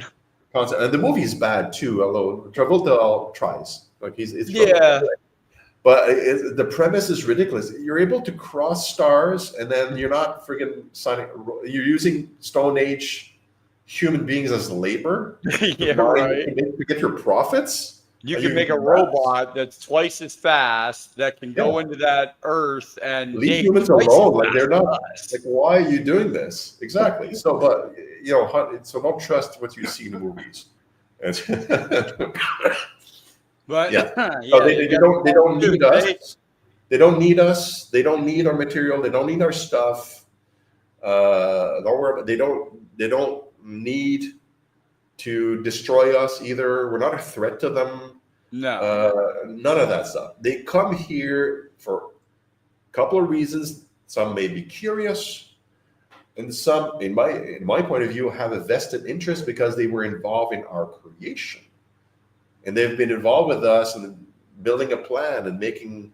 concept, and the movie is bad too. Although Travolta tries, like it's Travolta. But the premise is ridiculous. You're able to cross stars, and then you're not freaking signing. You're using Stone Age human beings as labor. Right. To get your profits. You can make a robot that's twice as fast that can go into that Earth and leave humans alone. Like they're not. Like, why are you doing this? Exactly. So, but so don't trust what you see in the movies. But so they don't need us. They don't need us. They don't need our material. They don't need our stuff. Don't worry. They don't need to destroy us either. We're not a threat to them. No. None of that stuff. They come here for a couple of reasons. Some may be curious, and some, in my point of view, have a vested interest because they were involved in our creation, and they've been involved with us in building a plan and making.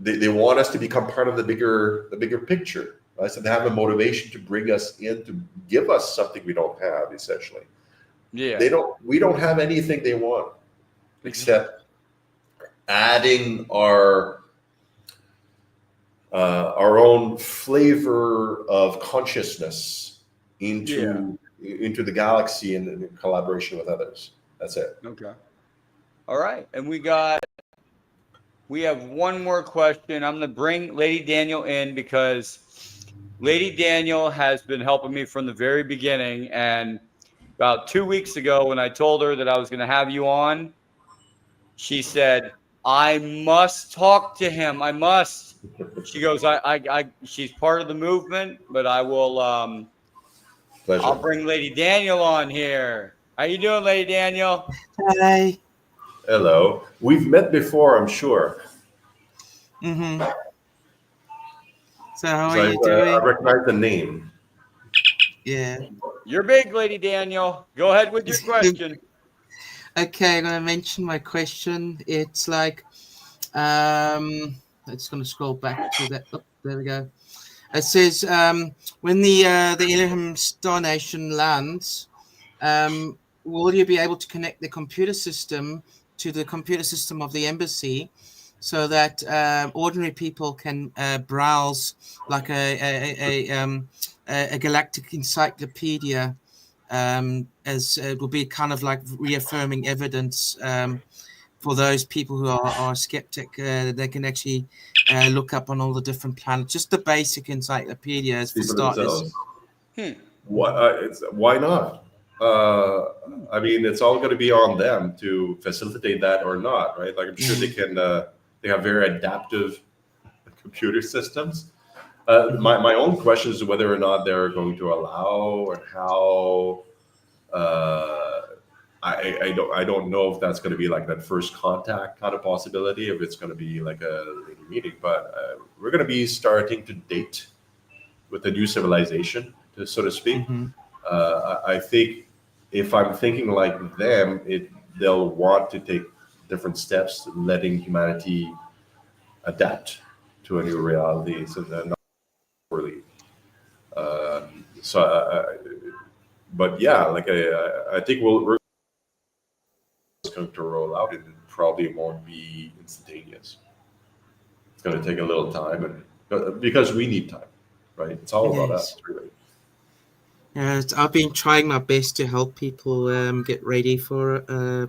They want us to become part of the bigger picture. Right? So they have a motivation to bring us in, to give us something we don't have, essentially. Yeah. We don't have anything they want except adding our own flavor of consciousness into the galaxy and in collaboration with others. That's it. Okay. All right. And we have one more question. I'm going to bring Lady Daniel in because Lady Daniel has been helping me from the very beginning. And about 2 weeks ago, when I told her that I was going to have you on, she said, I must talk to him. I must. She goes, she's part of the movement, but I will, Pleasure. I'll bring Lady Daniel on here. How you doing, Lady Daniel? Hi. Hello. We've met before, I'm sure. Mm-hmm. So how are you doing? I recognize the name. Yeah. You're big, Lady Daniel. Go ahead with your question. Okay, I'm going to mention my question. It's like, I'm just going to scroll back to that. Oh, there we go. It says, when the Elohim Star Nation lands, will you be able to connect the computer system to the computer system of the embassy so that ordinary people can browse like a galactic encyclopedia, as it will be kind of like reaffirming evidence for those people who are skeptic. They can actually look up on all the different planets, just the basic encyclopedias for starters. Why not? I mean, it's all going to be on them to facilitate that or not, right? Like, I'm sure they can. They have very adaptive computer systems. My own question is whether or not they're going to allow and how. I don't know if that's going to be like that first contact kind of possibility, if it's going to be like a meeting, but we're going to be starting to date with the new civilization, so to speak. I think if I'm thinking like them, they'll want to take different steps, letting humanity adapt to a new reality. So they're not really. But yeah, like I think we're going to roll out, and it probably won't be instantaneous. It's going to take a little time, and because we need time, right? It's all about us, really. Yes, I've been trying my best to help people get ready for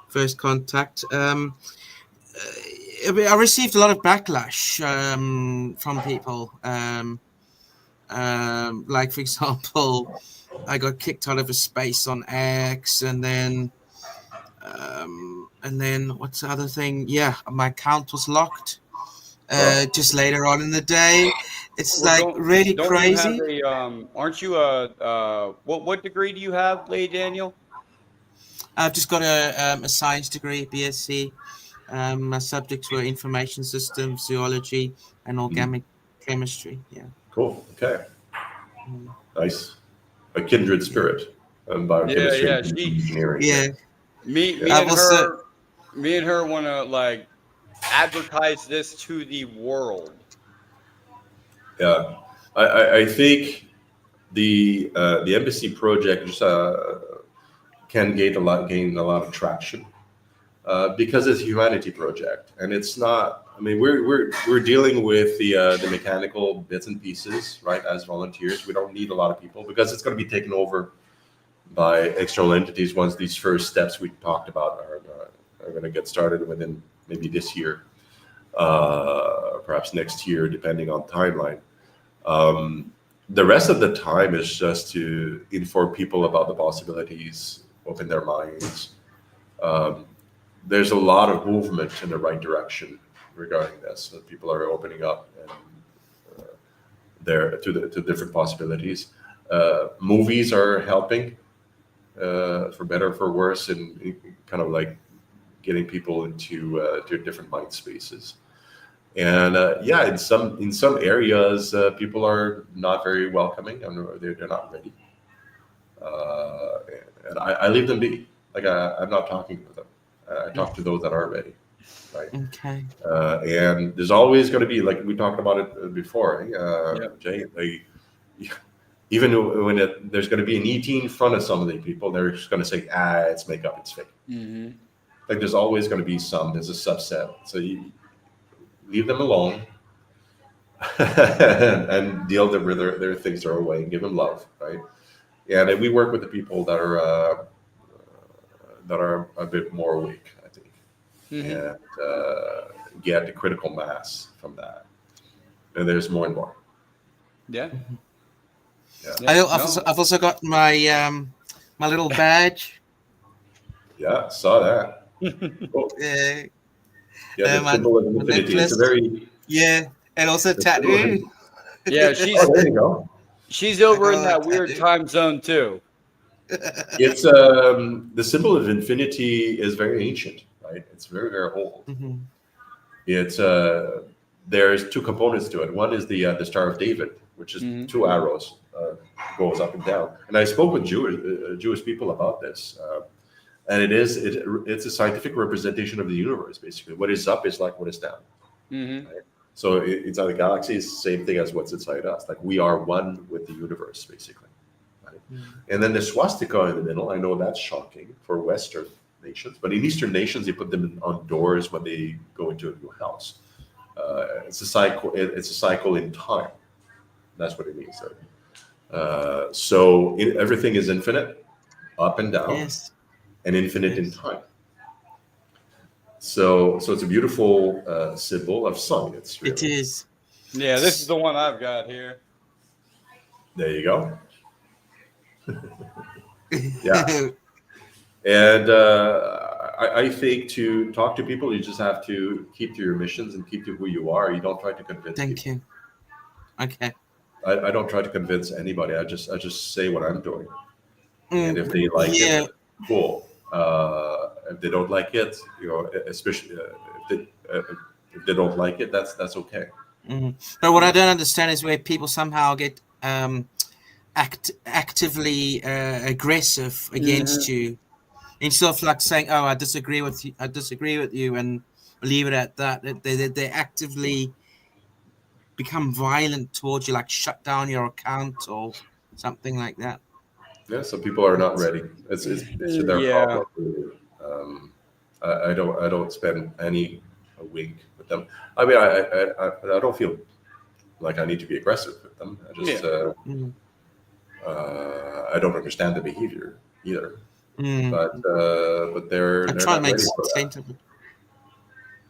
first contact. I received a lot of backlash from people. Like, for example, I got kicked out of a space on X, and then what's the other thing? Yeah, my account was locked just later on in the day. It's really don't crazy. You have aren't you what degree do you have, Lady Daniel? I've just got a science degree, BSc. My subjects were information systems, zoology, and organic chemistry. Yeah. Cool. Okay. Nice. A kindred spirit. Biochemistry and engineering. Yeah. Me and her want to like advertise this to the world. Yeah, I think the embassy project just can gain a lot of traction because it's a humanity project, and it's not. I mean, we're dealing with the mechanical bits and pieces, right? As volunteers, we don't need a lot of people because it's going to be taken over by external entities once these first steps we talked about are going to get started within maybe this year, perhaps next year, depending on timeline. The rest of the time is just to inform people about the possibilities, open their minds. There's a lot of movement in the right direction regarding this. So people are opening up and to different possibilities. Movies are helping, for better or for worse, in kind of like getting people into different mind spaces. And in some areas, people are not very welcoming, and they're not ready. And I leave them be. Like I'm not talking to them. I talk to those that are ready, right? Okay. And there's always going to be, like we talked about it before, Jay. Even when there's going to be an ET in front of some of the people, they're just going to say, it's makeup, it's fake. Mm-hmm. Like there's always going to be there's a subset. So you leave them alone and deal with their things their way and give them love, right? And we work with the people that are a bit more awake, I think, and get the critical mass from that. And there's more and more. Yeah. Yeah. I've also got my my little badge. Yeah, saw that. Cool. Yeah, the symbol of infinity. It's a very and also tattoo. Yeah, there you go. She's over in that weird time zone too. It's the symbol of infinity is very ancient, right? It's very, very old. Mm-hmm. It's there's two components to it. One is the Star of David, which is two arrows, goes up and down. And I spoke with Jewish people about this, and it's a scientific representation of the universe. Basically, what is up is like what is down. Mm-hmm. Right? So inside the galaxy is the same thing as what's inside us. Like we are one with the universe, basically. Right? And then the swastika in the middle. I know that's shocking for Western nations, but in Eastern nations, they put them on doors when they go into a new house. It's a cycle. It's a cycle in time. That's what it means. So everything is infinite, up and down, and infinite in time. So it's a beautiful symbol of science. Really. It is. Yeah, this is the one I've got here. There you go. Yeah. And I think to talk to people, you just have to keep to your missions and keep to who you are. You don't try to convince people. Thank you. Okay. I don't try to convince anybody. I just say what I'm doing. And if they like it, cool. If they don't like it, especially if they don't like it, that's okay. But what I don't understand is where people somehow get actively aggressive against you, instead of like saying, "Oh, I disagree with you," and leave it at that. They actively become violent towards you, like shut down your account or something like that. Yeah, some people are not ready. It's their problem. I don't spend a week with them. I mean, I don't feel like I need to be aggressive with them. I just I don't understand the behavior either. But they're try to not make ready for sense that. of it.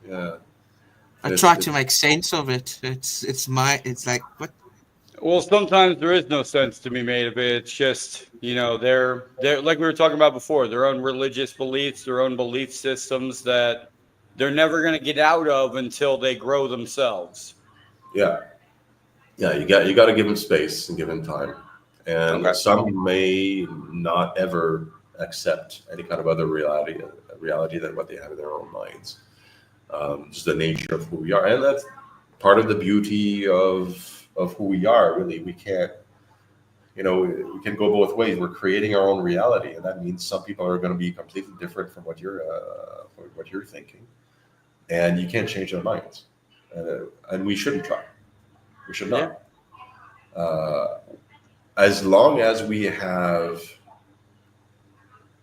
Yeah. I try to make sense of it. It's like what? Well, sometimes there is no sense to be made of it. It's just, they're like we were talking about before, their own religious beliefs, their own belief systems that they're never going to get out of until they grow themselves. Yeah. You got to give them space and give them time. And some may not ever accept any kind of other reality than what they have in their own minds. Just the nature of who we are, and that's part of the beauty of who we are. Really, we can't, we can go both ways. We're creating our own reality, and that means some people are going to be completely different from what you're thinking, and you can't change their minds, and we shouldn't try. We should not. As long as we have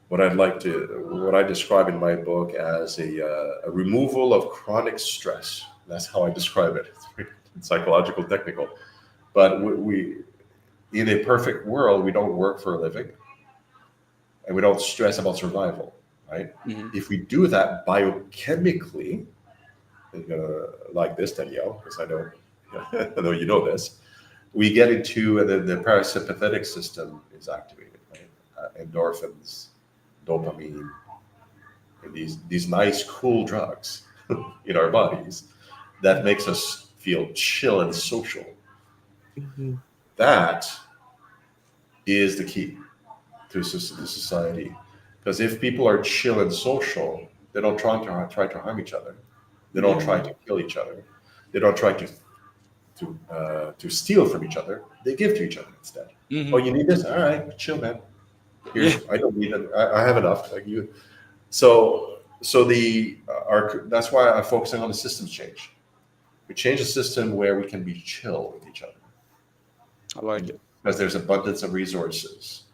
what I describe in my book as a removal of chronic stress. That's how I describe it. It's psychological, technical. But we in a perfect world, we don't work for a living, and we don't stress about survival, right? If we do that biochemically, like this, Danielle, because I know you know this, we get into the parasympathetic system is activated, right? Endorphins, dopamine, and these nice, cool drugs in our bodies that makes us feel chill and social. That is the key to society. Because if people are chill and social, they don't try to harm each other. They don't try to kill each other. They don't try to steal from each other. They give to each other instead. Oh, you need this? All right, chill, man. I don't need it. I have enough. Like you. So that's why I'm focusing on the systems change. We change a system where we can be chill with each other. I like it. Because there's abundance of resources.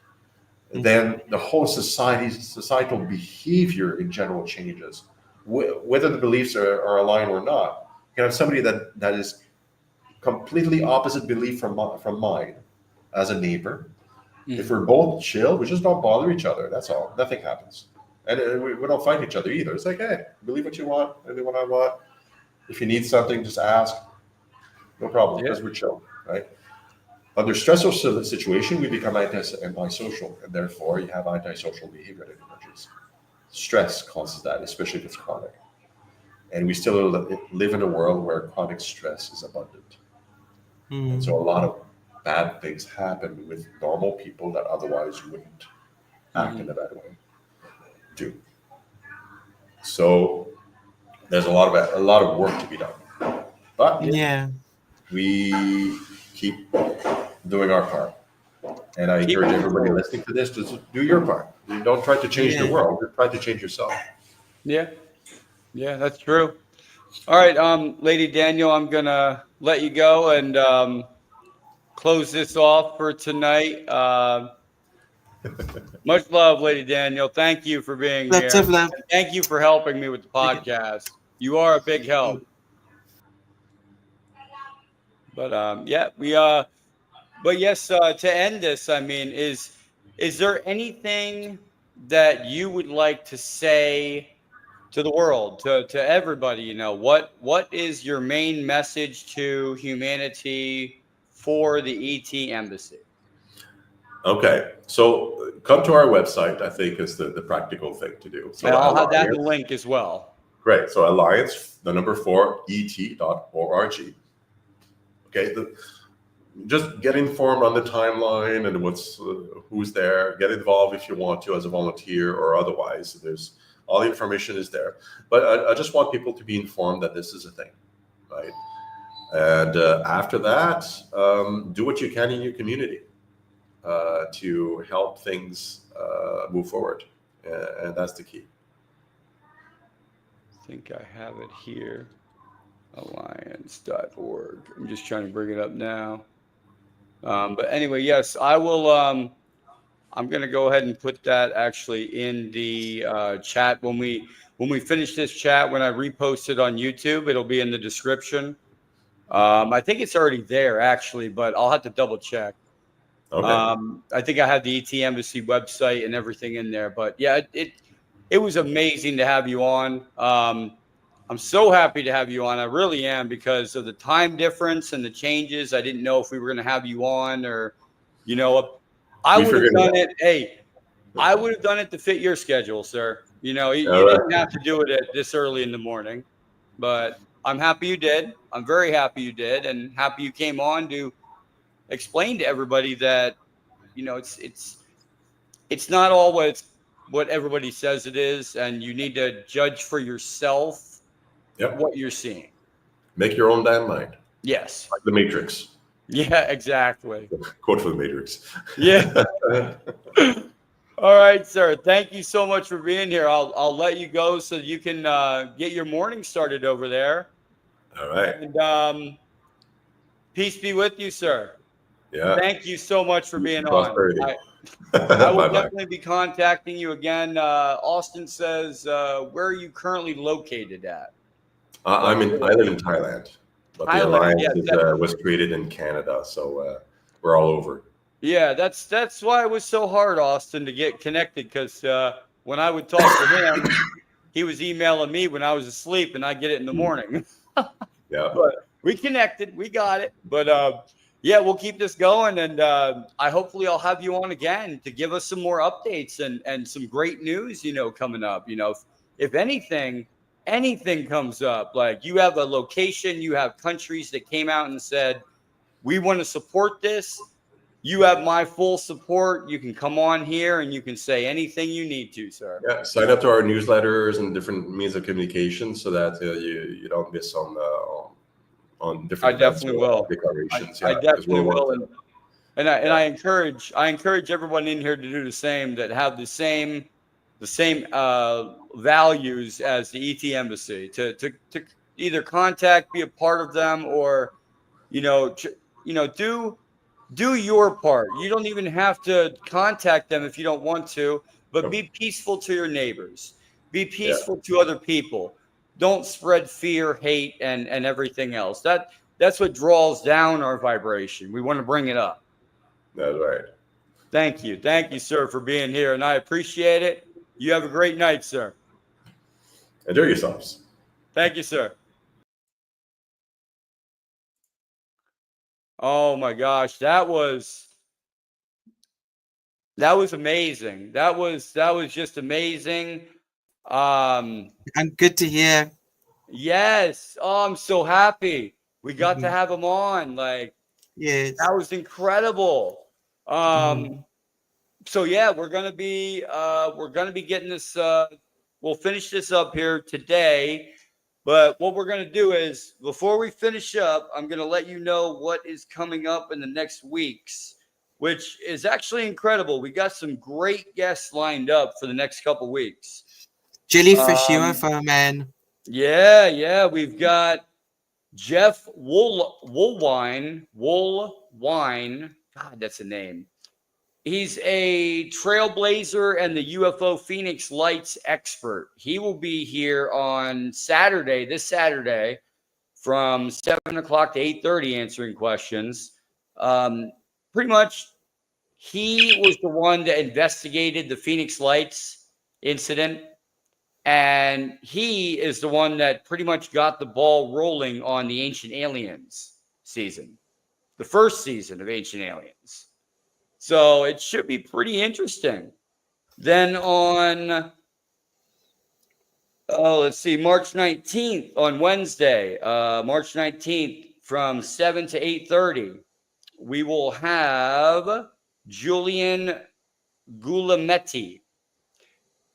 Then the whole societal behavior in general changes. Whether the beliefs are aligned or not. You can have somebody that is completely opposite belief from mine as a neighbor. If we're both chill, we just don't bother each other. That's all. Nothing happens. And we don't fight each other either. It's like, hey, believe what you want, believe what I want. If you need something, just ask. No problem, because we're chill, right? Under stressful situation, we become antisocial, and therefore you have antisocial behavior that emerges. Stress causes that, especially if it's chronic. And we still live in a world where chronic stress is abundant. And so a lot of bad things happen with normal people that otherwise wouldn't act in a bad way. Do. So there's a lot of work to be done. But we keep doing our part. And I encourage everybody listening to this to do your part. You don't try to change the world, you try to change yourself. Yeah, that's true. All right, Lady Daniel, I'm gonna let you go and close this off for tonight. Much love, Lady Daniel. Thank you for being here. And thank you for helping me with the podcast. You are a big help. But but yes, to end this, I mean, is there anything that you would like to say to the world, to everybody? What is your main message to humanity for the ET Embassy? Okay, so come to our website, I think is the practical thing to do. So and I'll have that link as well. Great. So Alliance, the number 4, et.org. Okay, just get informed on the timeline and who's there. Get involved if you want to as a volunteer or otherwise. There's all the information is there. But I just want people to be informed that this is a thing, right? And after that, do what you can in your community to help things move forward. And that's the key. I think I have it here. Alliance.org. I'm just trying to bring it up now. But anyway, yes, I will. I'm going to go ahead and put that actually in the chat when we finish this chat. When I repost it on YouTube, it'll be in the description. I think it's already there actually, but I'll have to double check. Okay. I think I have the ET Embassy website and everything in there. But yeah, it was amazing to have you on. I'm so happy to have you on. I really am, because of the time difference and the changes. I didn't know if we were going to have you on, or, you know, I would have done it. Hey, I would have done it to fit your schedule, sir. You know, you didn't have to do it at this early in the morning, but I'm happy you did. I'm very happy you did, and happy you came on to explain to everybody that, you know, it's not all what everybody says it is, and you need to judge for yourself what you're seeing. Make your own damn mind. Yes. Like the Matrix. Yeah, exactly. Quote for the Matrix. Yeah. All right, sir. Thank you so much for being here. I'll let you go so you can get your morning started over there. All right. And peace be with you, sir. Yeah. Thank you so much for being on. I will definitely be contacting you again. Austin says, where are you currently located at? I live in Thailand, but the Alliance was created in Canada, so we're all over. Yeah, that's why it was so hard, Austin, to get connected, because when I would talk to him, he was emailing me when I was asleep, and I get it in the morning. Yeah. But we connected, we got it. But yeah, we'll keep this going, and hopefully I'll have you on again to give us some more updates and some great news, you know, coming up. You know, if anything comes up, like you have a location, you have countries that came out and said, we want to support this. You have my full support. You can come on here and you can say anything you need to, sir. Yeah, sign up to our newsletters and different means of communication so that you don't miss on different. I definitely will. Declarations. I definitely will. And I encourage everyone in here to do the same, that have the same values as the ET Embassy, to either contact, be a part of them, or do your part. You don't even have to contact them if you don't want to, but be peaceful to your neighbors. Be peaceful to other people. Don't spread fear, hate, and everything else. That's what draws down our vibration. We want to bring it up. That's right. Thank you, sir, for being here, and I appreciate it. You have a great night, sir. Enjoy yourselves. Thank you, sir. Oh my gosh, that was amazing. That was just amazing. And good to hear. Yes. Oh, I'm so happy we got to have him on. Like, yes, that was incredible. So yeah, we're gonna be getting this. We'll finish this up here today. But what we're going to do is, before we finish up, I'm going to let you know what is coming up in the next weeks, which is actually incredible. We got some great guests lined up for the next couple weeks. Jellyfish UFO man. Yeah. We've got Jeff Woolwine. God, that's a name. He's a trailblazer and the UFO Phoenix Lights expert. He will be here on this Saturday, from 7 o'clock to 8:30 answering questions. Pretty much, he was the one that investigated the Phoenix Lights incident, and he is the one that pretty much got the ball rolling on the Ancient Aliens season, the first season of Ancient Aliens. So it should be pretty interesting. Then on, March 19th, on Wednesday, March 19th, from 7 to 8:30, we will have Julian Guglielmetti.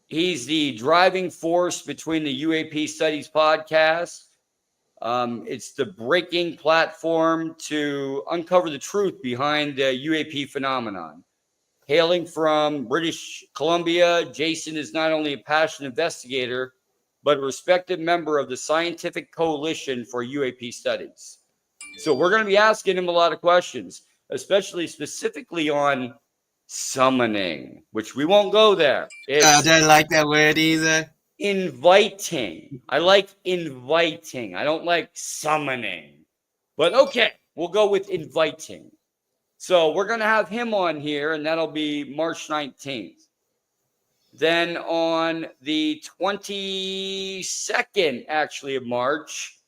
He's the driving force between the UAP Studies podcast. It's the breaking platform to uncover the truth behind the UAP phenomenon. Hailing from British Columbia, Jason is not only a passionate investigator, but a respected member of the Scientific Coalition for UAP Studies. So we're going to be asking him a lot of questions, especially specifically on summoning, which we won't go there. I don't like that word either. Inviting. I like inviting. I don't like summoning. But okay, we'll go with inviting. So we're going to have him on here, and that'll be March 19th. Then on the 22nd, actually, of March,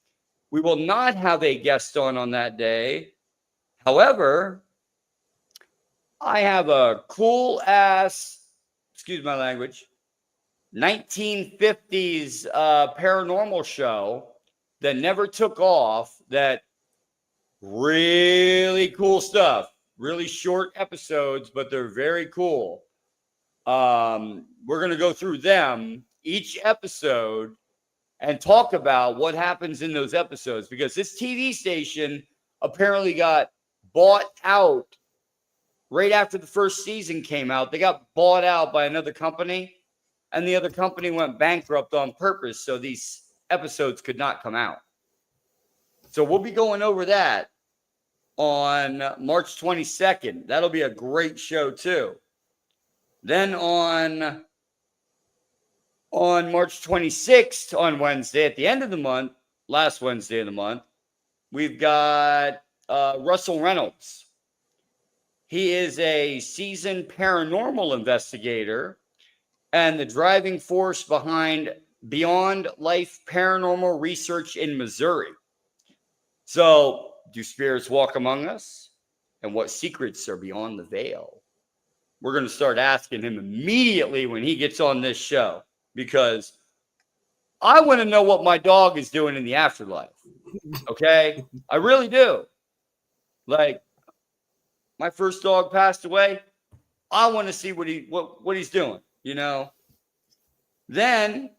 we will not have a guest on that day. However, I have a cool ass, excuse my language, 1950s paranormal show that never took off, that really cool stuff, really short episodes, but they're very cool. We're going to go through them, each episode, and talk about what happens in those episodes, because this TV station apparently got bought out right after the first season came out. They got bought out by another company, and the other company went bankrupt on purpose so these episodes could not come out. So we'll be going over that on March 22nd. That'll be a great show too. Then on March 26th, on Wednesday, at the end of the month, last Wednesday of the month, we've got Russell Reynolds. He is a seasoned paranormal investigator and the driving force behind Beyond Life Paranormal Research in Missouri. So, do spirits walk among us? And what secrets are beyond the veil? We're going to start asking him immediately when he gets on this show, because I want to know what my dog is doing in the afterlife. Okay? I really do. Like, my first dog passed away. I want to see what he's doing, you know. Then,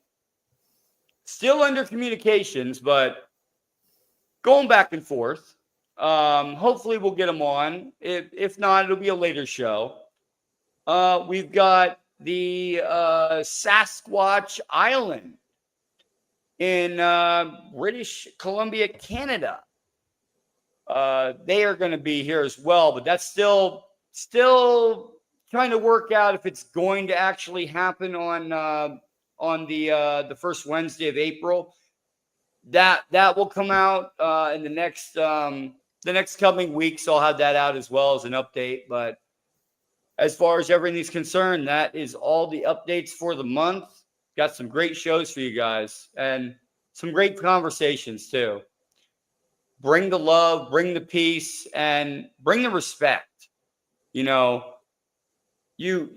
still under communications, but going back and forth. Hopefully we'll get him on. If not, it'll be a later show. We've got the Sasquatch Island in British Columbia, Canada. They are going to be here as well, but that's still trying to work out if it's going to actually happen on the first Wednesday of April. That will come out in the next coming weeks. I'll have that out as well as an update. But as far as everything's concerned, that is all the updates for the month. Got some great shows for you guys and some great conversations too. Bring the love, bring the peace, and bring the respect. You know, you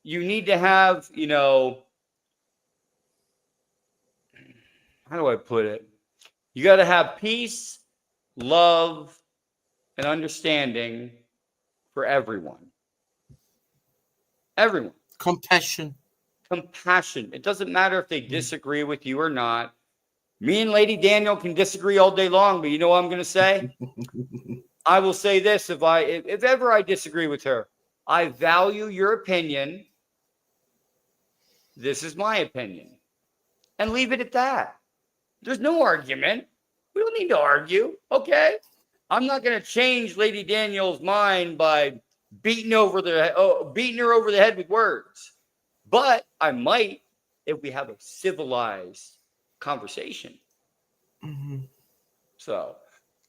need to have, you know, how do I put it? You got to have peace, love, and understanding for everyone. Everyone. Compassion. It doesn't matter if they disagree with you or not. Me and Lady Daniel can disagree all day long, but you know what I'm going to say? I will say this: if ever I disagree with her, I value your opinion. This is my opinion, and leave it at that. There's no argument. We don't need to argue. Okay, I'm not going to change Lady Daniel's mind by beating her over the head with words, but I might if we have a civilized conversation. Mm-hmm. So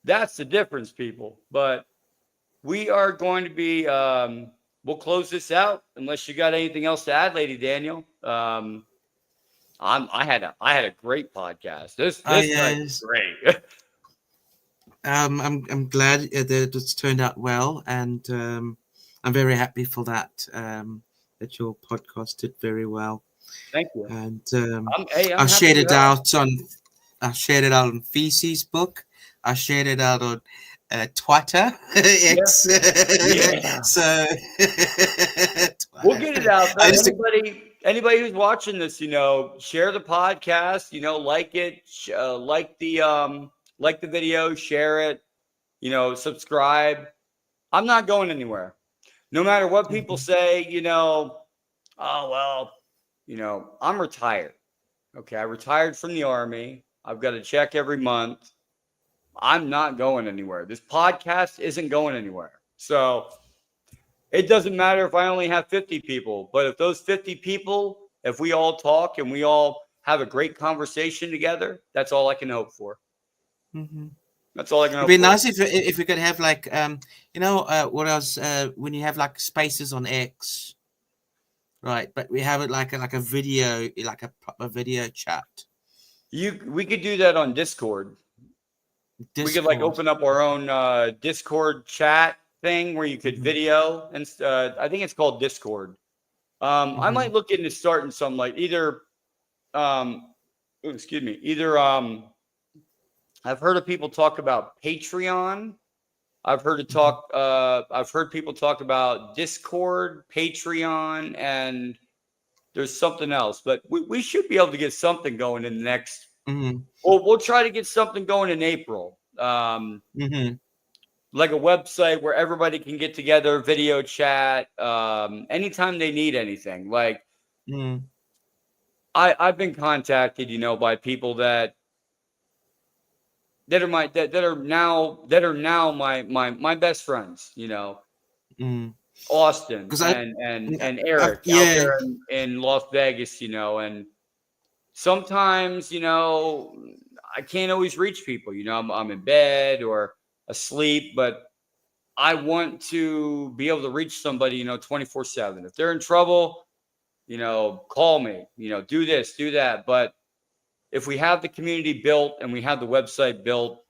that's the difference, people. But we are going to be we'll close this out unless you got anything else to add, Lady Daniel. I had a great podcast. This was great. I'm glad that it's turned out well, and I'm very happy for that. That your podcast did very well. Thank you. And I shared it out on Feces book. I shared it out on Twitter. X. Yeah. So We'll get it out there. I just- Anybody who's watching this, share the podcast, like it, like the video, share it, subscribe. I'm not going anywhere. No matter what people say, oh, well, I'm retired. Okay. I retired from the Army. I've got a check every month. I'm not going anywhere. This podcast isn't going anywhere. So it doesn't matter if I only have 50 people, but if those 50 people, if we all talk and we all have a great conversation together, that's all I can hope for. Mhm. That's all I can hope It'd be for. nice if we could have like what else when you have like spaces on X, right? But we have it like a video, like a proper video chat. We could do that on Discord. We could like open up our own Discord chat thing where you could video, and I think it's called Discord. I might look into starting some like either I've heard of people talk about Patreon. I've heard people talk about Discord, Patreon, and there's something else, but we should be able to get something going in the next. We'll try to get something going in April. Like a website where everybody can get together, video chat, anytime they need anything. Like I've been contacted, by people that are now my best friends, Austin and Eric out there in Las Vegas, and sometimes, I can't always reach people, I'm in bed or asleep, but I want to be able to reach somebody, 24/7. If they're in trouble, call me, do this, do that. But if we have the community built and we have the website built,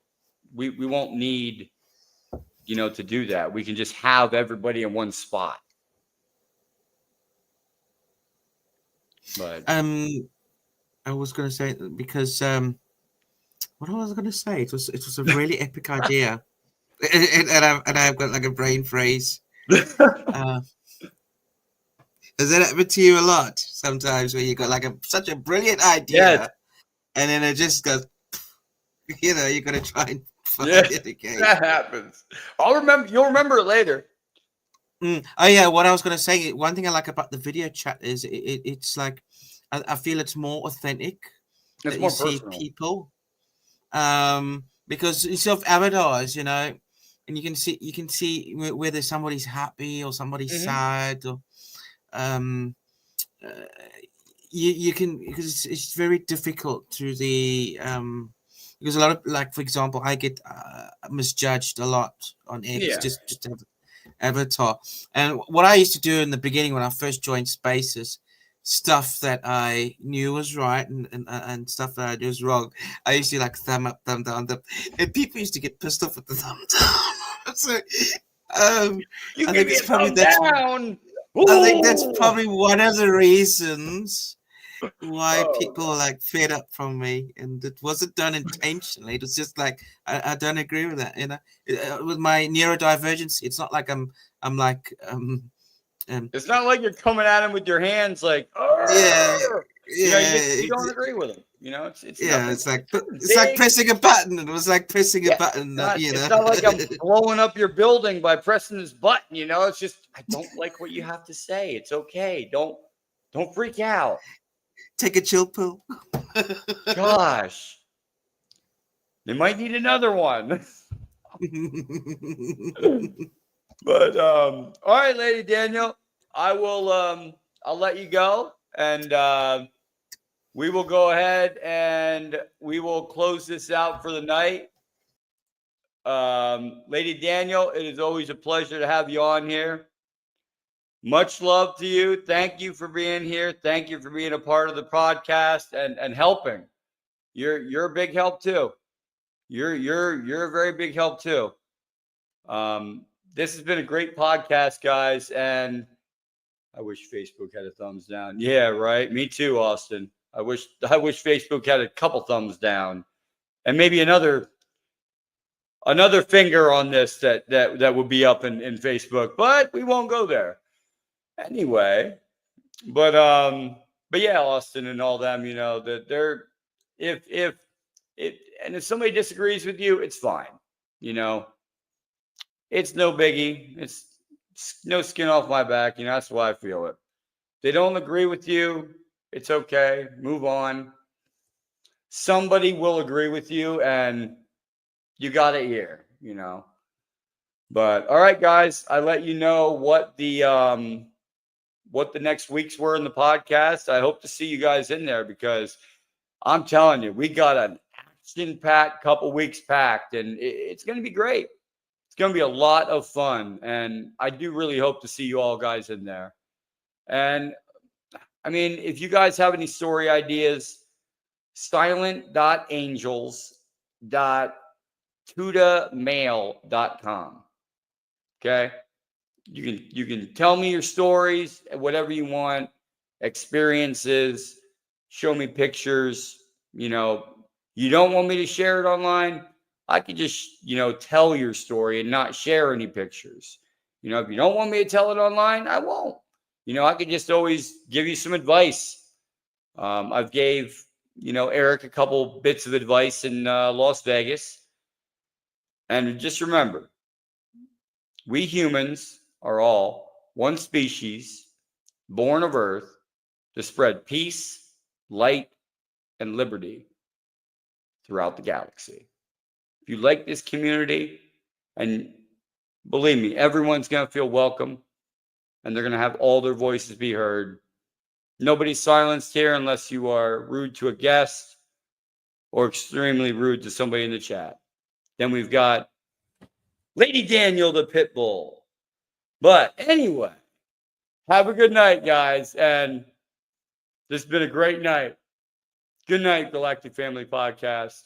we won't need, to do that. We can just have everybody in one spot. But I was going to say because what was I going to say? It was a really epic idea, and I've got like a brain freeze. Has that happened to you a lot? Sometimes where you got like such a brilliant idea, and then it just goes. You got to try and find it again. That happens. You'll remember it later. Oh yeah, what I was going to say. One thing I like about the video chat is it's like I feel it's more authentic. It's more personal. personal. See people, because it's of avatars, and you can see whether somebody's happy or somebody's sad, or you can, because it's very difficult to the because a lot of, like, for example, I get misjudged a lot on X, just to have avatar. And what I used to do in the beginning when I first joined Spaces, stuff that I knew was right and stuff that I knew was wrong, I used to like thumb up, thumb down, and people used to get pissed off at the thumb down. So You I give think me it's a probably thumb down. I think that's probably one of the reasons why people are like fed up from me, and it wasn't done intentionally. It was just like I don't agree with that. With my neurodivergency, it's not like I'm like it's not like you're coming at him with your hands like you don't agree with him. It's like pressing a button. It was like pressing a button. It's not like I'm blowing up your building by pressing this button. It's just I don't like what you have to say. It's okay. Don't freak out. Take a chill pill. Gosh, they might need another one. But all right, Lady Daniel, I will I'll let you go, and we will go ahead and we will close this out for the night. Lady Daniel, it is always a pleasure to have you on here. Much love to you. Thank you for being here. Thank you for being a part of the podcast and helping. You're a big help too. You're a very big help too. This has been a great podcast, guys, and I wish Facebook had a thumbs down. Yeah, right. Me too, Austin. I wish Facebook had a couple thumbs down, and maybe another another finger on this that would be up in Facebook, but we won't go there anyway. But yeah, Austin and all them, that they're if somebody disagrees with you, it's fine. It's no biggie. It's no skin off my back. That's why I feel it. They don't agree with you. It's okay. Move on. Somebody will agree with you, and you got it here, But all right, guys, I let you know what the next weeks were in the podcast. I hope to see you guys in there, because I'm telling you, we got an action-packed couple weeks packed, and it's going to be great. It's going to be a lot of fun, and I do really hope to see you all guys in there. And I mean, if you guys have any story ideas, silent.angels.tudamail.com. Okay? You can tell me your stories, whatever you want, experiences, show me pictures. You don't want me to share it online, I could just, tell your story and not share any pictures. If you don't want me to tell it online, I won't. I could just always give you some advice. I've gave, Eric a couple bits of advice in Las Vegas. And just remember, we humans are all one species, born of Earth, to spread peace, light, and liberty throughout the galaxy. If you like this community, and believe me, everyone's going to feel welcome, and they're going to have all their voices be heard. Nobody's silenced here unless you are rude to a guest or extremely rude to somebody in the chat. Then we've got Lady Daniel the Pitbull. But anyway, have a good night, guys. And this has been a great night. Good night, Galactic Family Podcast.